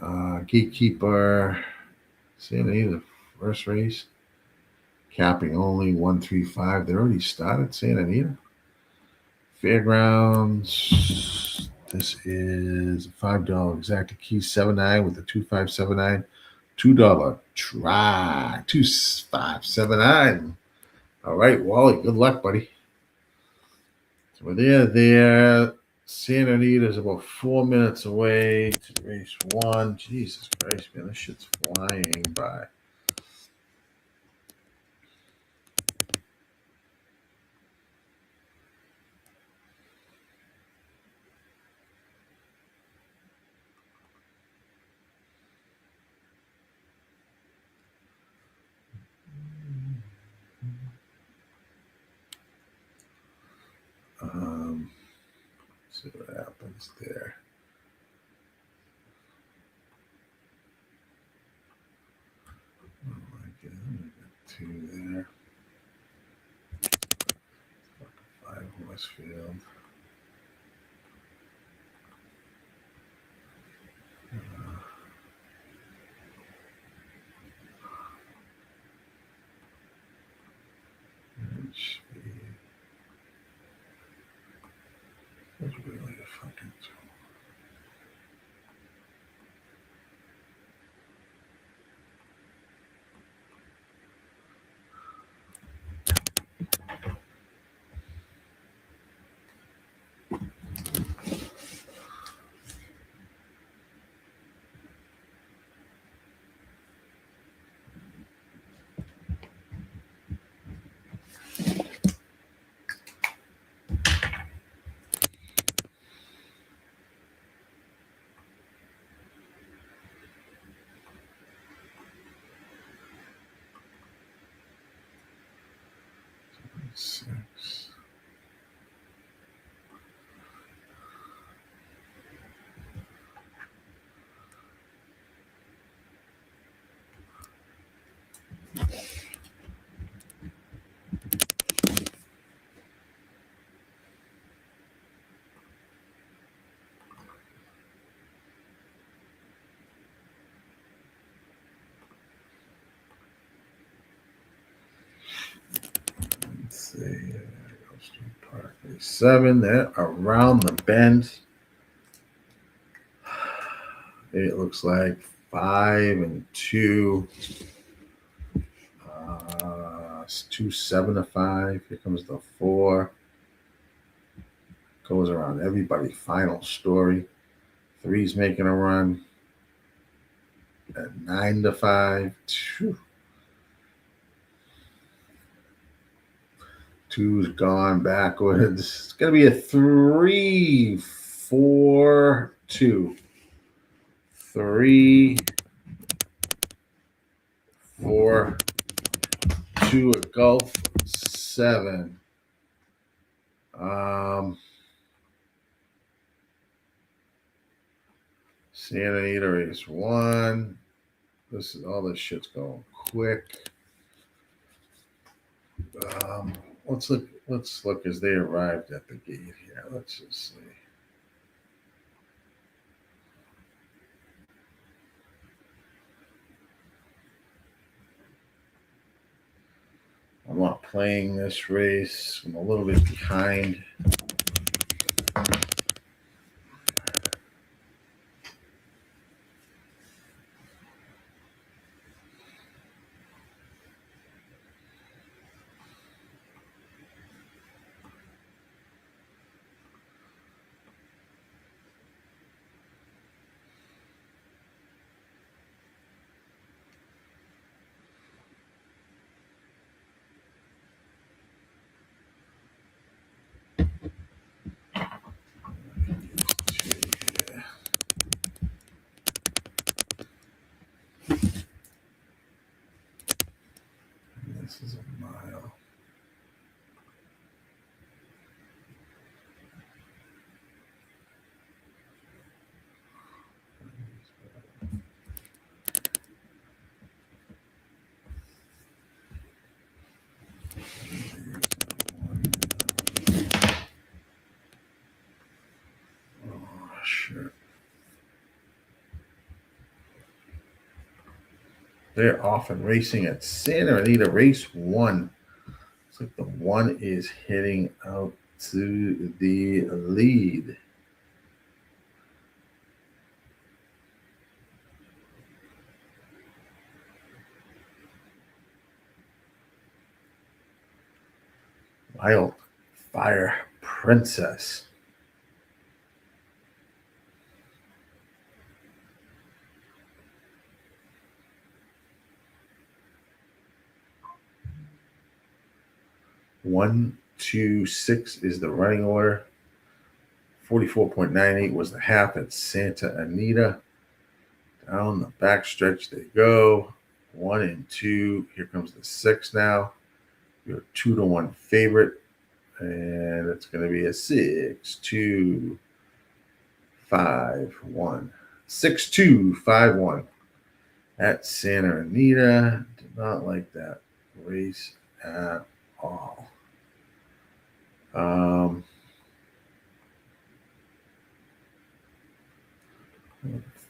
GillyCapper. Santa Anita, first race. Capping only 135. They already started Santa Anita. Fairgrounds. This is $5 exacta key 79 with a 2579. $2 try 2579. All right, Wally. Good luck, buddy. So we're there. Santa Anita is about 4 minutes away to race 1. Jesus Christ, man, this shit's flying by. See what happens there. Oh my God, I got 2 there. 5 horse field. That's really a fucking 47. They're around the bend. It looks like 5 and 2. 2, 7 to 5. Here comes the 4. Goes around everybody. Final story. 3's making a run. At 9 to 5. 2's gone backwards. It's going to be a 3, 4, 2. 3, 4, 2 at Gulf, 7. Santa Anita race 1. This is all this shit's going quick. Let's look as they arrived at the gate here. Let's just see. I'm not playing this race. I'm a little bit behind. This is a mile. Oh, sure. They're off and racing at Santa Anita race 1. Looks like the 1 is heading out to the lead. Wildfire Princess. One, 2, 6 is the running order. 44.98 was the half at Santa Anita. Down the backstretch they go. 1 and 2. Here comes the 6 now. You're 2 to 1 favorite. And it's going to be a 6, 2, 5, 1. 6, 2, 5, 1. At Santa Anita. Did not like that race at all.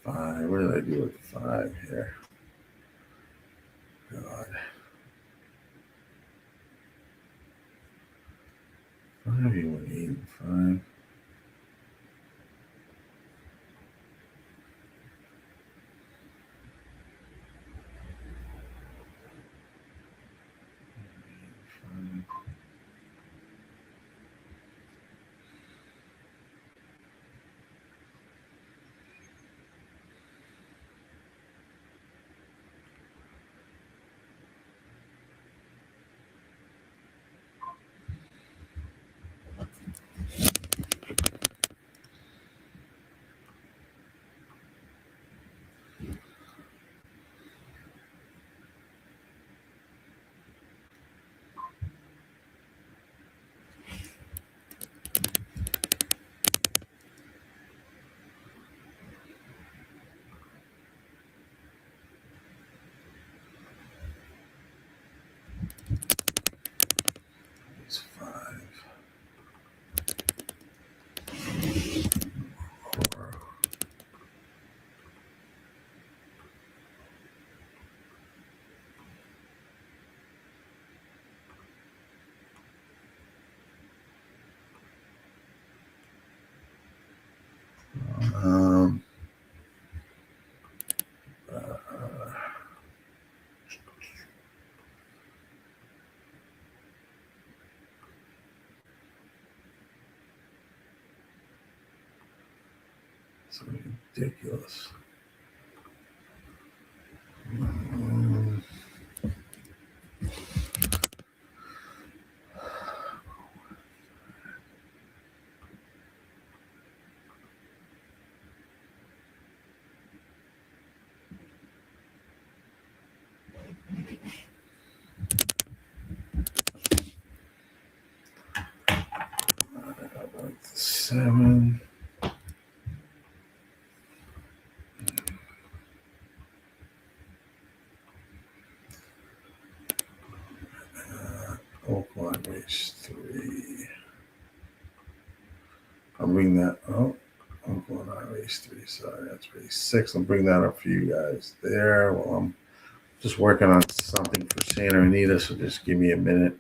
5. What did I do with 5 here? God. 5, you went 8 and 5. It's ridiculous. Seven. Oaklawn race 3. I'll bring that. Oh, Oaklawn on race 3. Sorry, that's race 6. I'll bring that up for you guys there. Well, I'm just working on something for Santa Anita, so just give me a minute.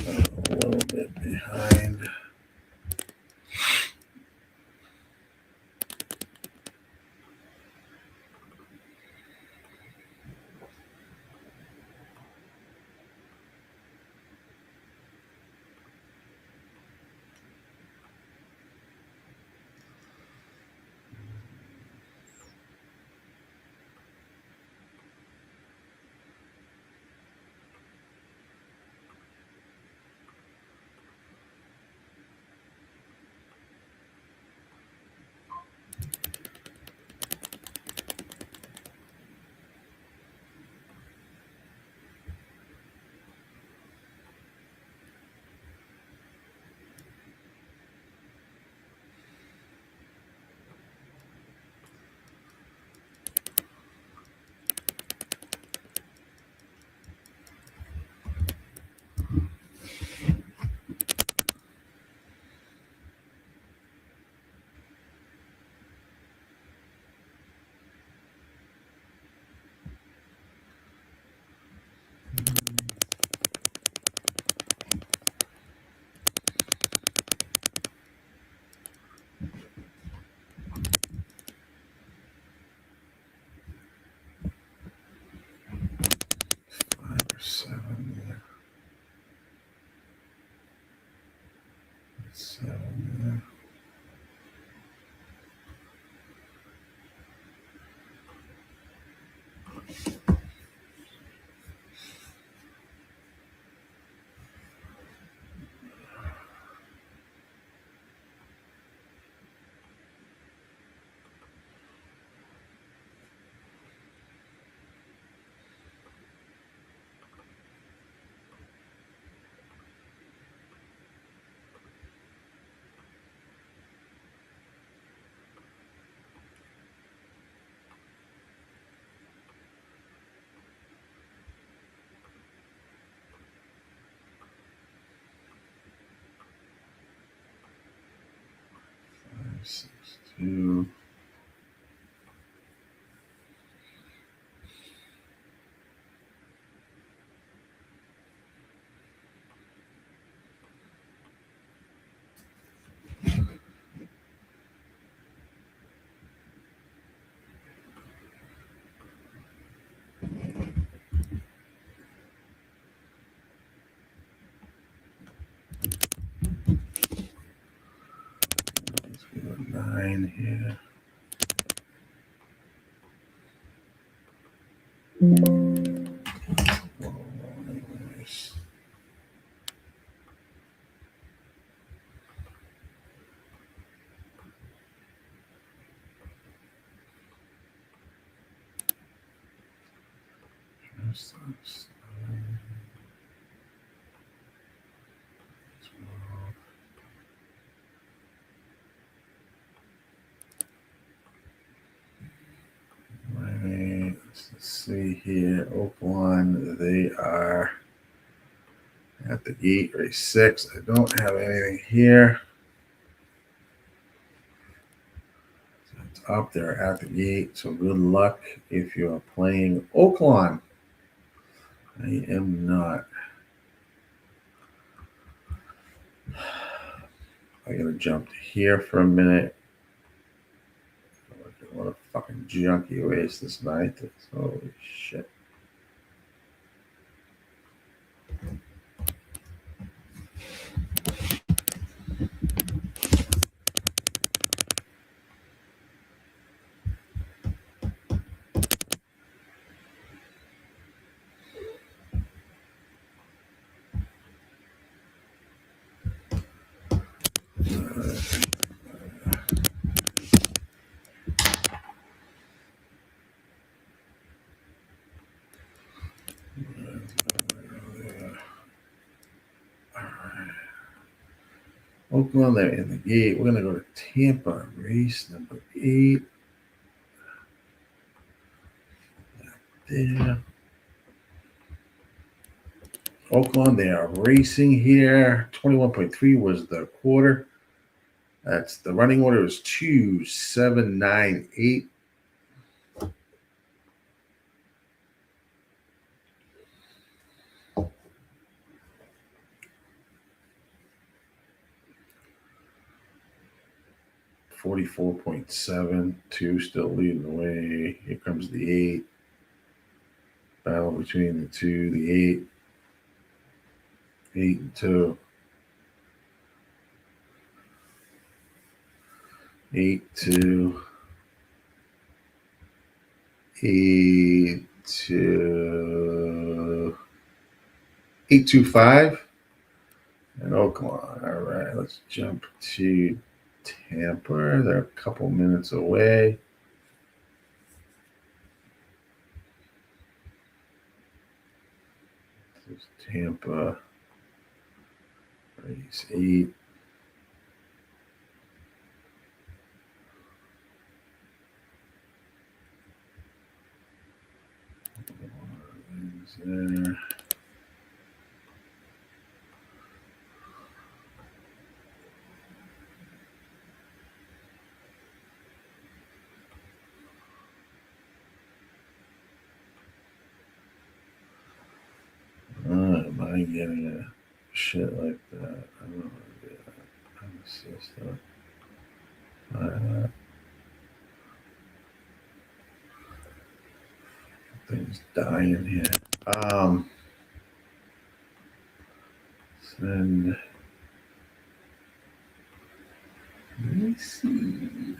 I'm a little bit behind. Seven, yeah. 7, yeah. Five, 6, 2. Let's go 9 here. Whoa, anyways. Just that's 9, 12. Right, let's see here. Oaklawn, they are at the gate, race 6. I don't have anything here. So it's up there at the gate. So good luck if you're playing Oaklawn. I am not. I gotta jump to here for a minute. What a fucking junky race this night. Holy shit. Oaklawn there in the gate. We're gonna go to Tampa, race number 8. There. Oaklawn, they are racing here. 21.3 was the quarter. That's the running order is 2798. $44.72 still leading the way. Here comes the 8. Battle between the 2, the 8. 8 and 2. 8 2. 8 2. 825. And Oaklawn. All right, let's jump to Tampa. They're a couple minutes away. This is Tampa. Race 8. There. Am I getting a shit like that? I don't know how to do that. I'm assistant. Things dying here. Send. Let me see.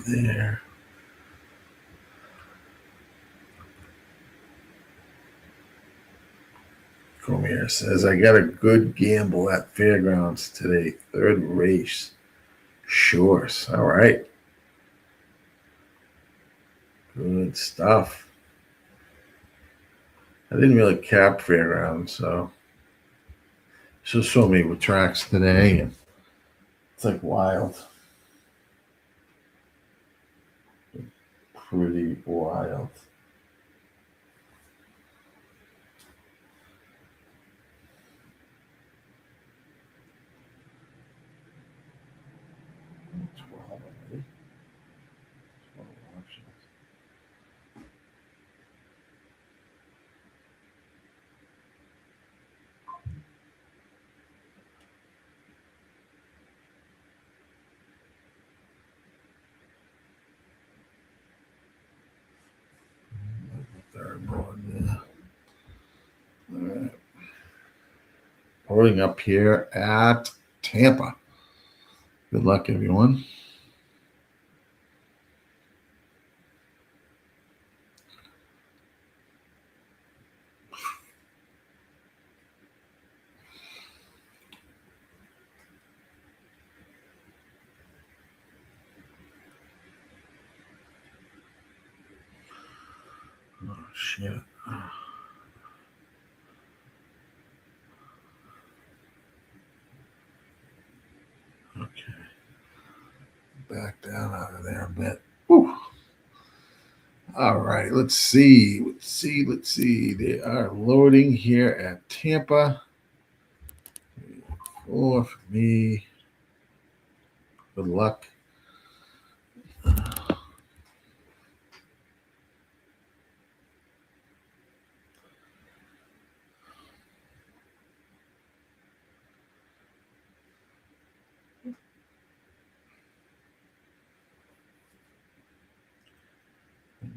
There. Cormier says, I got a good gamble at Fairgrounds today. 3rd race. Sure. All right. Good stuff. I didn't really cap Fairgrounds, so just so many with tracks today, and it's like wild. Pretty wild. Third one. All right. Loading up here at Tampa. Good luck, everyone. shit. Okay. Back down out of there a bit. Whew. All right, let's see. They are loading here at Tampa. 4 for me. Good luck.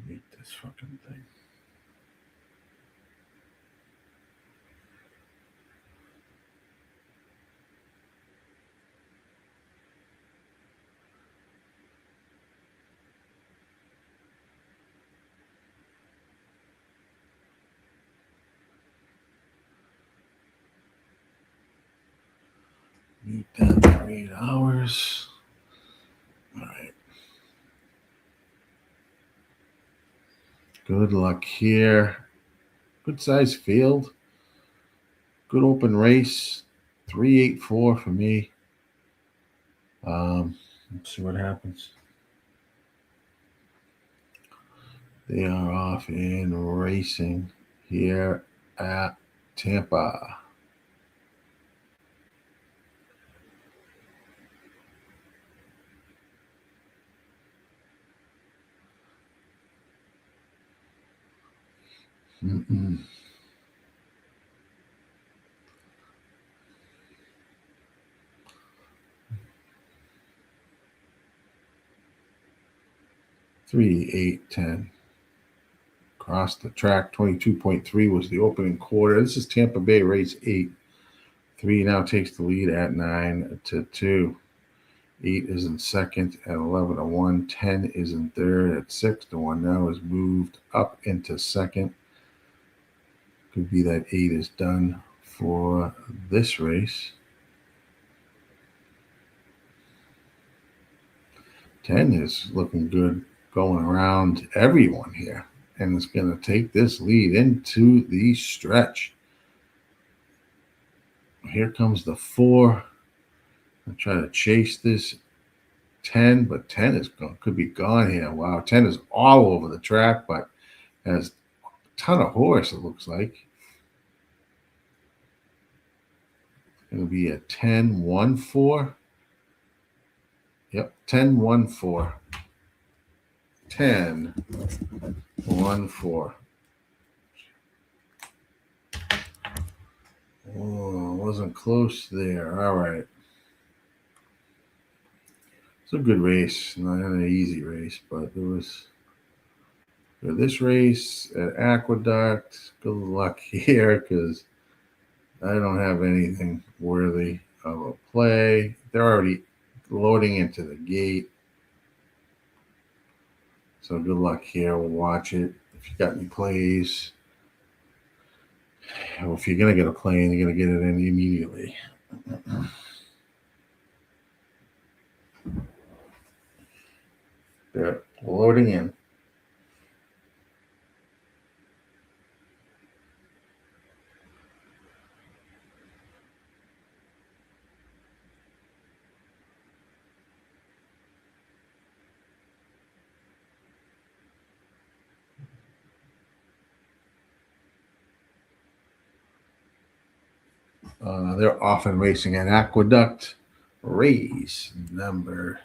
Meet this fucking thing. Mute that for 8 hours. All right. Good luck here. Good size field. Good open race. 384 for me. Let's see what happens. They are off in racing here at Tampa. Mm-mm. Three, 8, 10. Across the track, 22.3 was the opening quarter. This is Tampa Bay race 8. 3 now takes the lead at 9-2. 8 is in second at 11-1. 10 is in third at 6-1. Now is moved up into second. Could be that 8 is done for this race. 10 is looking good going around everyone here. And it's going to take this lead into the stretch. Here comes the 4. I'll try to chase this 10, but 10 is could be gone here. Wow, 10 is all over the track, but has a ton of horse, it looks like. It's going to be a 10-1-4. Yep, 10-1-4. 10-1-4. Oh, wasn't close there. All right. It's a good race, not an easy race, but it was for this race at Aqueduct. Good luck here because I don't have anything worthy of a play. They're already loading into the gate. So good luck here. We'll watch it. If you got any plays, well, if you're going to get a play, you're going to get it in immediately. They're loading in. They're often racing at Aqueduct. Race number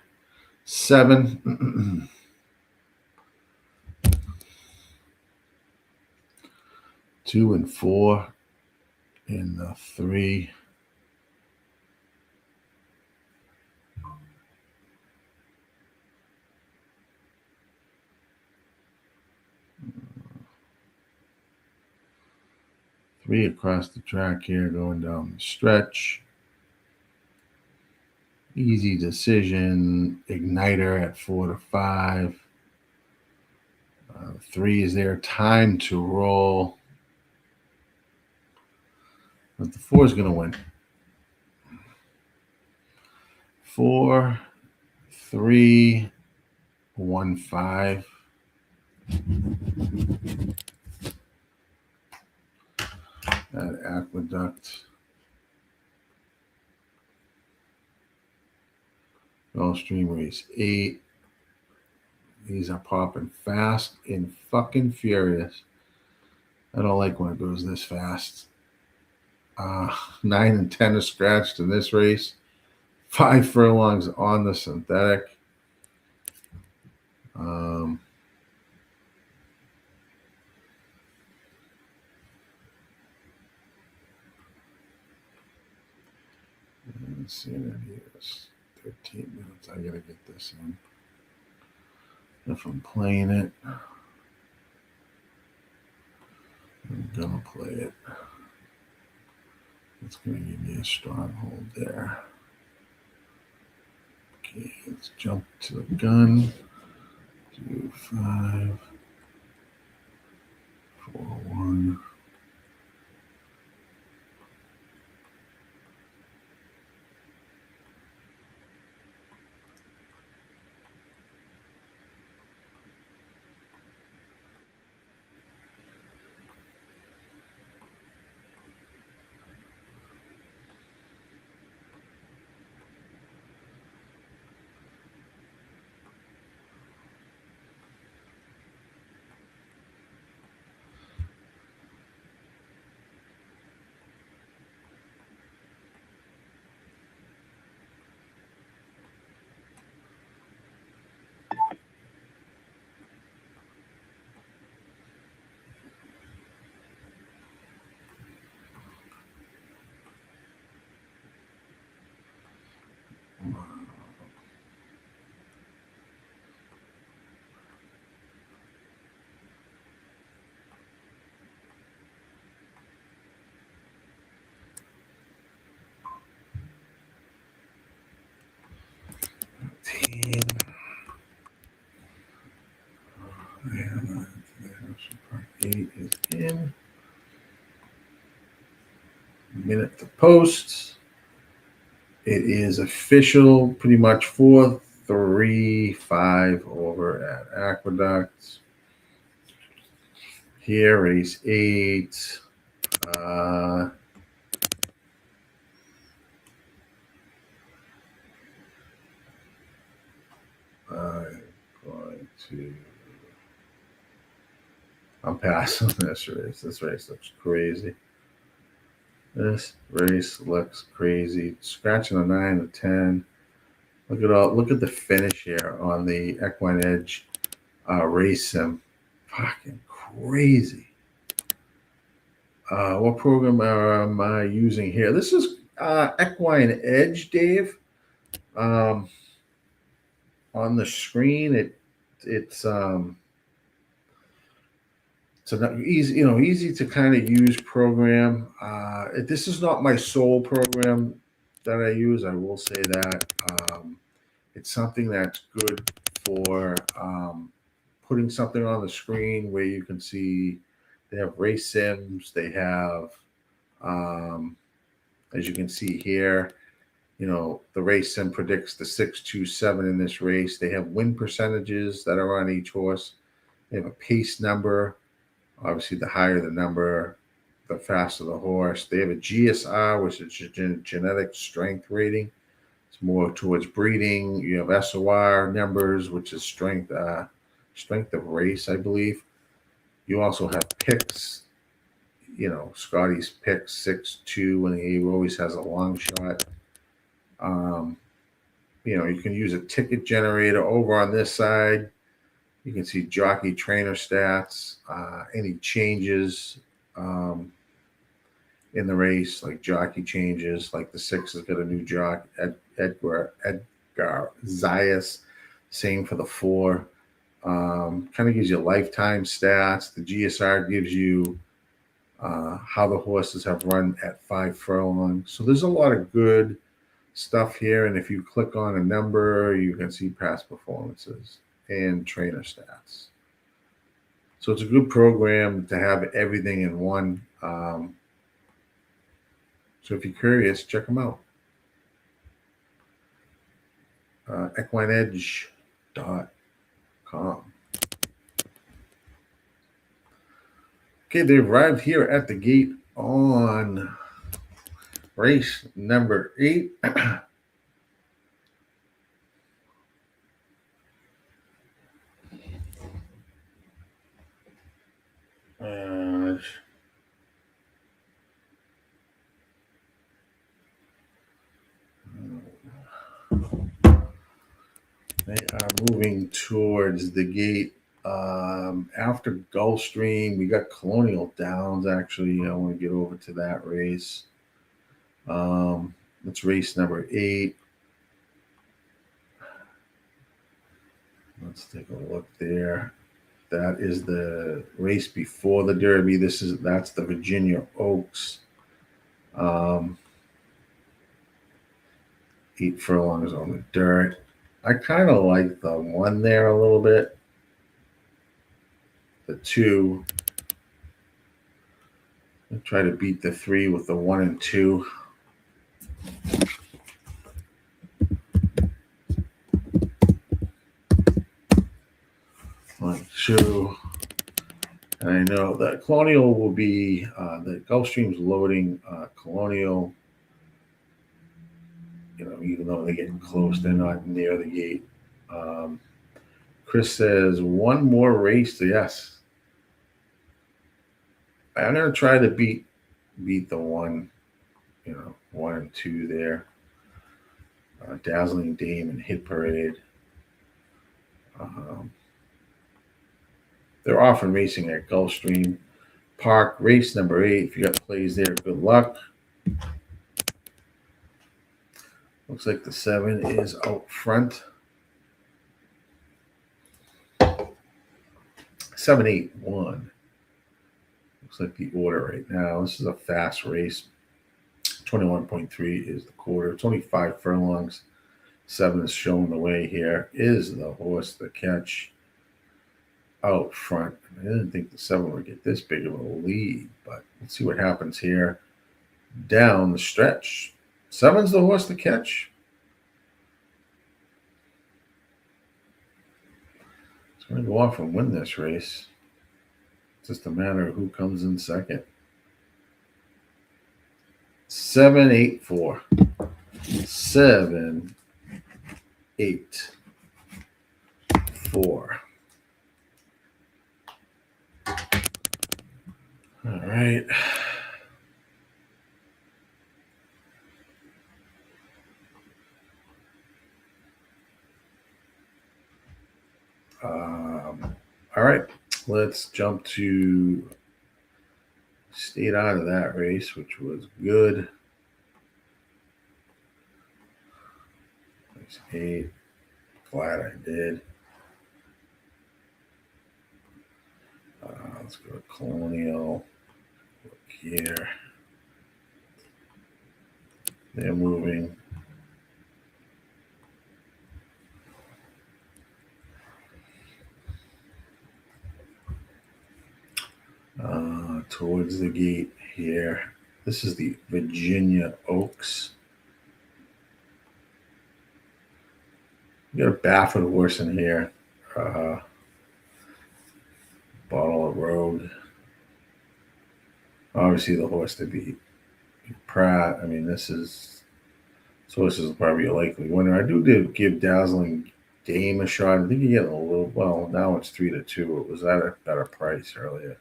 7. 2 and 4 in the 3. Three across the track here, going down the stretch. Easy decision. Igniter at 4-5. 3 is there. Time to roll. But the 4 is going to win. 4, 3, 1, 5. at Aqueduct. Gulfstream race 8. These are popping fast and fucking furious. I don't like when it goes this fast. 9 and 10 are scratched in this race. 5 furlongs on the synthetic. Let's see what it is. 13 minutes. I gotta get this in. If I'm playing it, I'm gonna play it. It's gonna give me a stronghold there. Okay, let's jump to the gun. 2, 5, 4, 1. Part 8 is in. Minute to post. It is official, pretty much 4-3-5 over at Aqueduct. Here, race 8. I'm passing this race. This race looks crazy. This race looks crazy. Scratching a 9 to 10. Look at the finish here on the Equine Edge race sim. Fucking crazy. What program am I using here? This is Equine Edge, Dave. On the screen, it's an easy to kind of use program. This is not my sole program that I use. I will say that it's something that's good for putting something on the screen where you can see. They have race sims. They have, as you can see here, the race sim predicts the 6-2-7 in this race. They have win percentages that are on each horse. They have a pace number. Obviously, the higher the number, the faster the horse. They have a GSR, which is genetic strength rating. It's more towards breeding. You have SOR numbers, which is strength of race, I believe. You also have picks. Scotty's pick 6-2 when he always has a long shot. You can use a ticket generator over on this side. You can see jockey trainer stats, any changes in the race, like jockey changes, like the 6 has got a new jockey, Edgar Zayas. Same for the 4. Kind of gives you lifetime stats. The GSR gives you how the horses have run at 5 furlongs. So there's a lot of good stuff here. And if you click on a number, you can see past performances and trainer stats. So it's a good program to have everything in one. So if you're curious, check them out. equineedge.com. Okay, they arrived here at the gate on race number 8. They are moving towards the gate. After Gulfstream, we got Colonial Downs. Actually, I want to get over to that race. That's race number 8. Let's take a look there. That is the race before the Derby. That's the Virginia Oaks. 8 furlongs on the dirt. I kind of like the 1 there a little bit. The 2. I try to beat the 3 with the 1 and 2. One, 2. And I know that Colonial will be the Gulfstream's loading Colonial. Even though they're getting close, they're not near the gate. Chris says 1 more race. Yes, I'm gonna try to beat the 1. 1 and 2 there. Dazzling Dame and Hit Parade. They're often racing at Gulfstream Park. Race number 8. If you got plays there, good luck. Looks like the 7 is out front. 7, 8, 1. Looks like the order right now. This is a fast race. 21.3 is the quarter. 25 furlongs. 7 is showing the way here. Is the horse the catch out front? I didn't think the 7 would get this big of a lead, but let's see what happens here. Down the stretch. 7's the horse to catch. It's going to go off and win this race. It's just a matter of who comes in second. 7, 8, 4. 7, 8, 4. All right. All right. Let's jump to stayed out of that race, which was good. 8. Glad I did. Let's go to Colonial. Look here. They're moving. Towards the gate here. This is the Virginia Oaks. You got a Baffert horse in here. Bottle of Road. Obviously, the horse to beat. Pratt. I mean, this horse is probably a likely winner. I do give Dazzling Dame a shot. I think you get a little. Well, now it's 3-2. It was at a better price earlier.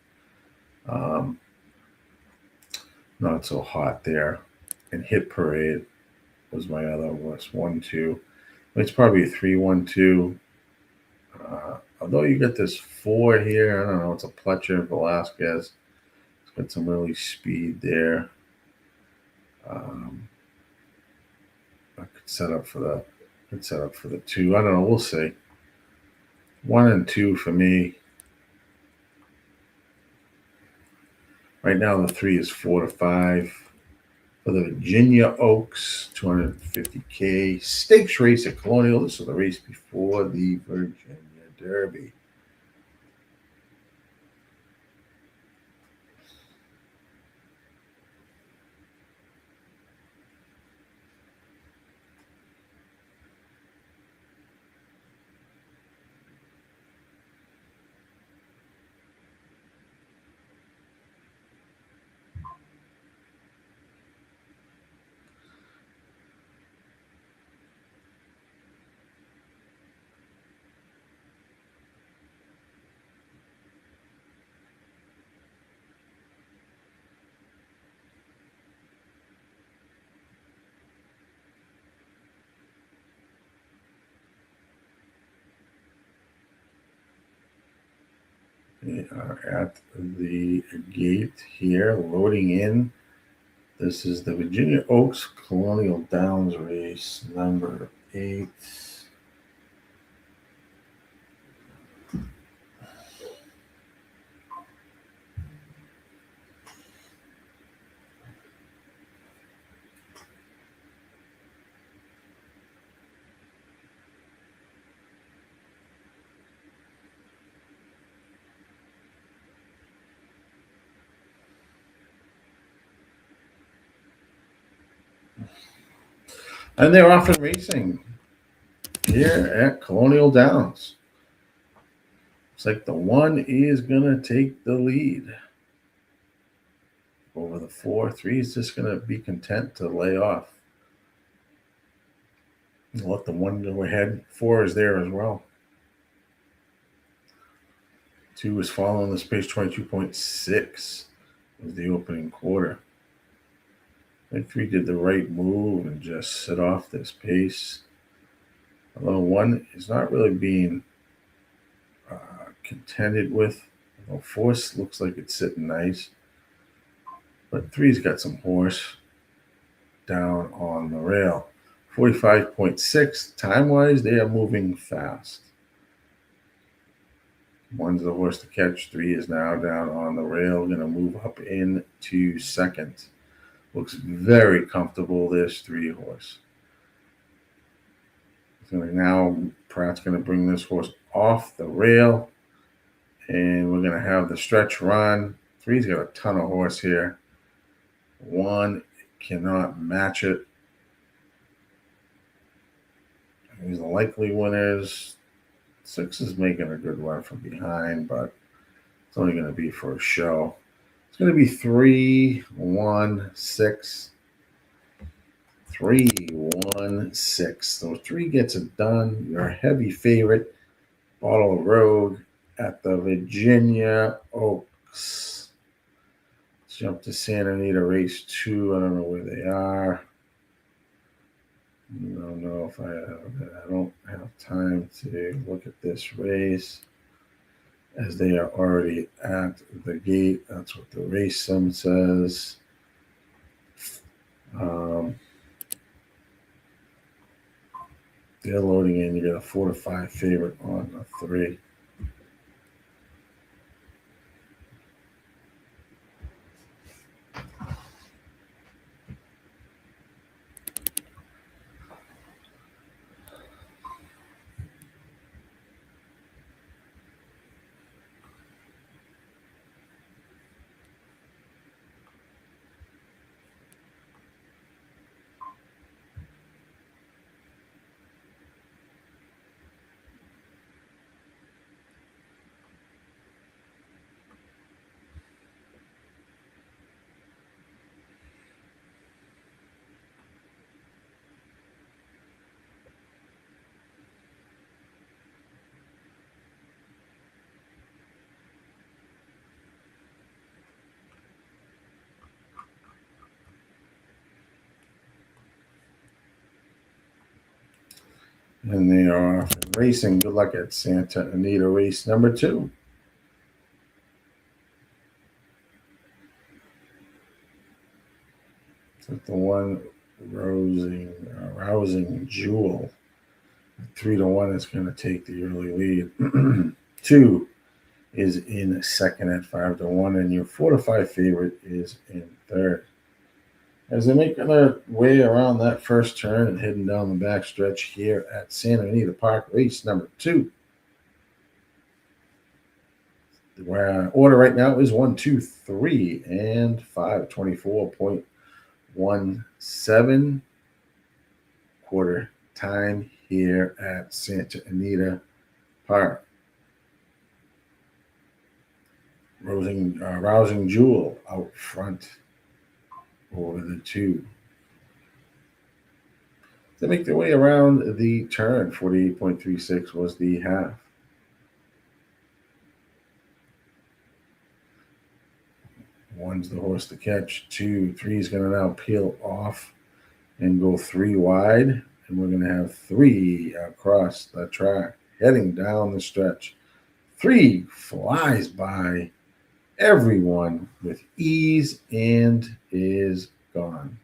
Not so hot there. And Hit Parade was my other horse. 1, 2. It's probably a 3-1-2. Although you get this 4 here, I don't know. It's a Pletcher Velasquez. It's got some early speed there. I could set up for the 2. I don't know. We'll see. 1 and 2 for me. Right now, the 3 is 4-5 for the Virginia Oaks, $250K stakes race at Colonial. This is the race before the Virginia Derby. We are at the gate here, loading in. This is the Virginia Oaks Colonial Downs race, number 8. And they're off and racing here at Colonial Downs. Looks like the 1 is going to take the lead over the 4. 3 is just going to be content to lay off. Let the 1 go ahead. 4 is there as well. 2 is following this pace, 22.6 was the opening quarter. I think 3 did the right move and just set off this pace. Although 1 is not really being contended with. 4 looks like it's sitting nice. But 3's got some horse down on the rail. 45.6. Time-wise, they are moving fast. 1's the horse to catch. 3 is now down on the rail. Going to move up into second. Looks very comfortable, this 3 horse. So now Pratt's going to bring this horse off the rail. And we're going to have the stretch run. 3's got a ton of horse here. 1 cannot match it. He's the likely winners. 6 is making a good run from behind, but it's only going to be for a show. It's going to be 3, 1, 6. 3, 1, 6. So 3 gets it done. Your heavy favorite, Bottle Road at the Virginia Oaks. Let's jump to Santa Anita race 2. I don't know where they are. I don't know if I don't have time to look at this race, as they are already at the gate. That's what the race sim says. They're loading in. You got a 4 to 5 favorite on a 3. And they are off racing. Good luck at Santa Anita race number 2. So the 1 rousing jewel. 3 to 1 is going to take the early lead. 2 is in second at 5 to 1, and your 4 to 5 favorite is in third. As they make their way around that first turn and heading down the back stretch here at Santa Anita Park, race number 2. The order right now is 1, 2, 3, and 5. 24.17 quarter time here at Santa Anita Park. Rousing Jewel out front over the 2. They make their way around the turn. 48.36 was the half. One's the horse to catch. 2, 3 is going to now peel off and go 3 wide. And we're going to have 3 across the track, heading down the stretch. 3 flies by everyone with ease and is gone.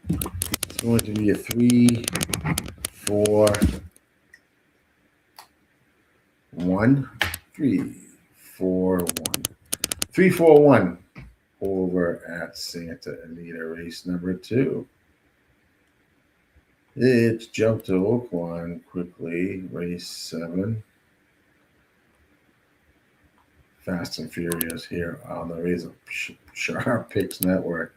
It's going to be a 3, 4, 1. 3, 4, 1. 3, 4, 1 over at Santa Anita race number 2. It's jumped to Oaklawn quickly, race 7. Fast and Furious here on the RazorSharpPicks network.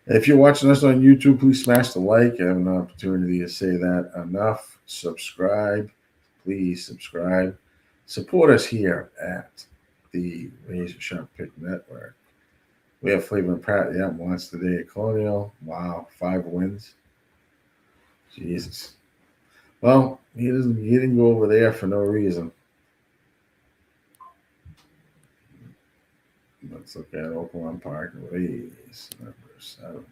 If you're watching us on YouTube, please smash the like. I have an opportunity to say that enough. Subscribe. Please subscribe. Support us here at the RazorSharpPick network. We have Flavor and Pratt. Yeah, once today at Colonial. Wow, 5 wins. Jesus. Well, he didn't go over there for no reason. Let's look at Oaklawn Park race number 7.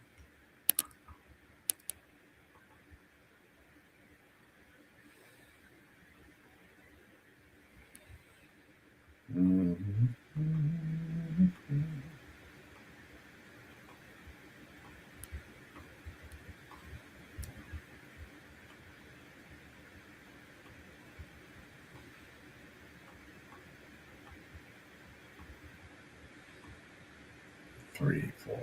Mm-hmm. 3, 4.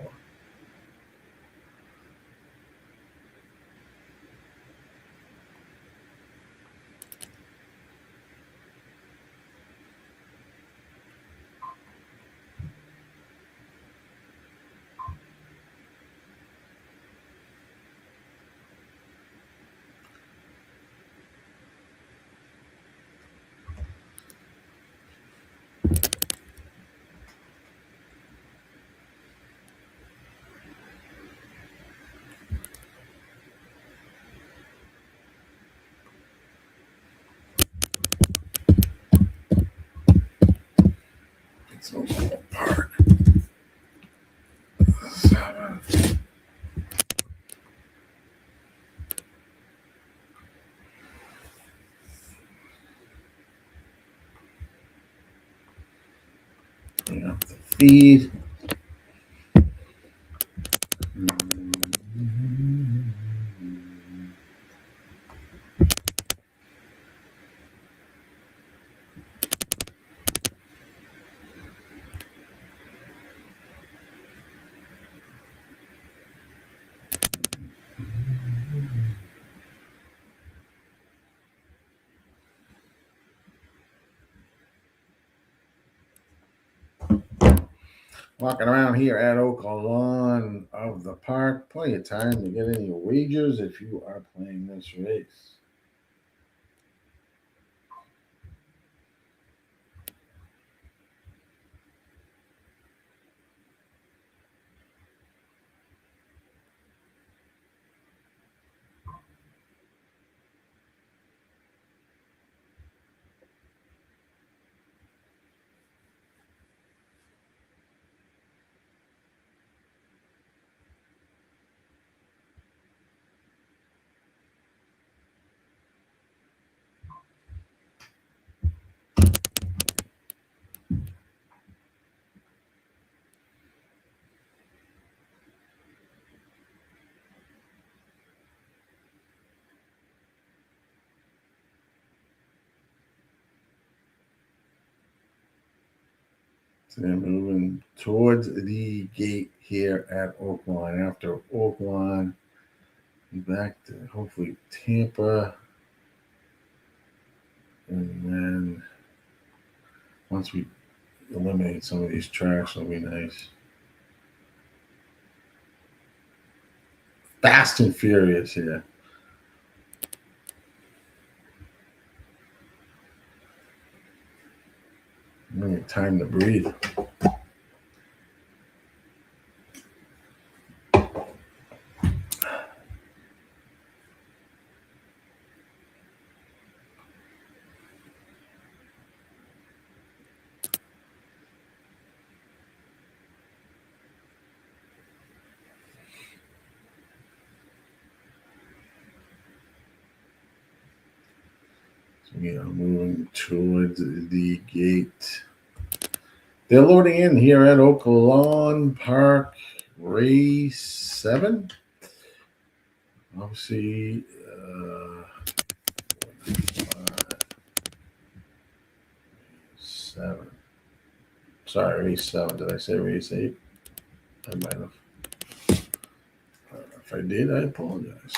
It's Oaklawn Park. 7. Bring up the feed. Walking around here at Oaklawn of the Park. Plenty of time to get any wagers if you are playing this race. So they're moving towards the gate here at Oaklawn. After Oaklawn, back to hopefully Tampa. And then once we eliminate some of these tracks, it'll be nice. Fast and Furious here. Time to breathe. We are moving towards the gate. They're loading in here at Oaklawn Park, race 7. Obviously, 7. Sorry, race 7. Did I say race 8? I might have. If I did, I apologize.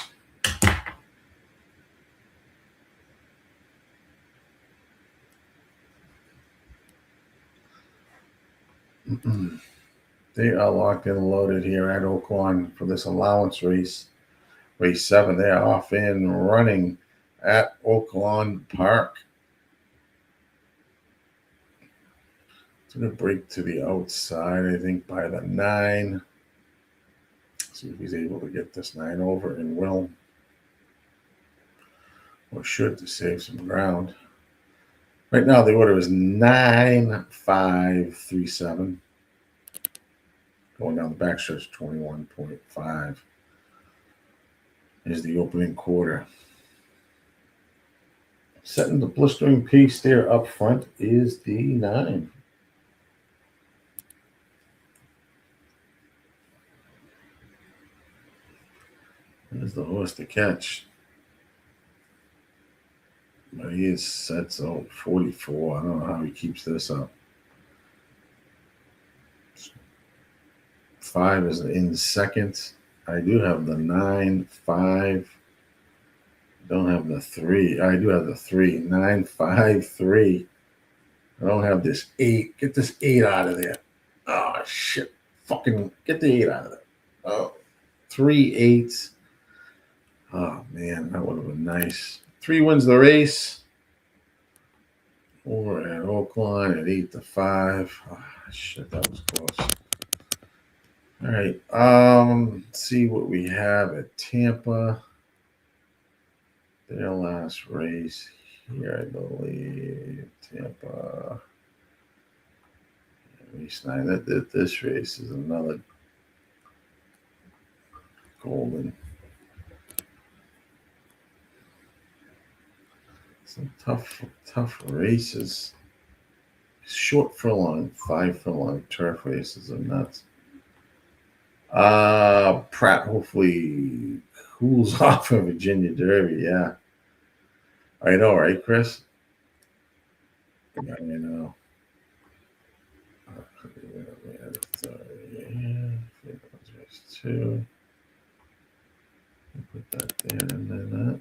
They are locked and loaded here at Oaklawn for this allowance race. Race 7. They are off and running at Oaklawn Park. It's going to break to the outside, I think, by the 9. See if he's able to get this 9 over, and will. Or should, to save some ground. Right now, the order is 9-5-3-7. Going down the backstretch, 21.5 is the opening quarter. Setting the blistering pace there up front is the 9. There's the horse to catch. But he is sets out 44. I don't know how he keeps this up. 5 is in second. I do have the 9-5. Don't have the 3. I do have the 3. 9-5-3. I don't have this 8. Get this 8 out of there. Oh, shit. Fucking get the 8 out of there. Oh, 3 8s. Oh, man, that would have been nice. 3 wins the race. Over at Oaklawn at 8-5. Oh, shit, that was close. All right. Let's see what we have at Tampa. Their last race here, I believe. Tampa. Race 9. This race is another golden. Some tough races. Short furlong, 5 furlong turf races are nuts. Pratt hopefully cools off in Virginia Derby. Yeah, I know, right, Chris? Yeah, I know. Race 2. Put that there and then that.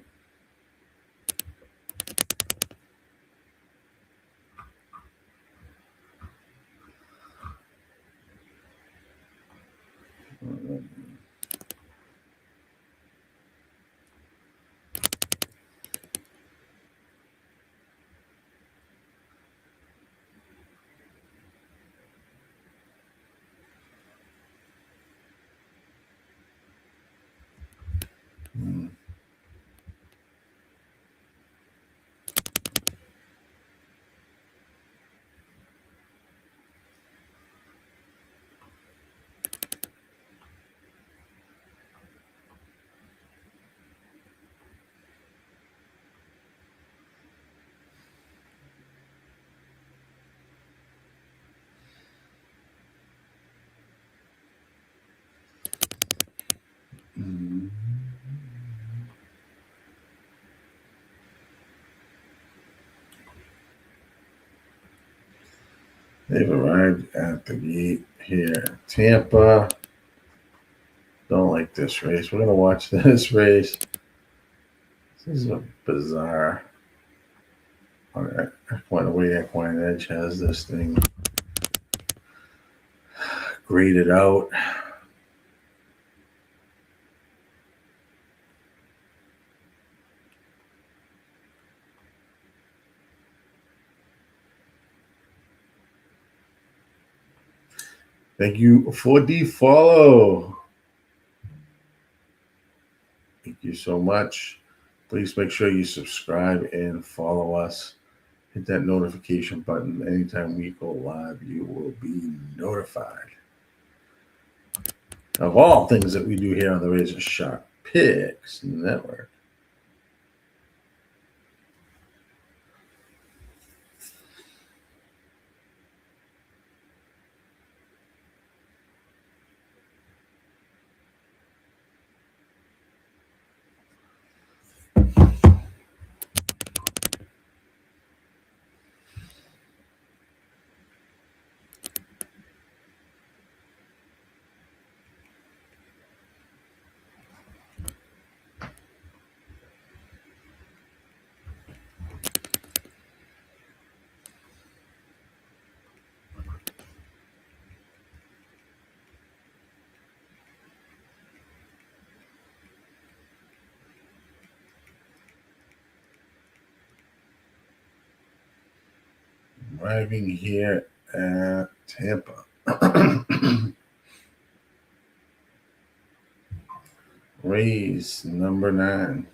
They've arrived at the gate here. Tampa. Don't like this race. We're going to watch this race. This is a bizarre. All right. The way Equine Edge has this thing graded out. Thank you for the follow. Thank you so much. Please make sure you subscribe and follow us. Hit that notification button. Anytime we go live, you will be notified of all things that we do here on the Razor Sharp Picks Network. driving here at Tampa. Race number 9.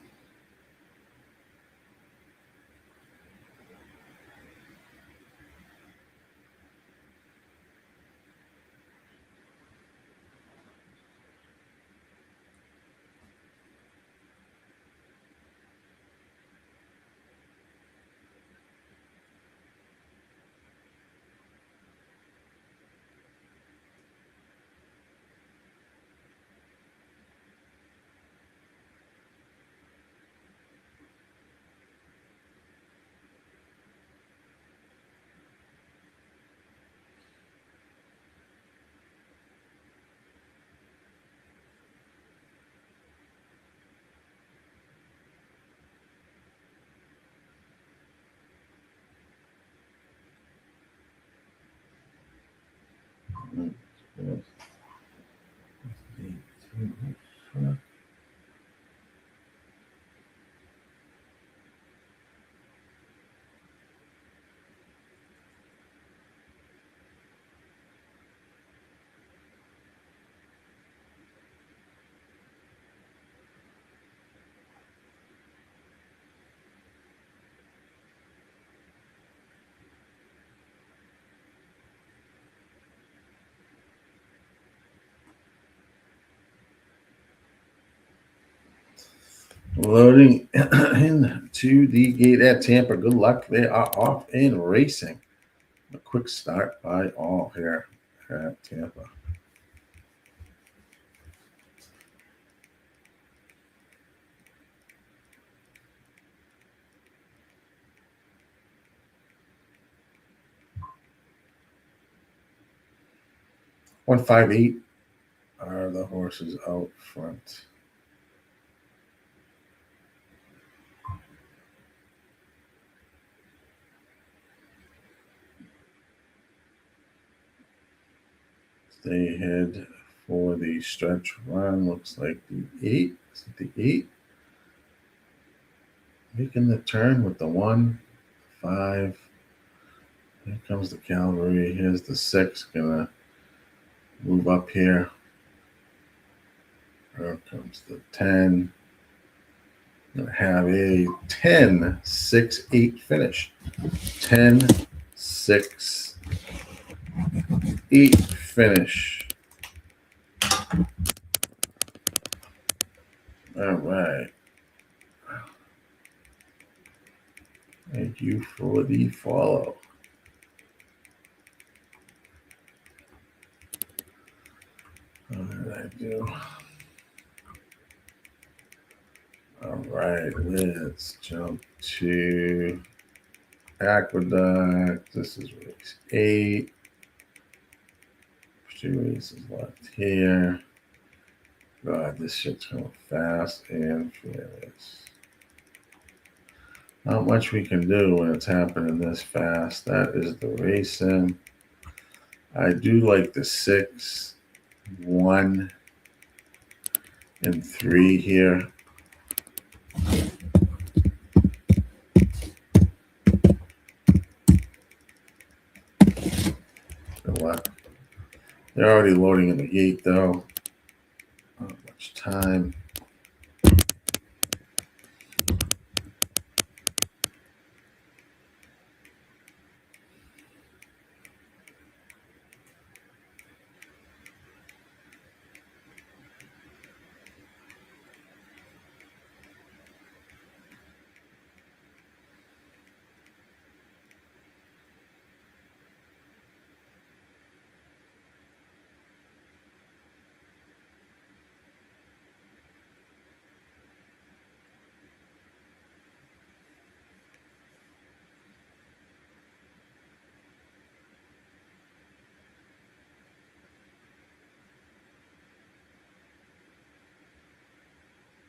Loading into the gate at Tampa. Good luck. They are off and racing. A quick start by all here at Tampa. $158 are the horses out front. Stay ahead for the stretch run. Looks like the 8. Is it the 8? Making the turn with the 1, 5. Here comes the cavalry. Here's the 6. Gonna move up here. Here comes the 10. Gonna have a 10, 6, 8 finish. 10, 6, 8 finish. All right. Thank you for the follow. What did I do? All right, let's jump to Aqueduct. This is race 8. 2 races left here. God, this shit's going fast and furious. Not much we can do when it's happening this fast. That is the racing. I do like the 6, 1, and 3 here. Good luck. They're already loading in the gate, though. Not much time.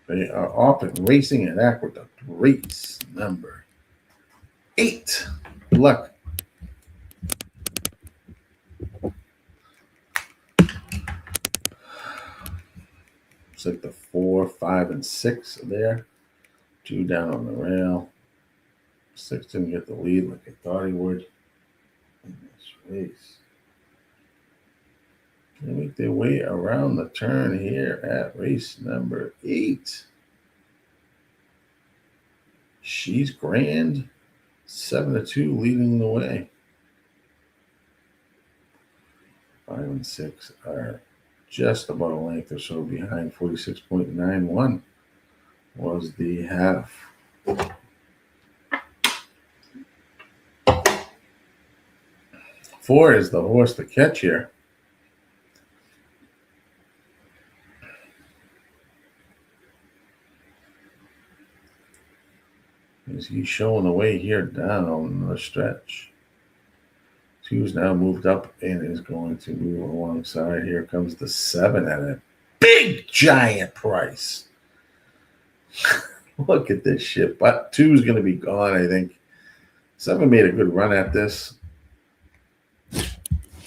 They are off and racing at Aqueduct. Race number 8. Good luck. Looks like the 4, 5, and 6 are there. 2 down on the rail. 6 didn't get the lead like I thought he would. in this race. They make their way around the turn here at race number 8. She's grand. 7-2 leading the way. 5 and 6 are just about a length or so behind. 46.91 was the half. Four is the horse to catch here. He's showing the way here down the stretch. 2's now moved up and is going to move alongside. Here comes the 7 at a big giant price. Look at this shit. But 2's going to be gone, I think. 7 made a good run at this.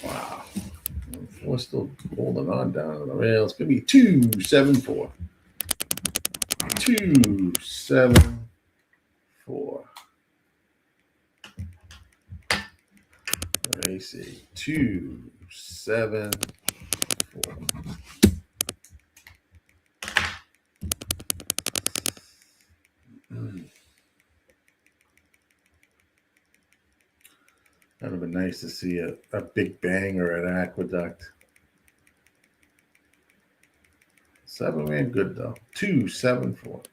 Wow. 4 still holding on down to the rail. It's going to be 2-7-4. 2-7-4. Race 2-7-4. That would have been nice to see a big banger at Aqueduct. 7 ran good though. 2-7-4.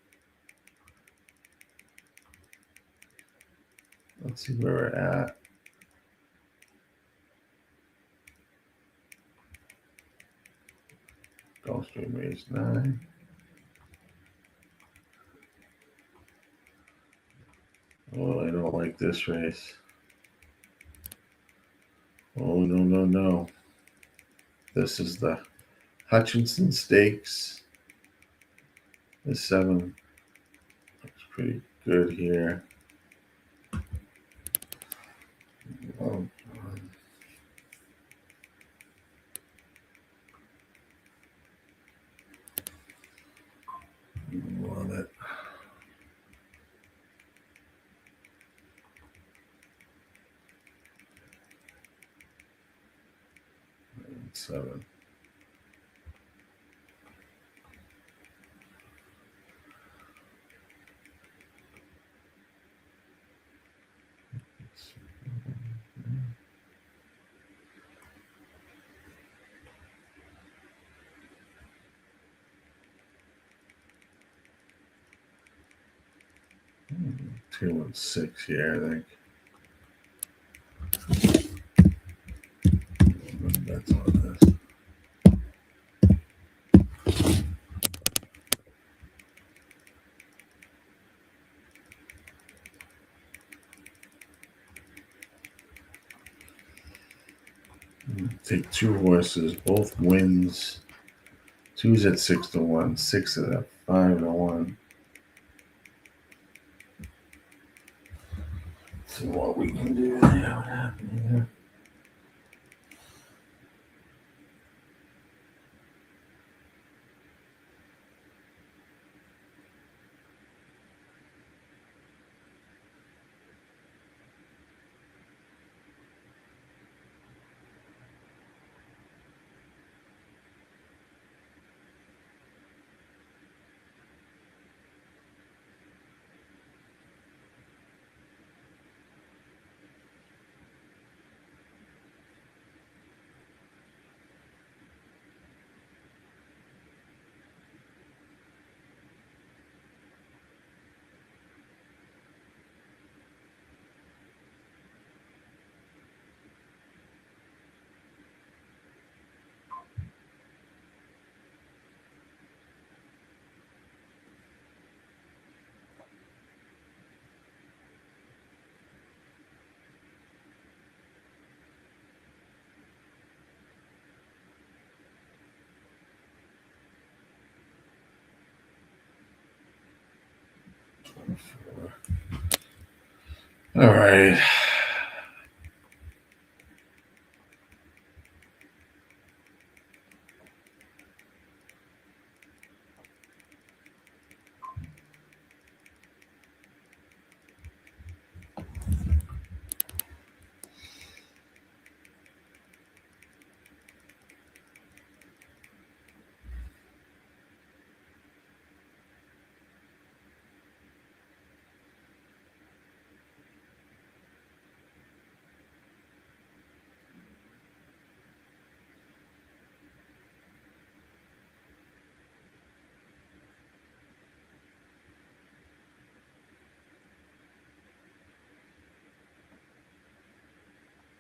Let's see where we're at. Gulfstream race 9. Oh, I don't like this race. Oh, no. This is the Hutchinson Stakes. This 7 looks pretty good here. Oh, love it. And 7. Hmm. 2 and 6 here, I think. That's on this. Take 2 horses, both wins. 2's at 6-1, 6 at 5-1. See what we can do. What happened here? All right.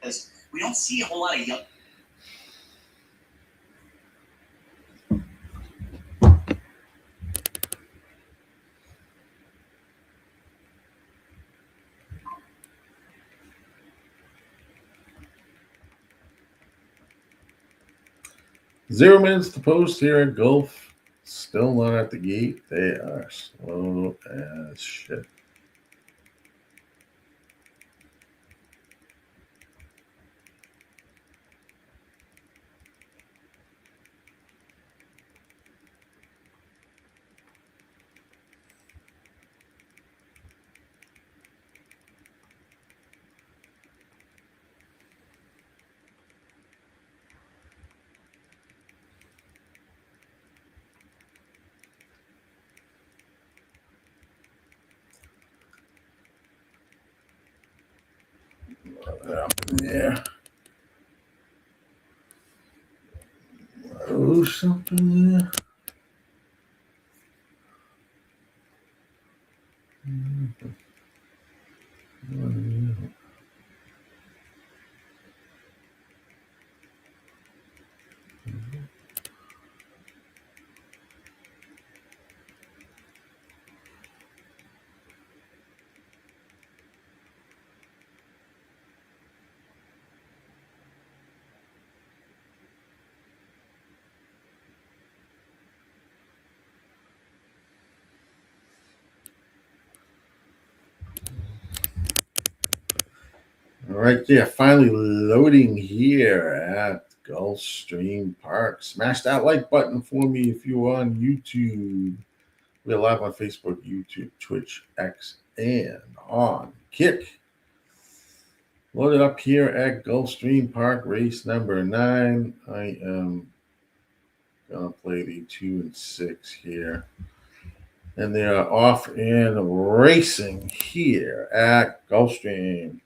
because we don't see a whole lot of young. Zero minutes to post here at Gulf. Still not at the gate. They are slow as shit. Yeah. Oh, something there. All right, yeah, finally loading here at Gulfstream Park. Smash that like button for me if you're on YouTube. We're live on Facebook, YouTube, Twitch, X, and on Kick. Loaded up here at Gulfstream Park, race number 9. I am going to play the 2 and 6 here. And they are off and racing here at Gulfstream.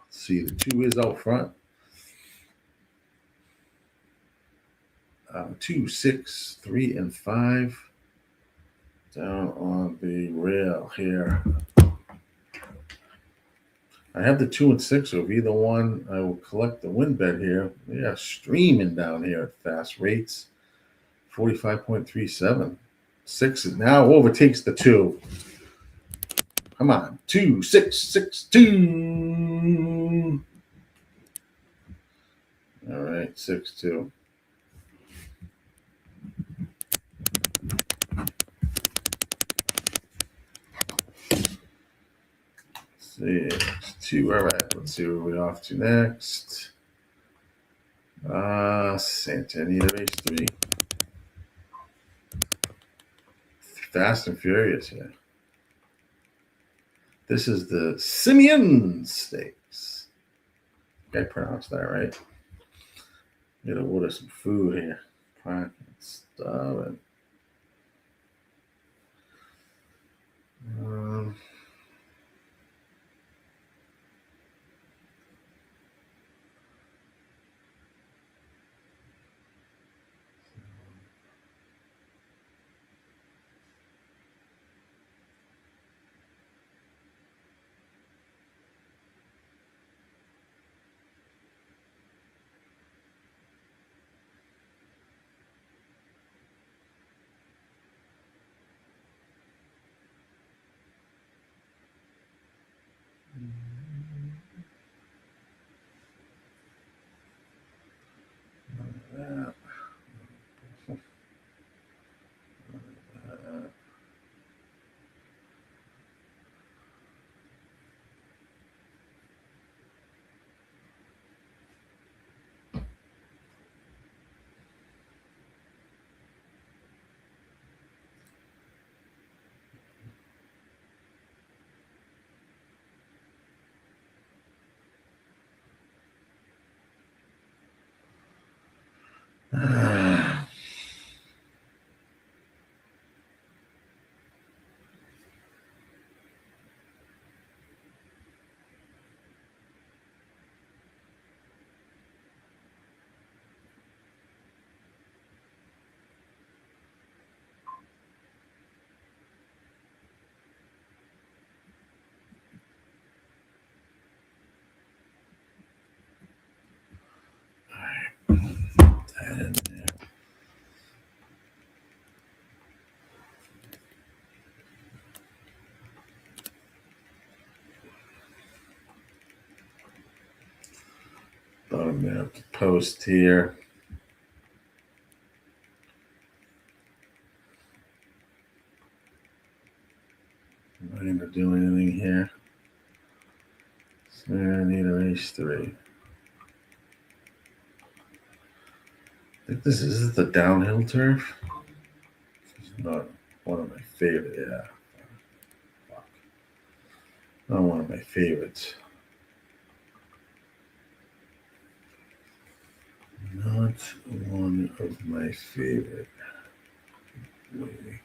See, the 2 is out front. 2, 6, 3, and 5 down on the rail here. I have the 2 and 6, so if either one, I will collect the win bet here. We are streaming down here at fast rates. 45.37. 6 now overtakes the 2. Come on. 2, 6, 6, 2. All right, 6, 2. 6, 2. All right, let's see where we're off to next. Santa Anita race 3. Fast and Furious here. This is the Simeon Stakes. I pronounced that right. Gotta order some food here. Fucking starving. Bottom there of the post here. I'm not going to do anything here. So I need a race 3. I think this is the downhill turf. This is not one of my favorite. Yeah. Fuck. Not one of my favorites. Not one of my favorite. Maybe.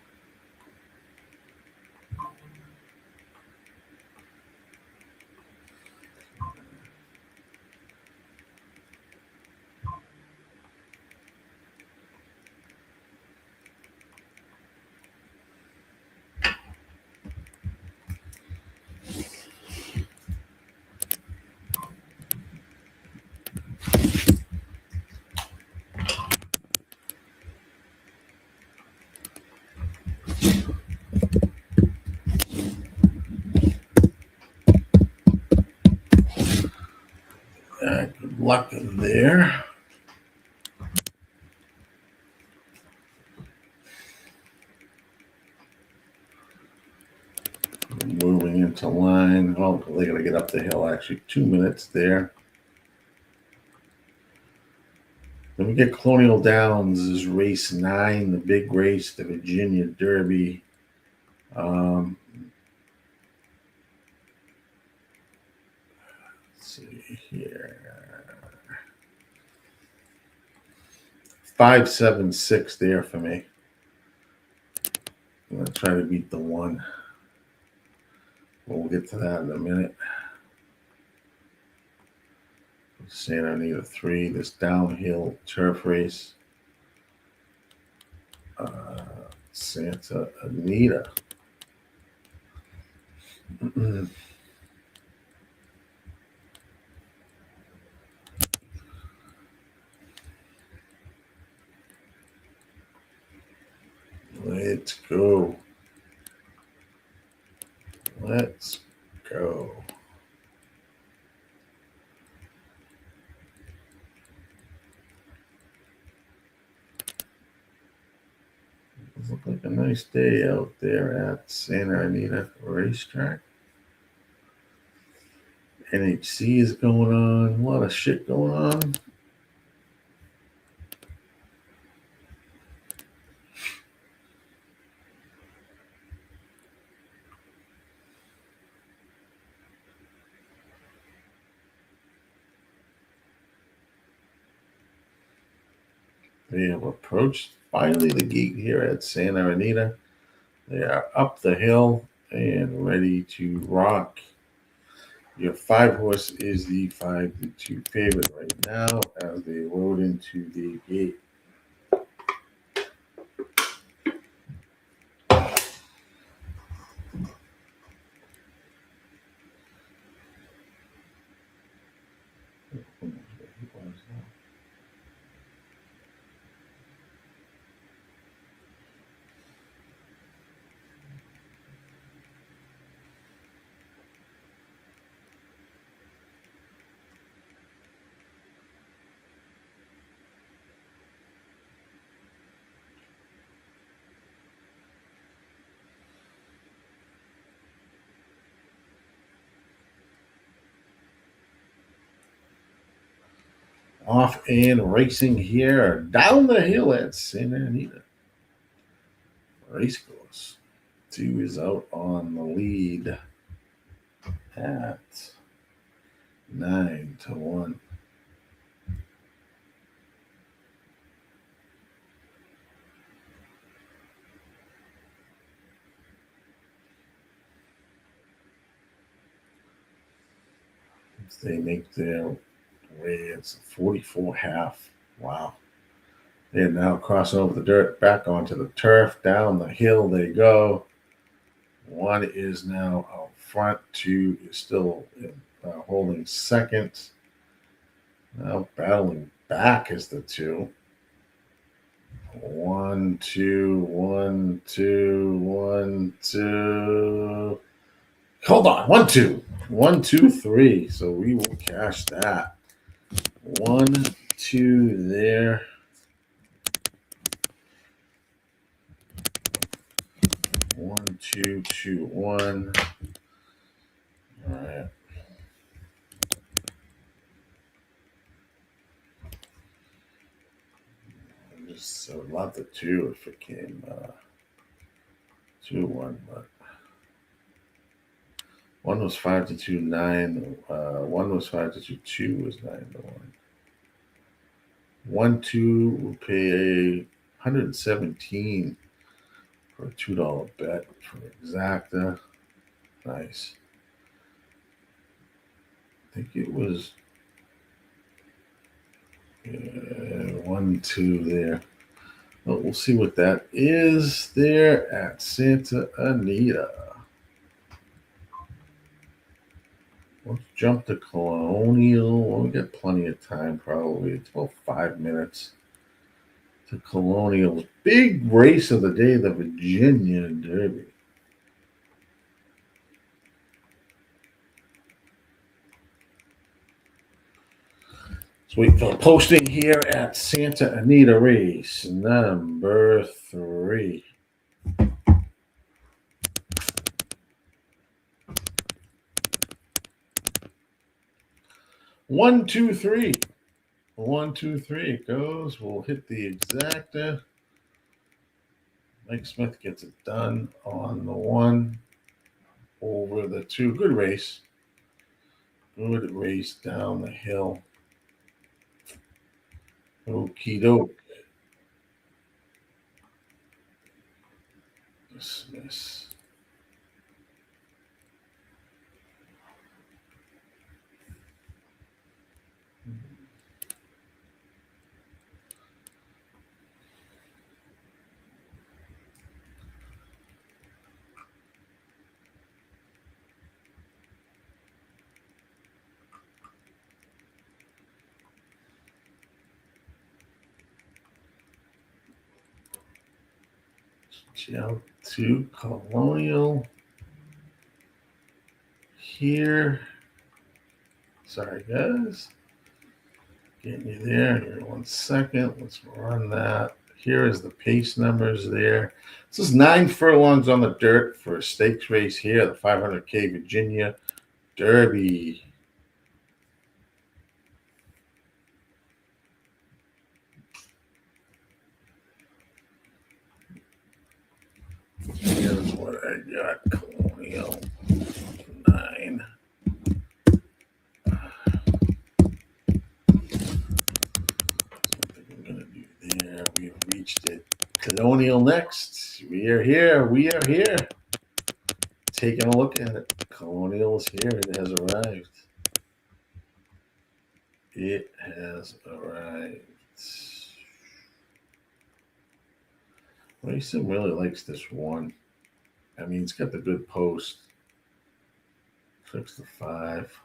Good luck there. Moving into line. Oh, they're going to get up the hill. Actually, 2 minutes there. Then we get Colonial Downs is race 9, the big race, the Virginia Derby. Let's see here. 5-7-6 there for me. I'm going to try to beat the 1. We'll get to that in a minute. Santa Anita 3, this downhill turf race. Santa Anita. Let's go. Let's go. It looks like a nice day out there at Santa Anita Racetrack. NHC is going on. A lot of shit going on. They have approached finally the gate here at Santa Anita. They are up the hill and ready to rock. Your 5-horse is the 5-2 favorite right now as they load into the gate. Off and racing here down the hill at Santa Anita Racecourse. 2 is out on the lead at 9-1. They make their way. It's 44.5. Wow. They now cross over the dirt, back onto the turf. Down the hill they go. 1 is now out front. 2 is still holding second. Now battling back is the 2. 1, 2, 1, 2, 1, 2. Hold on. 1, 2. 1, 2, 3. So we will cash that. 1, 2 there. 1, 2, 2, 1. All right. I just would love the 2 if it came 2, 1, but 1 was 5 to 2, 9. 1 was 5 to 2, 2 was 9 to 1. 1, 2 will pay 117 for a $2 bet for exacta. Nice. I think it was 1, 2 there. Well, we'll see what that is there at Santa Anita. Let's jump to Colonial. Well, we got plenty of time, probably. It's about 5 minutes to Colonial's big race of the day, the Virginia Derby. So wait for posting here at Santa Anita race number 3. One, two, three. 1, 2, 3 it goes. We'll hit the exacta. Mike Smith gets it done on the 1 over the 2. Good race. Good race down the hill. Okie doke. Dismiss. Out to Colonial here. Sorry, guys. Getting you there here in 1 second. Let's run that. Here is the pace numbers there. This is 9 furlongs on the dirt for a stakes race here, the 500K Virginia Derby. Here's what I got. Colonial 9. Something I'm gonna do there. We've reached it. Colonial next. We are here. We are here. Taking a look at it. Colonial is here. It has arrived. It has arrived. Mason really likes this 1. I mean, it's got the good post. 6 to 5.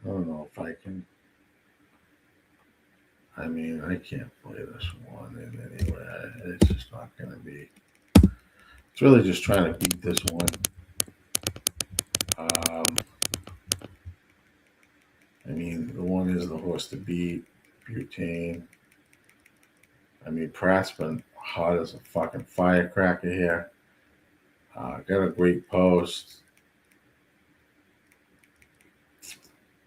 I don't know if I can. I mean, I can't play this 1 in any way. It's just not going to be. It's really just trying to beat this 1. I mean, the 1 is the horse to beat. Butane. I mean, Pratt's been hot as a fucking firecracker here. Got a great post.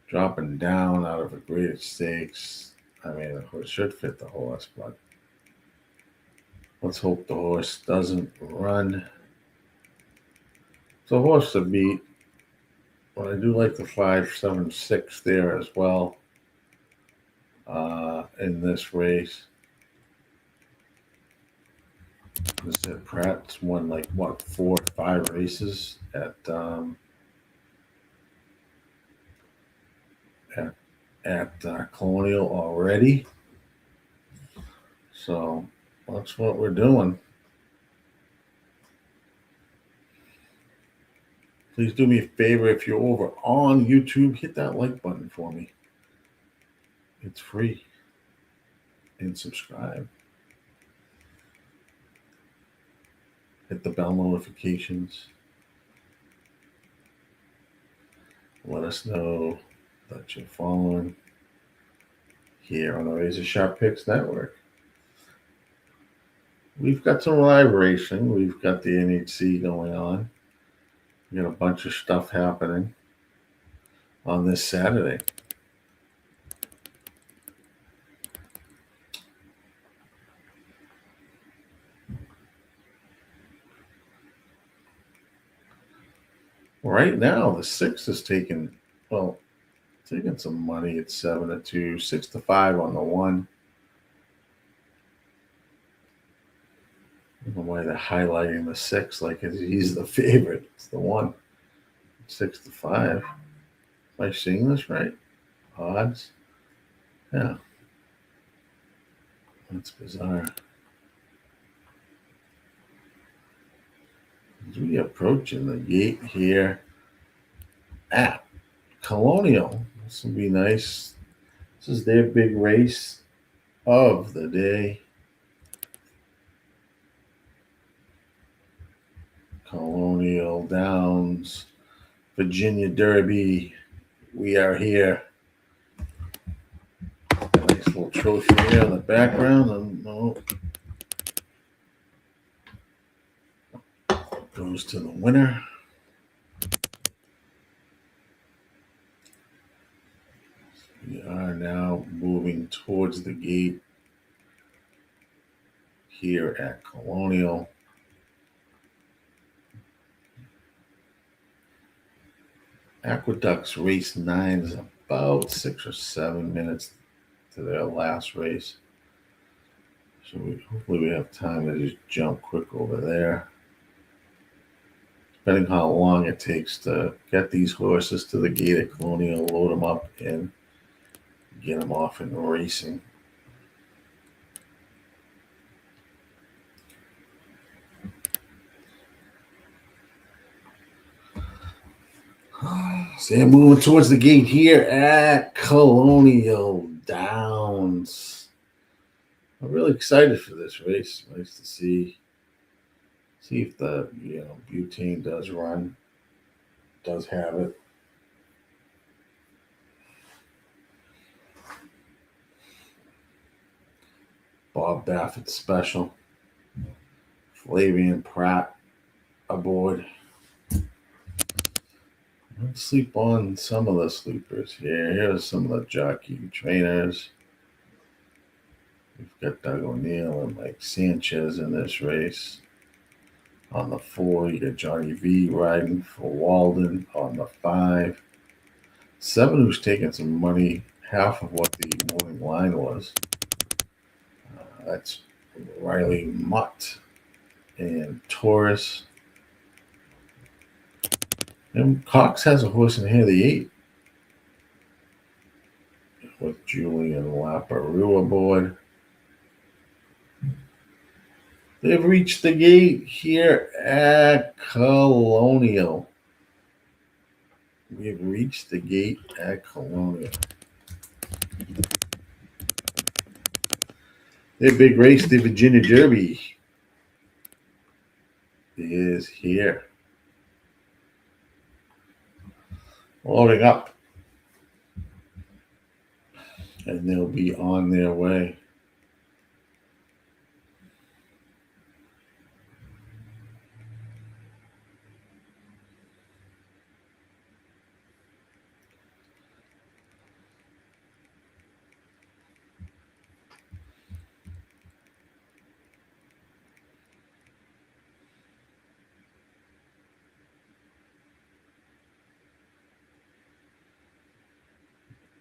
Dropping down out of a great stakes. I mean, the horse should fit the horse, but let's hope the horse doesn't run. It's a horse to beat, but I do like the 5-7-6 there as well in this race. I said Pratt's won like what 4 or 5 races at Colonial already. So that's what we're doing. Please do me a favor. If you're over on YouTube, hit that like button for me. It's free. And subscribe. Hit the bell notifications. Let us know that you're following here on the RazorSharpPicks network. We've got some live racing. We've got the NHC going on. We got a bunch of stuff happening on this Saturday. Right now, the 6 is taking some money at 7-2, 6-5 on the 1. I don't know why they're highlighting the 6 like he's the favorite. It's the 1. 6-5. Am I seeing this right? Odds? Yeah. That's bizarre. As we approaching the gate here at Colonial, this will be nice. This is their big race of the day. Colonial Downs, Virginia Derby. We are here. Nice little trophy here in the background. No. Goes to the winner. We are now moving towards the gate here at Colonial. Aqueduct's race 9 is about 6 or 7 minutes to their last race. So hopefully we have time to just jump quick over there. Depending how long it takes to get these horses to the gate at Colonial, load them up and get them off and racing. So they're moving towards the gate here at Colonial Downs. I'm really excited for this race. Nice to see if the butane does run, does have it. Bob Baffett special. Flavian Pratt aboard. Let's sleep on some of the sleepers here. Here's some of the jockey trainers. We've got Doug O'Neill and Mike Sanchez in this race. On the 4, you got Johnny V riding for Walden on the 5. 7, who's taking some money, half of what the morning line was. That's Riley Mutt and Taurus. And Cox has a horse in here, the 8. With Julian Laperoux aboard. They've reached the gate here at Colonial. We've reached the gate at Colonial. Their big race, the Virginia Derby, is here. Loading up. And they'll be on their way.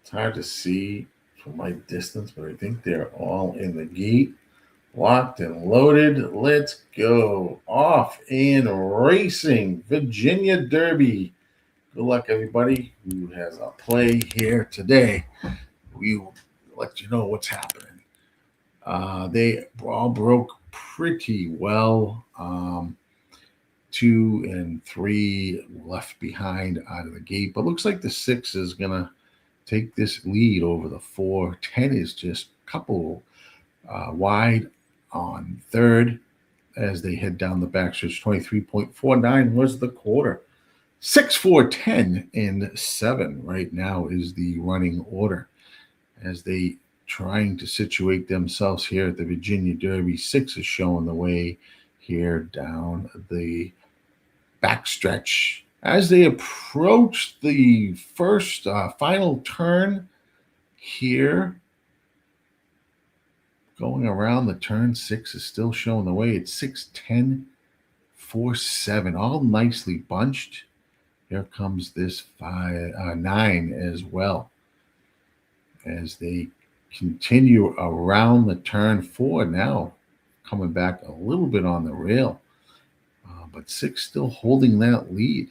It's hard to see from my distance, but I think they're all in the gate. Locked and loaded. Let's go. Off and racing. Virginia Derby. Good luck, everybody who has a play here today. We will let you know what's happening. They all broke pretty well. 2 and 3 left behind out of the gate, but looks like the 6 is gonna take this lead over the 4. 10 is just a couple wide on third as they head down the backstretch. 23.49 was the quarter. 6, 4, 10, and 7 right now is the running order as they trying to situate themselves here at the Virginia Derby. 6 is showing the way here down the backstretch as they approach the first final turn here. Going around the turn, 6 is still showing the way. It's 6, 10, 4, 7, all nicely bunched. Here comes this 9 as well as they continue around the turn. 4 now coming back a little bit on the rail, but 6 still holding that lead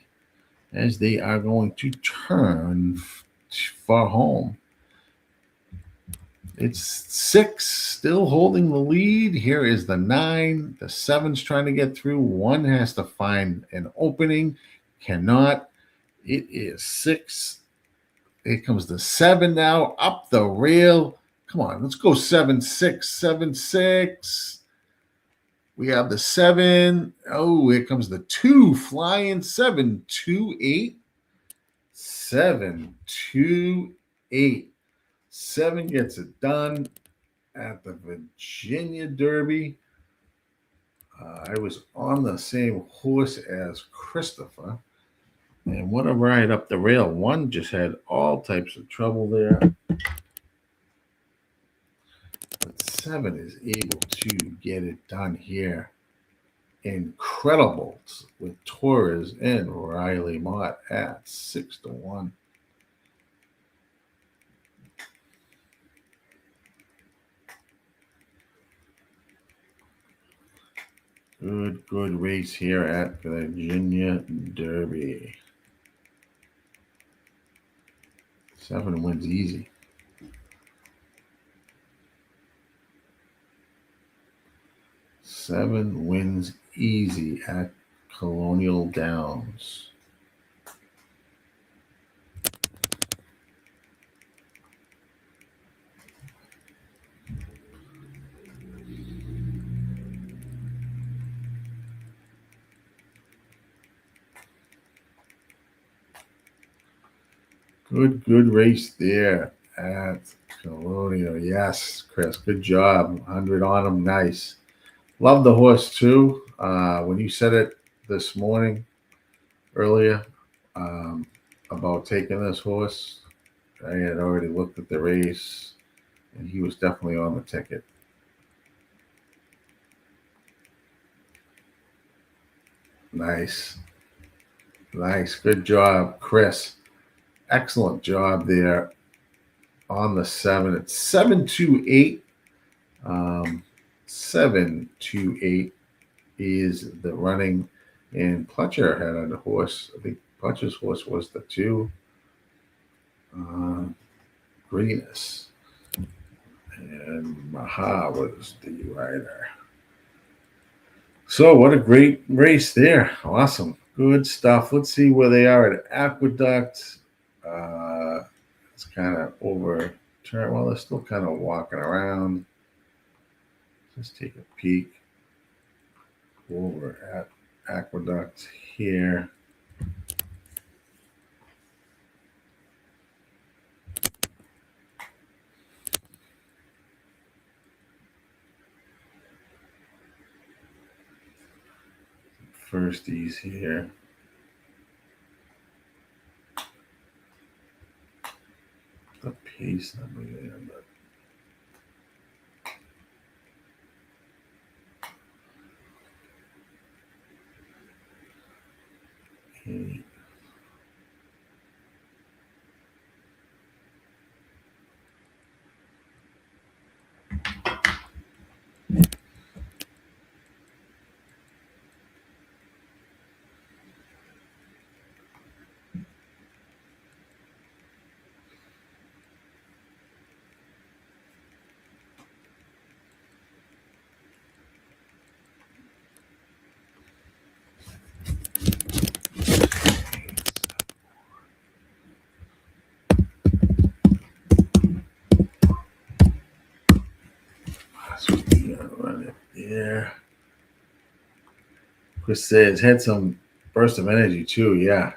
as they are going to turn for home. It's 6 still holding the lead. Here is the 9. The 7's trying to get through. 1 has to find an opening. Cannot. It is 6. Here comes the 7 now up the rail. Come on, let's go 7, 6, 7, 6. We have the 7. Oh, here comes the 2 flying. 7, 2, 8. 7, 2, 8. 7 gets it done at the Virginia Derby. I was on the same horse as Christopher. And what a ride up the rail. 1 just had all types of trouble there. But 7 is able to get it done here. Incredible with Torres and Riley Mott at 6-1. Good race here at the Virginia Derby. 7 wins easy. Seven wins easy at Colonial Downs. Good race there at Colonial. Yes, Chris, good job. 100 on him, nice. Love the horse too. When you said it this morning, earlier, about taking this horse, I had already looked at the race, and he was definitely on the ticket. Nice. Good job, Chris. Excellent job there on the 7. It's 7-2-8. 7-2-8 is the running, and Pletcher had a horse. I think Pletcher's horse was the 2. Greenus, and Maha was the rider. So what a great race there. Awesome. Good stuff. Let's see where they are at Aqueduct. It's kind of overturned. Well, they're still kind of walking around. Let's take a peek over at Aqueduct here. Firsties here. The pace number there, but okay. Chris says had some burst of energy too. Yeah.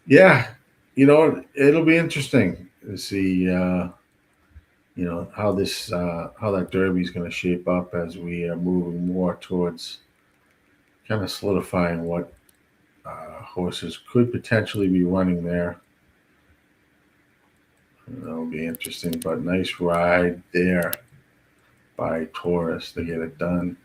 Yeah. It'll be interesting to see how this how that derby is going to shape up as we are moving more towards kind of solidifying what horses could potentially be running there. That'll be interesting, but nice ride there by Taurus to get it done.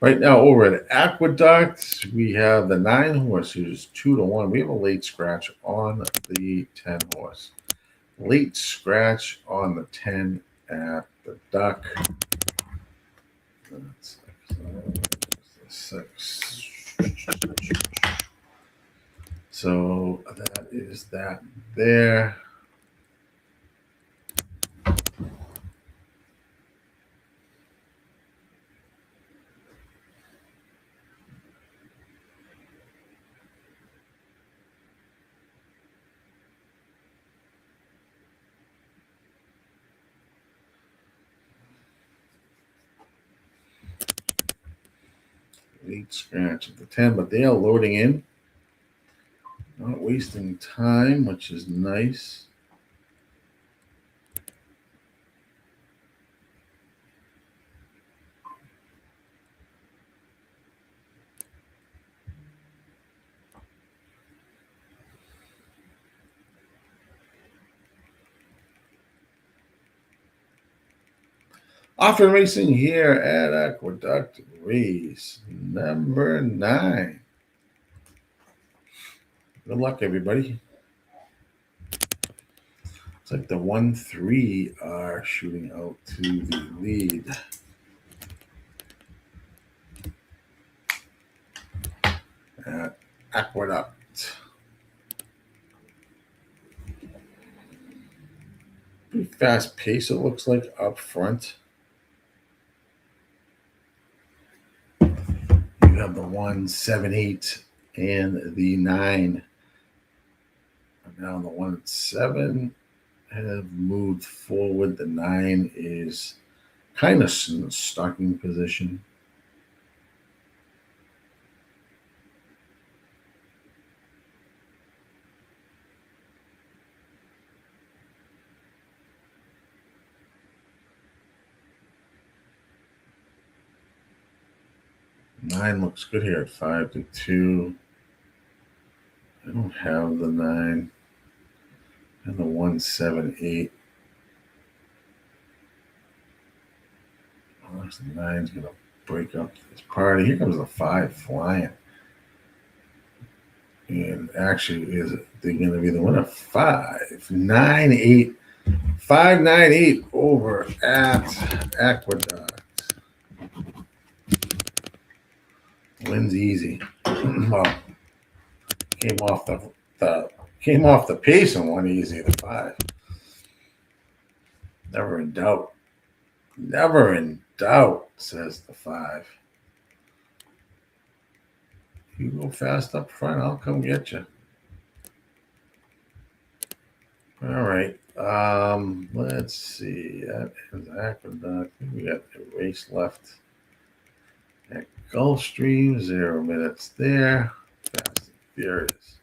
Right now over at Aqueduct, we have the 9 horse who's 2-1. We have a late scratch on the 10 horse. Late scratch on the 10 at the Duck. That's 6. So that is that there. Late scratch at the 10, but they are loading in. Not wasting time, which is nice. Often racing here at Aqueduct, race number 9. Good luck, everybody. It's like the 1-3 are shooting out to the lead. At Aqueduct. Pretty fast pace, it looks like, up front. You have the 1, 7, 8, and the 9. And now the 1 and 7 have moved forward. The 9 is kind of in a stalking position. Nine looks good here at 5-2. I don't have the 9 and the 1, 7, 8. Unless the 9's going to break up this party. Here comes the 5 flying. And actually, is they going to be the winner? 5, 9, 8. 5, 9, 8 over at Aqueduct. Wins easy. Well, came off the pace and won easy. The 5. Never in doubt. Never in doubt, says the 5. You go fast up front, I'll come get you. All right. Let's see. That is Aqueduct. We got a race left at Gulfstream. 0 minutes there. Fast and furious.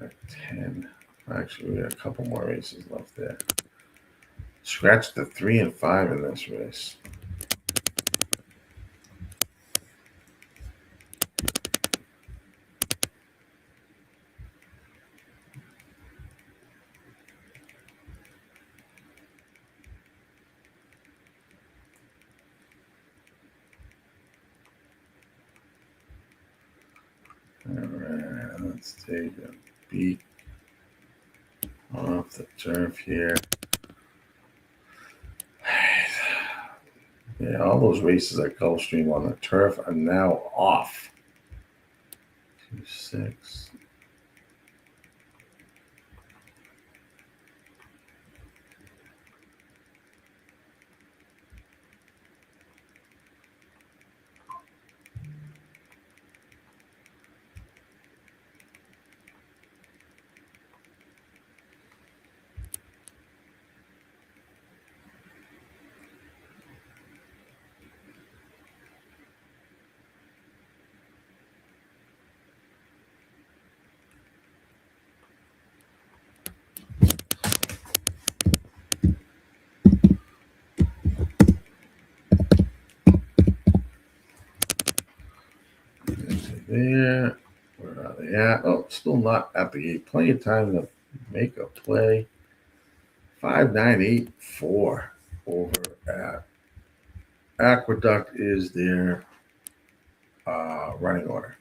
At 10. Actually, we got a couple more races left there. Scratch the 3 and 5 in this race. All right, let's take a beat off the turf here. Yeah, all those races at Gulfstream on the turf are now off. 2, 6. there. Where are they at? Oh, still not at the gate. Plenty of time to make a play. 5984 over at Aqueduct is their running order.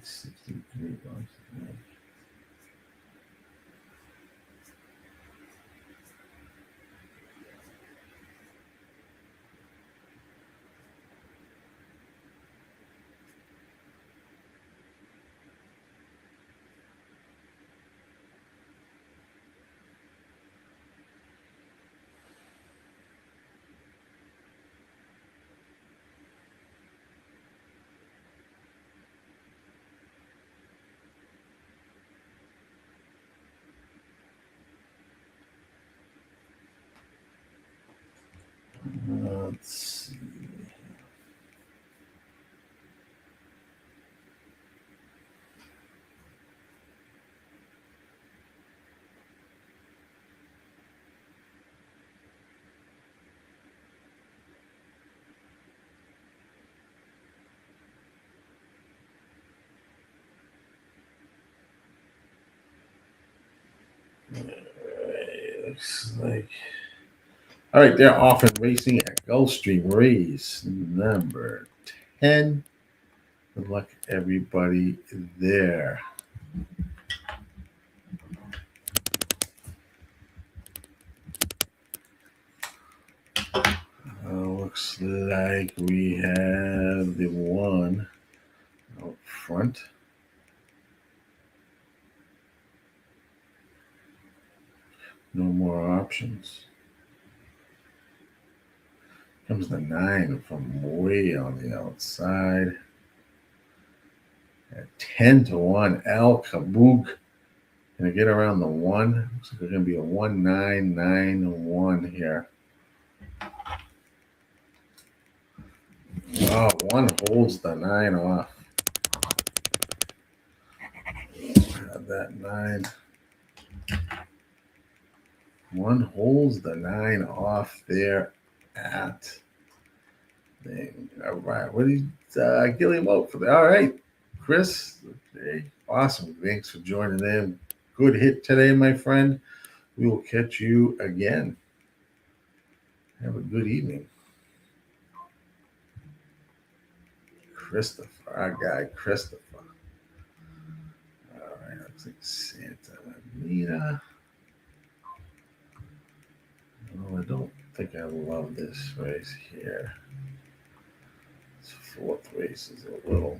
$63. Let's see. Looks like. All right, they're off and racing at Gulfstream race number 10. Good luck, everybody there. Looks like we have the one out front. No more options. Comes the 9 from way on the outside. At 10-1, Al Kaboog. Gonna get around the 1. Looks like there's gonna be a 1-9-9-1 here. Oh, 1 holds the 9 off. Have that 9. 1 holds the 9 off there at. All right, what did Gilly vote for that? All right, Chris. Okay, awesome. Thanks for joining in. Good hit today, my friend. We will catch you again. Have a good evening. Christopher, our guy, Christopher. All right, looks like Santa Anita. Oh, I don't think I love this race here. This 4th race is a little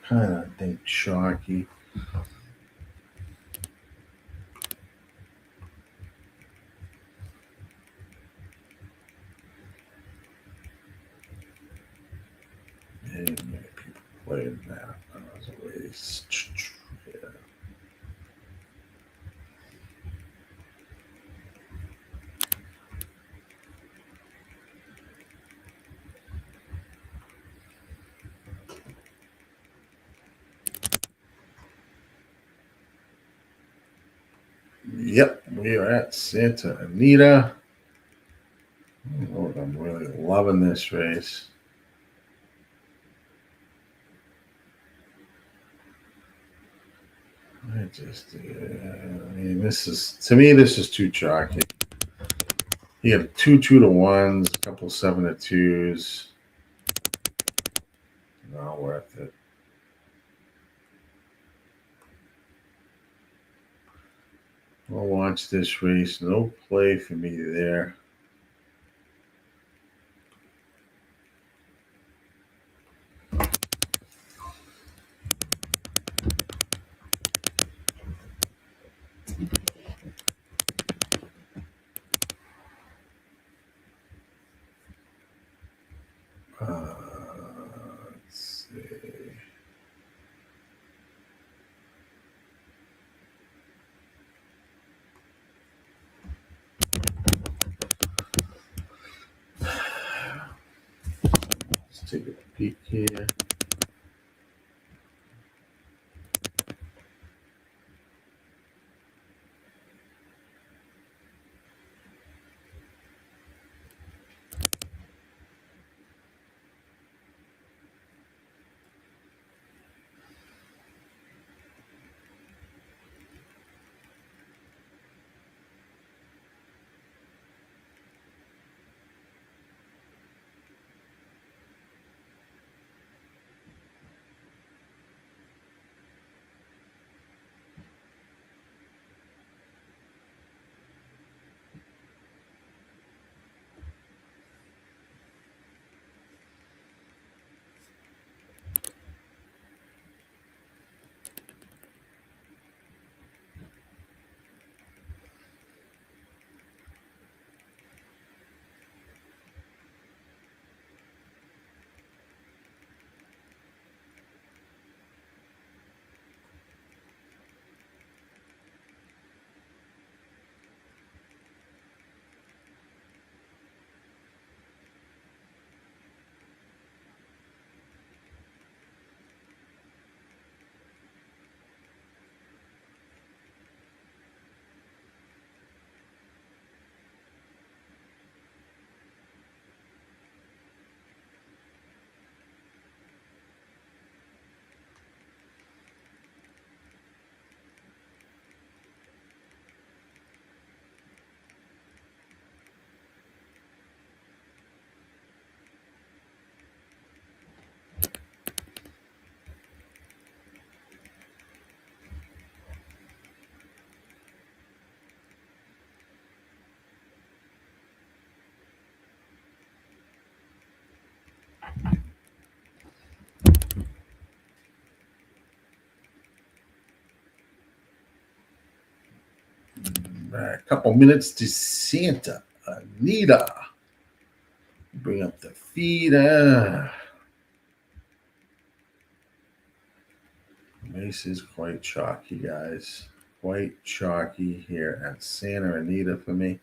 kind of, I think, chalky. And many people playing that as a race. Yeah. Yep, we are at Santa Anita. Oh, I'm really loving this race. This is, to me, this is too chalky. You got 2 2-1s, a couple 7-2s. Not worth it. I'll watch this race. No play for me there. Let's see. Let's take a peek here. A couple minutes to Santa Anita. Bring up the feed. Race is quite chalky, guys. Quite chalky here at Santa Anita for me.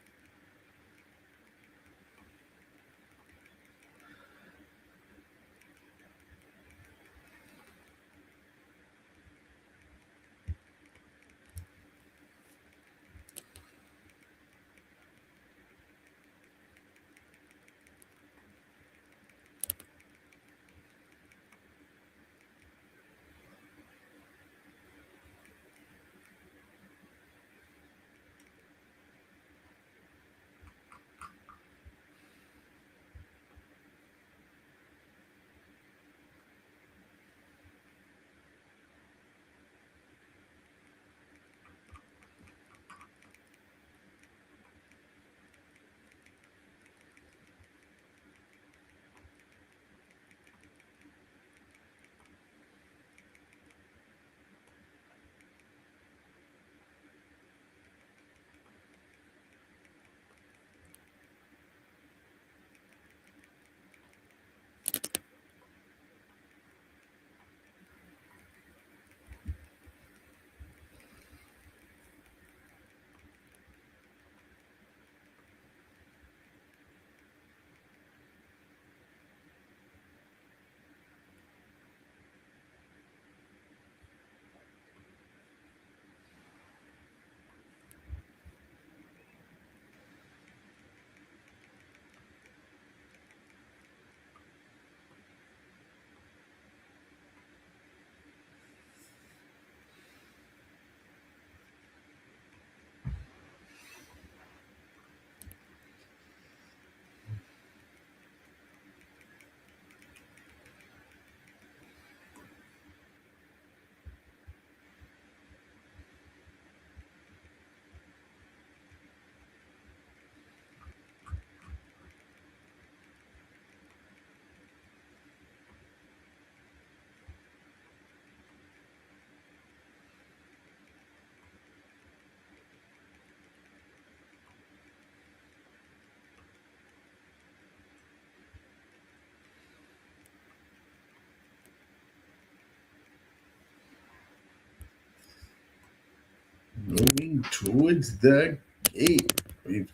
towards the gate. We've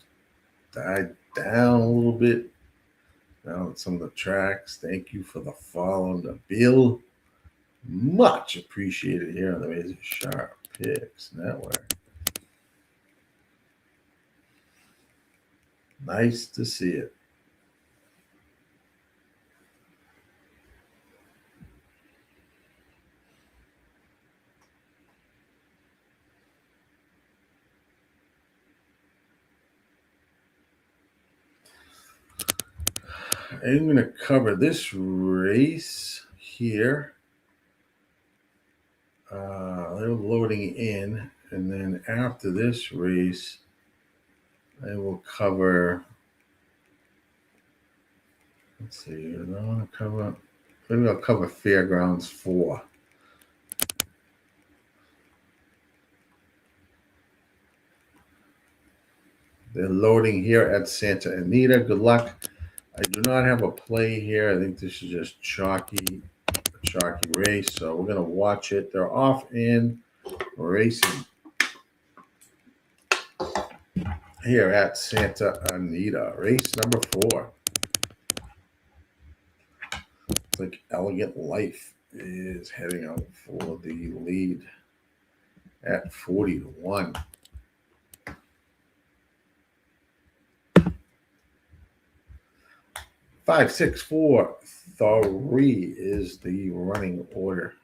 died down a little bit down at some of the tracks. Thank you for the follow and the bill. Much appreciated here on the Razor Sharp Picks Network. Nice to see it. I'm going to cover this race here. They're loading in, and then after this race, I will cover. Let's see. I want to cover. Maybe I'll cover Fairgrounds 4. They're loading here at Santa Anita. Good luck. I do not have a play here. I think this is just a chalky race. So we're going to watch it. They're off in racing here at Santa Anita. Race number 4. It's like Elegant Life is heading out for the lead at 40-1. 5, 6, 4, 3 is the running order.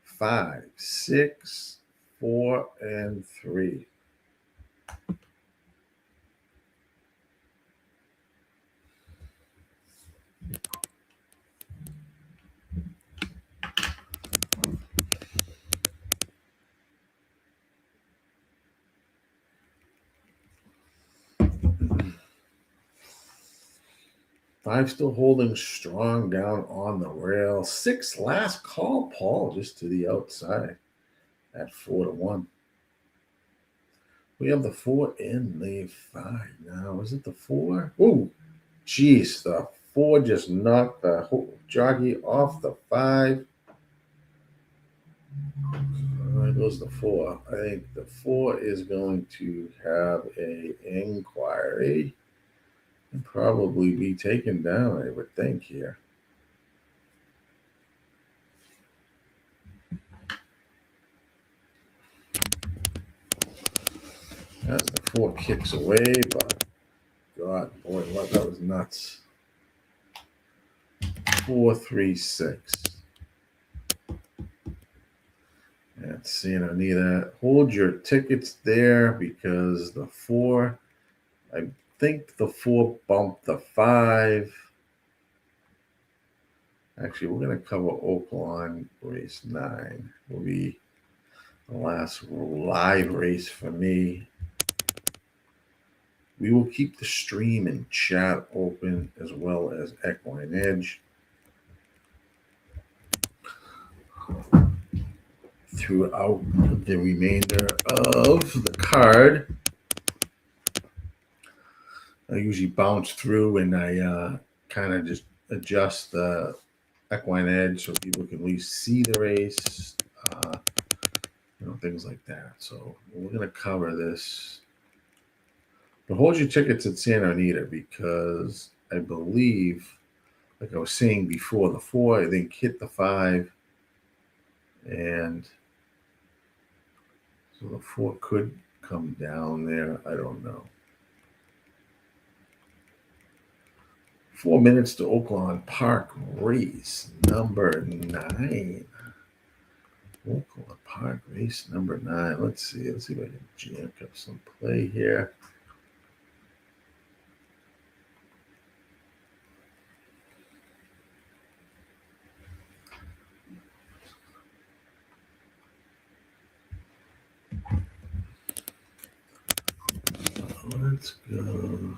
5, 6, 4, and 3. Five still holding strong down on the rail. 6 last call, Paul, just to the outside at 4-1. We have the 4 in the 5 now. Is it the 4? Oh, geez, the 4 just knocked the jockey off the 5. There goes the 4. I think the 4 is going to have a inquiry and probably be taken down, I would think, here. As the 4 kicks away, but God, boy, what, that was nuts. 4, 3, 6. That's Santa Anita. Hold your tickets there because the 4, I think the 4 bumped the 5. Actually, we're going to cover Oaklawn race 9. Will be the last live race for me. We will keep the stream and chat open as well as Equine Edge throughout the remainder of the card. I usually bounce through and I kind of just adjust the Equine Edge so people can at least see the race, things like that. So we're going to cover this. But hold your tickets at Santa Anita because I believe, like I was saying before, the 4, I think, hit the 5. And so the 4 could come down there. I don't know. 4 minutes to Oaklawn Park race number 9. Oaklawn Park race number 9. Let's see if I can jam up some play here. Let's go.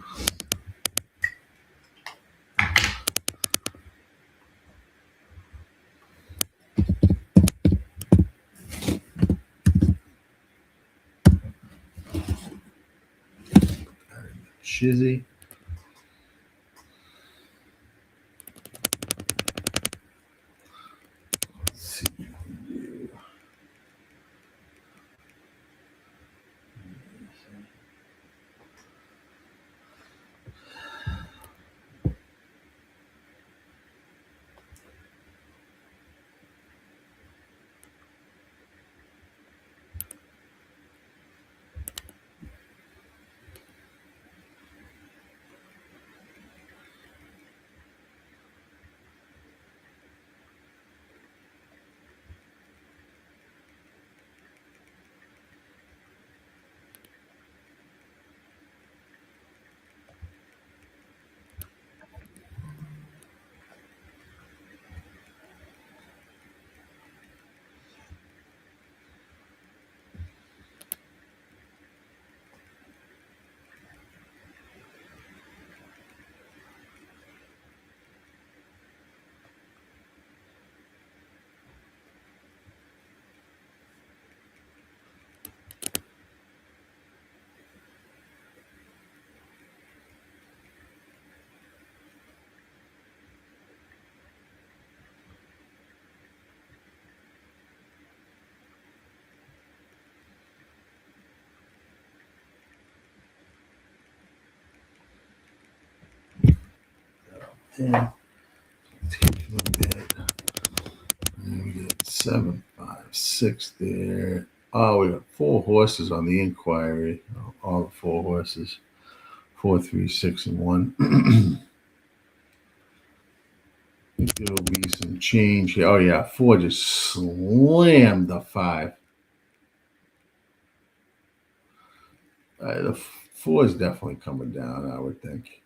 Shizzy. Let's see. And take a bit. And we get 7, 5, 6 there. Oh, we got 4 horses on the inquiry. All the 4 horses. 4, 3, 6, and 1. There'll be some change here. Oh yeah, 4 just slammed the 5. The 4 is definitely coming down, I would think.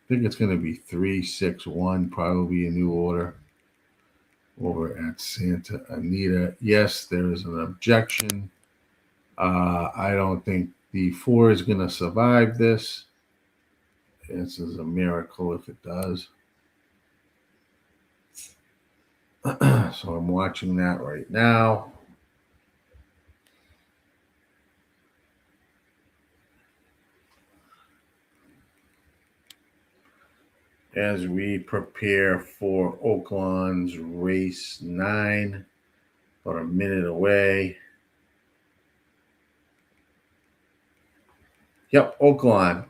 I think it's going to be 3, 6, 1, probably a new order over at Santa Anita. Yes, there is an objection. I don't think the 4 is going to survive this. This is a miracle if it does. So I'm watching that right now. As we prepare for Oaklawn's race 9, about a minute away. Yep, Oaklawn.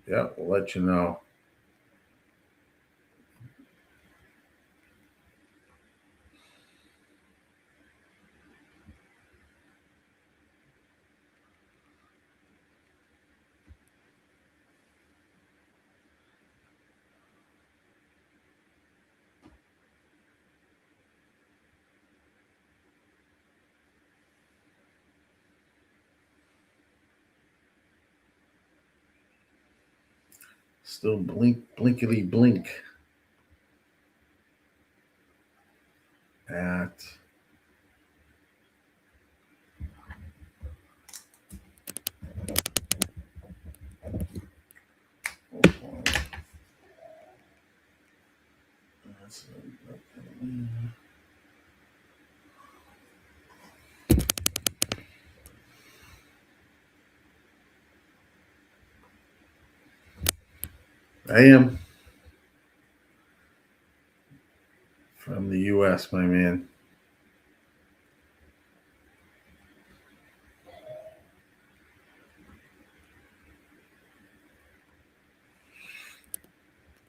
Yep, we'll let you know. Still blinkety blink at I am from the U.S., my man.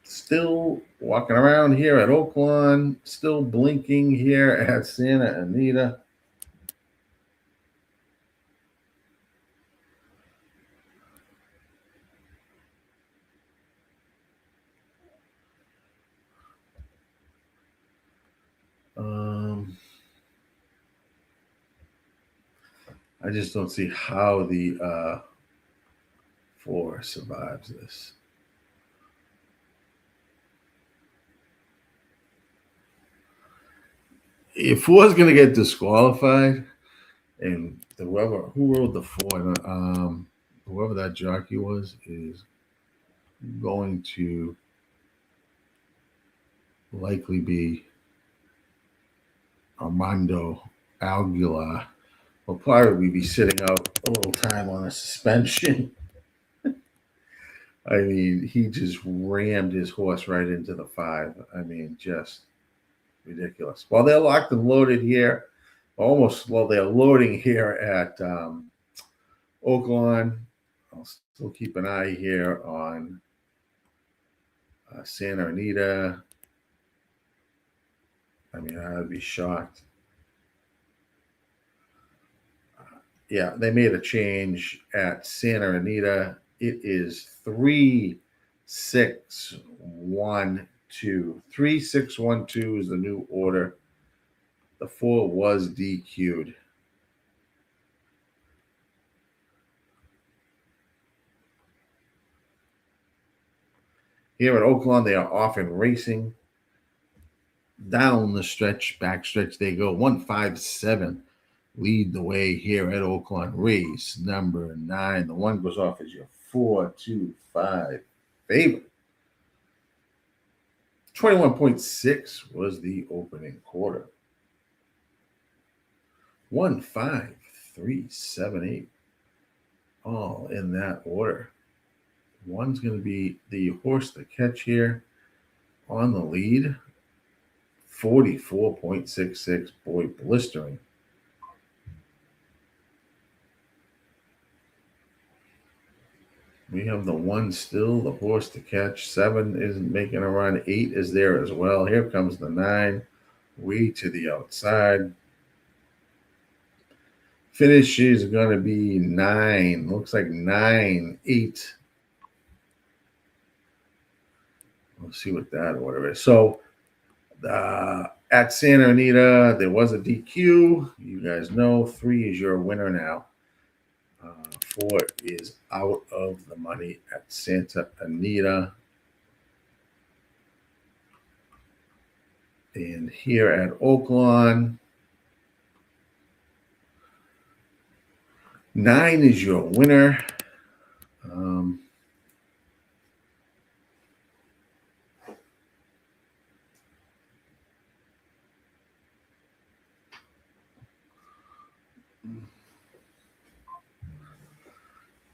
Still walking around here at Oaklawn, still blinking here at Santa Anita. I just don't see how the 4 survives this. If 4 is going to get disqualified, and who rode the 4, whoever that jockey was, is going to likely be Armando Aguilar. Will probably be sitting out a little time on a suspension. I mean, he just rammed his horse right into the 5. I mean, just ridiculous. Well, they're locked and loaded here. They're loading here at Oaklawn. I'll still keep an eye here on Santa Anita. I mean, I'd be shocked. Yeah, they made a change at Santa Anita. It is 3, 6, 1, 2. 3, 6, 1, 2 is the new order. The 4 was DQ'd. Here at Oaklawn, they are off and racing. Down the stretch, backstretch they go. 157 lead the way here at Oaklawn. Race number 9. The 1 goes off as your 4-2-5 favorite. 21.6 was the opening quarter. 1, 5, 3, 7, 8. All in that order. 1's going to be the horse to catch here on the lead. 44.66. Boy, blistering. We have the 1 still, the horse to catch. 7 isn't making a run. 8 is there as well. Here comes the 9, way to the outside. Finish is going to be 9. Looks like 9, 8. We'll see what that order is. So at Santa Anita, there was a DQ. You guys know 3 is your winner now. 4 is out of the money at Santa Anita. And here at Oaklawn, 9 is your winner.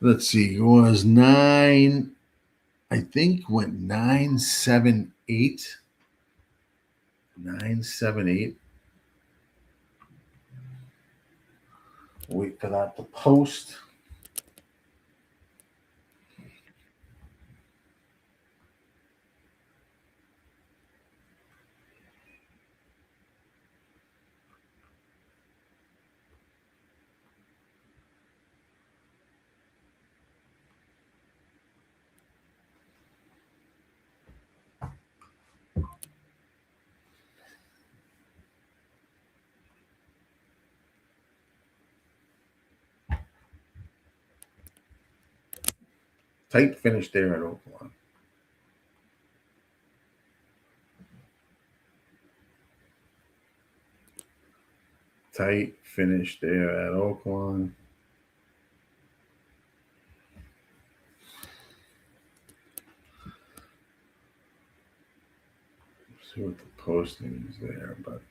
Let's see, it was 9, I think went 9, 7, 8. 9, 7, 8. Wait for that to post. Tight finish there at Oaklawn. Tight finish there at Oaklawn. See what the posting is there, but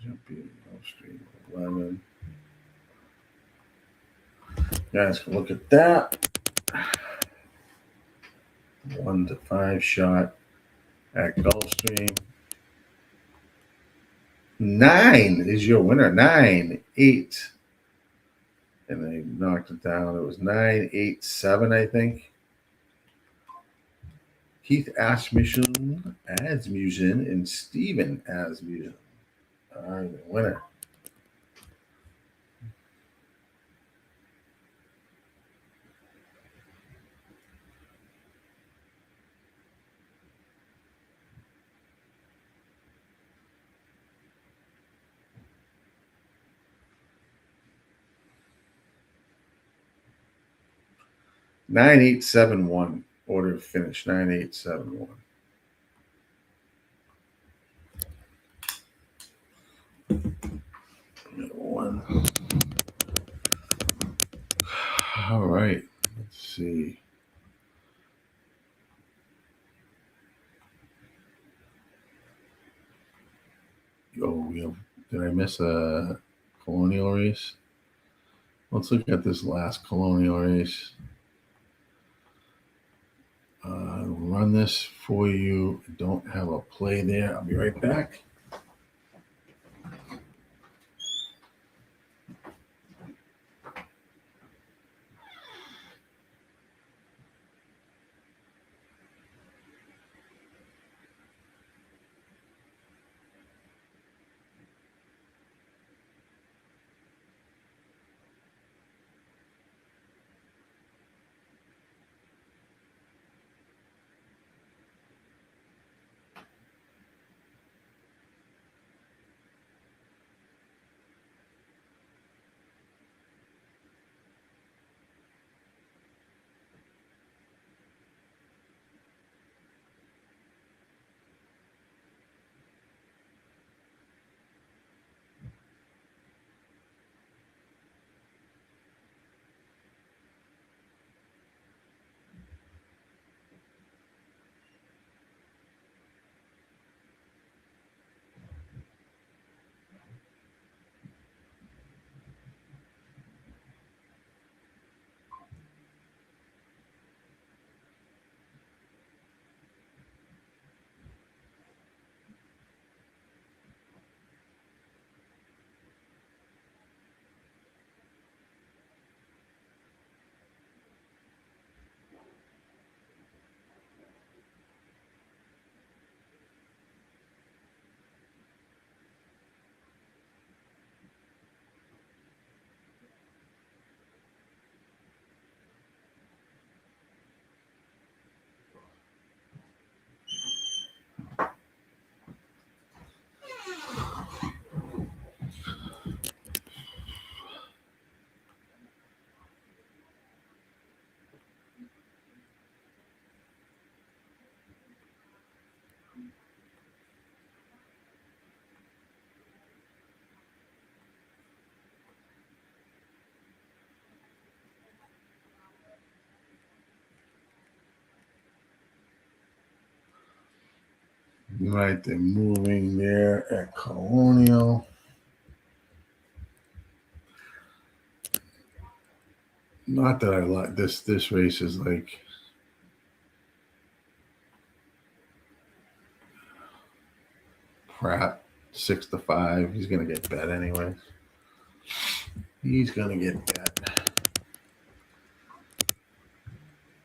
jumping Gulfstream 11. Guys can look at that. 1 to 5 shot at Gulfstream. 9 is your winner. 9, 8. And they knocked it down. It was 9, 8, 7, I think. Keith Asmussen, and Steven Asmussen are the winner. Nine, 8, 7, 1. Order of finish. 9, 8, 7, 1. One. All right. Let's see. Oh, did I miss a Colonial race? Let's look at this last Colonial race. Run this for you. I don't have a play there. I'll be right back. Right, they're moving there at Colonial. Not that I like this. This race is like Pratt 6-5. He's gonna get bet anyways. He's gonna get bet.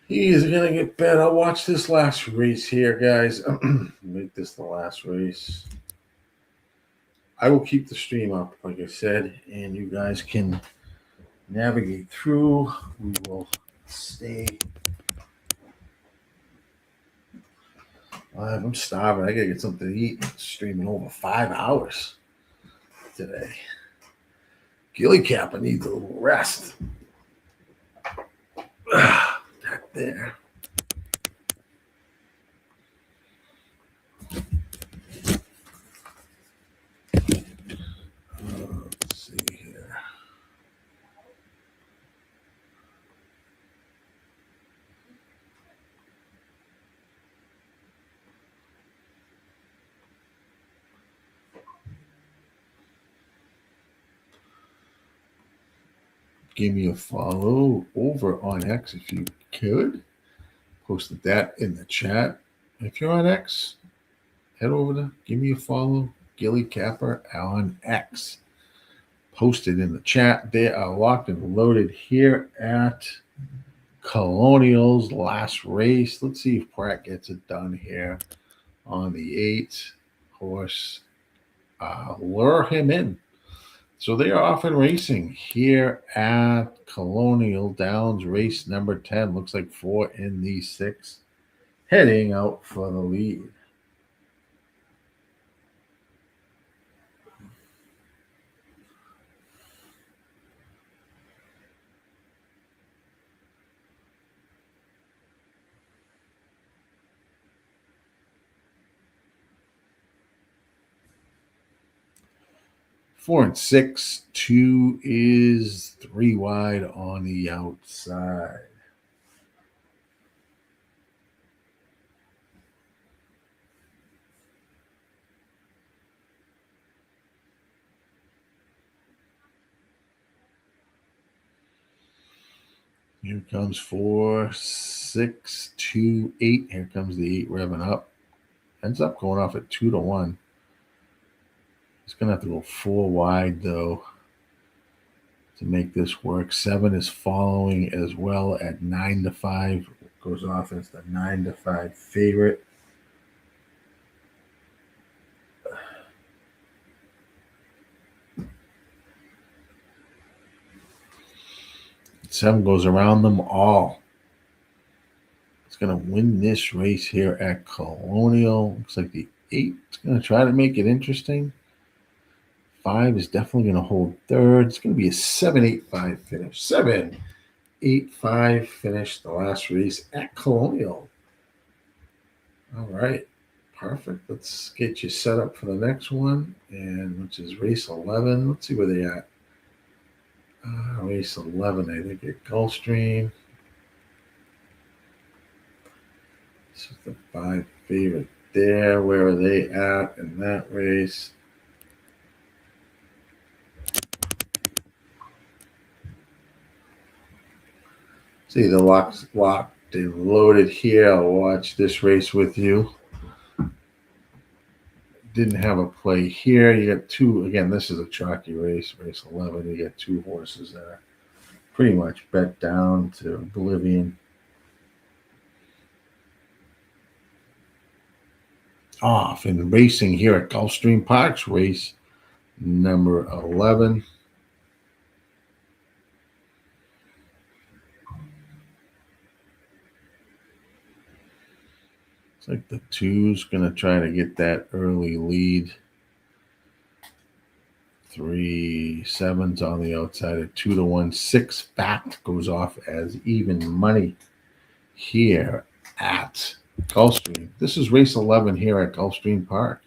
He's gonna get bet. I'll watch this last race here, guys. Make this the last race. I will keep the stream up, like I said, and you guys can navigate through. We will stay live. I'm starving. I gotta get something to eat. Streaming over 5 hours today. GillyCapper needs a little rest. Back there. Let's see here. Give me a follow over on X if you could. Posted that in the chat. If you're on X, head over to give me a follow. GillyCapper on X. Posted in the chat. They are locked and loaded here at Colonial's last race. Let's see if Pratt gets it done here on the 8 horse. Lure him in. So they are off and racing here at Colonial Downs, race number 10. Looks like 4 in the 6, heading out for the lead. Four and 6, 2 is 3 wide on the outside. Here comes 4, 6, 2, 8. Here comes the 8 revving up. Ends up going off at 2-1. He's going to have to go 4 wide, though, to make this work. 7 is following as well at 9-5. Goes off as the 9-5 favorite. Seven goes around them all. It's going to win this race here at Colonial. Looks like the 8 is going to try to make it interesting. 5 is definitely going to hold third. It's going to be a 7-8-5 finish. 7-8-5 finish, the last race at Colonial. All right. Perfect. Let's get you set up for the next one, and which is race 11. Let's see where they at. Race 11, I think, at Gulfstream. This is the 5 favorite there. Where are they at in that race? See, the locked and loaded here. I'll watch this race with you. Didn't have a play here. You got 2. Again, this is a chalky race, race 11. You got 2 horses that are pretty much bet down to oblivion. Off and racing here at Gulfstream Park's race number 11. Like the 2's going to try to get that early lead. 3 7's on the outside at 2-1. 6 fact goes off as even money here at Gulfstream. This is race 11 here at Gulfstream Park.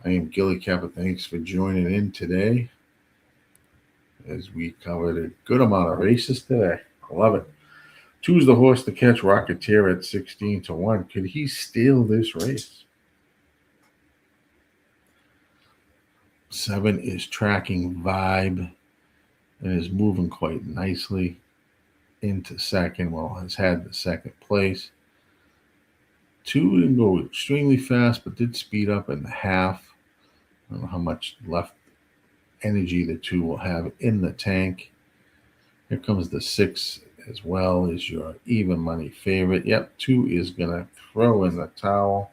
I am GillyCapper. Thanks for joining in today as we covered a good amount of races today. 11. 2 is the horse to catch, Rocketeer at 16-1. Could he steal this race? 7 is tracking Vibe and is moving quite nicely into second. Well, has had the second place. 2 didn't go extremely fast, but did speed up in the half. I don't know how much left energy the 2 will have in the tank. Here comes the 6 as well, is your even money favorite. Yep, 2 is going to throw in the towel.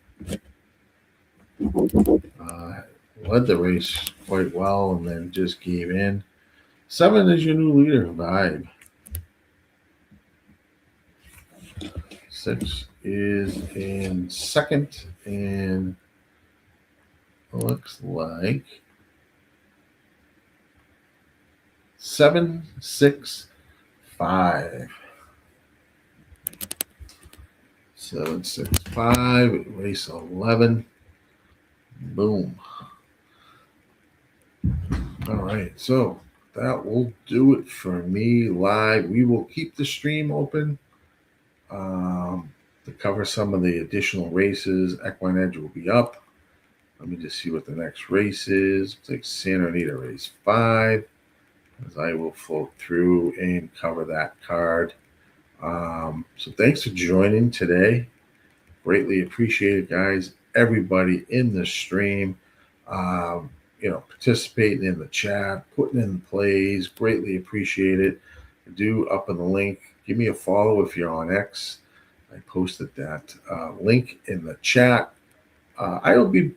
Led the race quite well and then just gave in. 7 is your new leader, Vibe. 6 is in second and looks like 7, 6, 5. 7, 6, 5. Race 11. Boom. All right, so that will do it for me live. We will keep the stream open to cover some of the additional races. Equine Edge will be up. Let me just see what the next race is. It's like Santa Anita race 5, as I will float through and cover that card. So thanks for joining today. Greatly appreciate it, guys. Everybody in the stream, participating in the chat, putting in plays. Greatly appreciate it. Do up in the link. Give me a follow if you're on X. I posted that link in the chat. I will be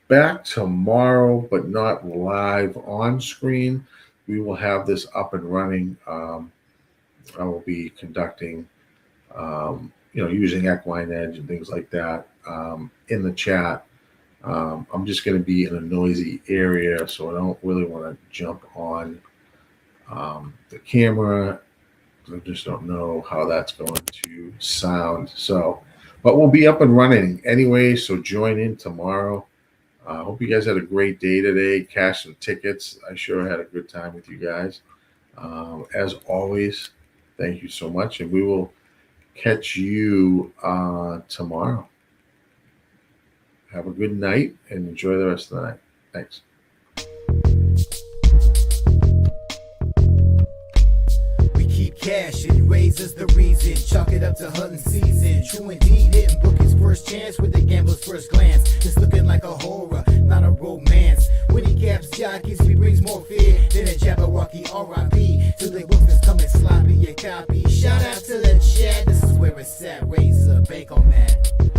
back tomorrow, but not live on screen. We will have this up and running. I will be conducting, using Equine Edge and things like that in the chat. I'm just going to be in a noisy area, so I don't really want to jump on the camera. I just don't know how that's going to sound. So, but we'll be up and running anyway, so join in tomorrow. I hope you guys had a great day today. Cash some tickets. I sure had a good time with you guys. As always, thank you so much, and we will catch you tomorrow. Have a good night and enjoy the rest of the night. Thanks. We keep cash and razors the reason. Chalk it up to hunting season. True indeed, didn't book his first chance with the gambler's first glance. It's looking like a horror, not a romance. When he caps jockeys, he brings more fear than a Jabberwocky R.I.P. To the wolf that's coming sloppy, a copy. Shout out to the chat, this is where it's at. Razor, bank on that.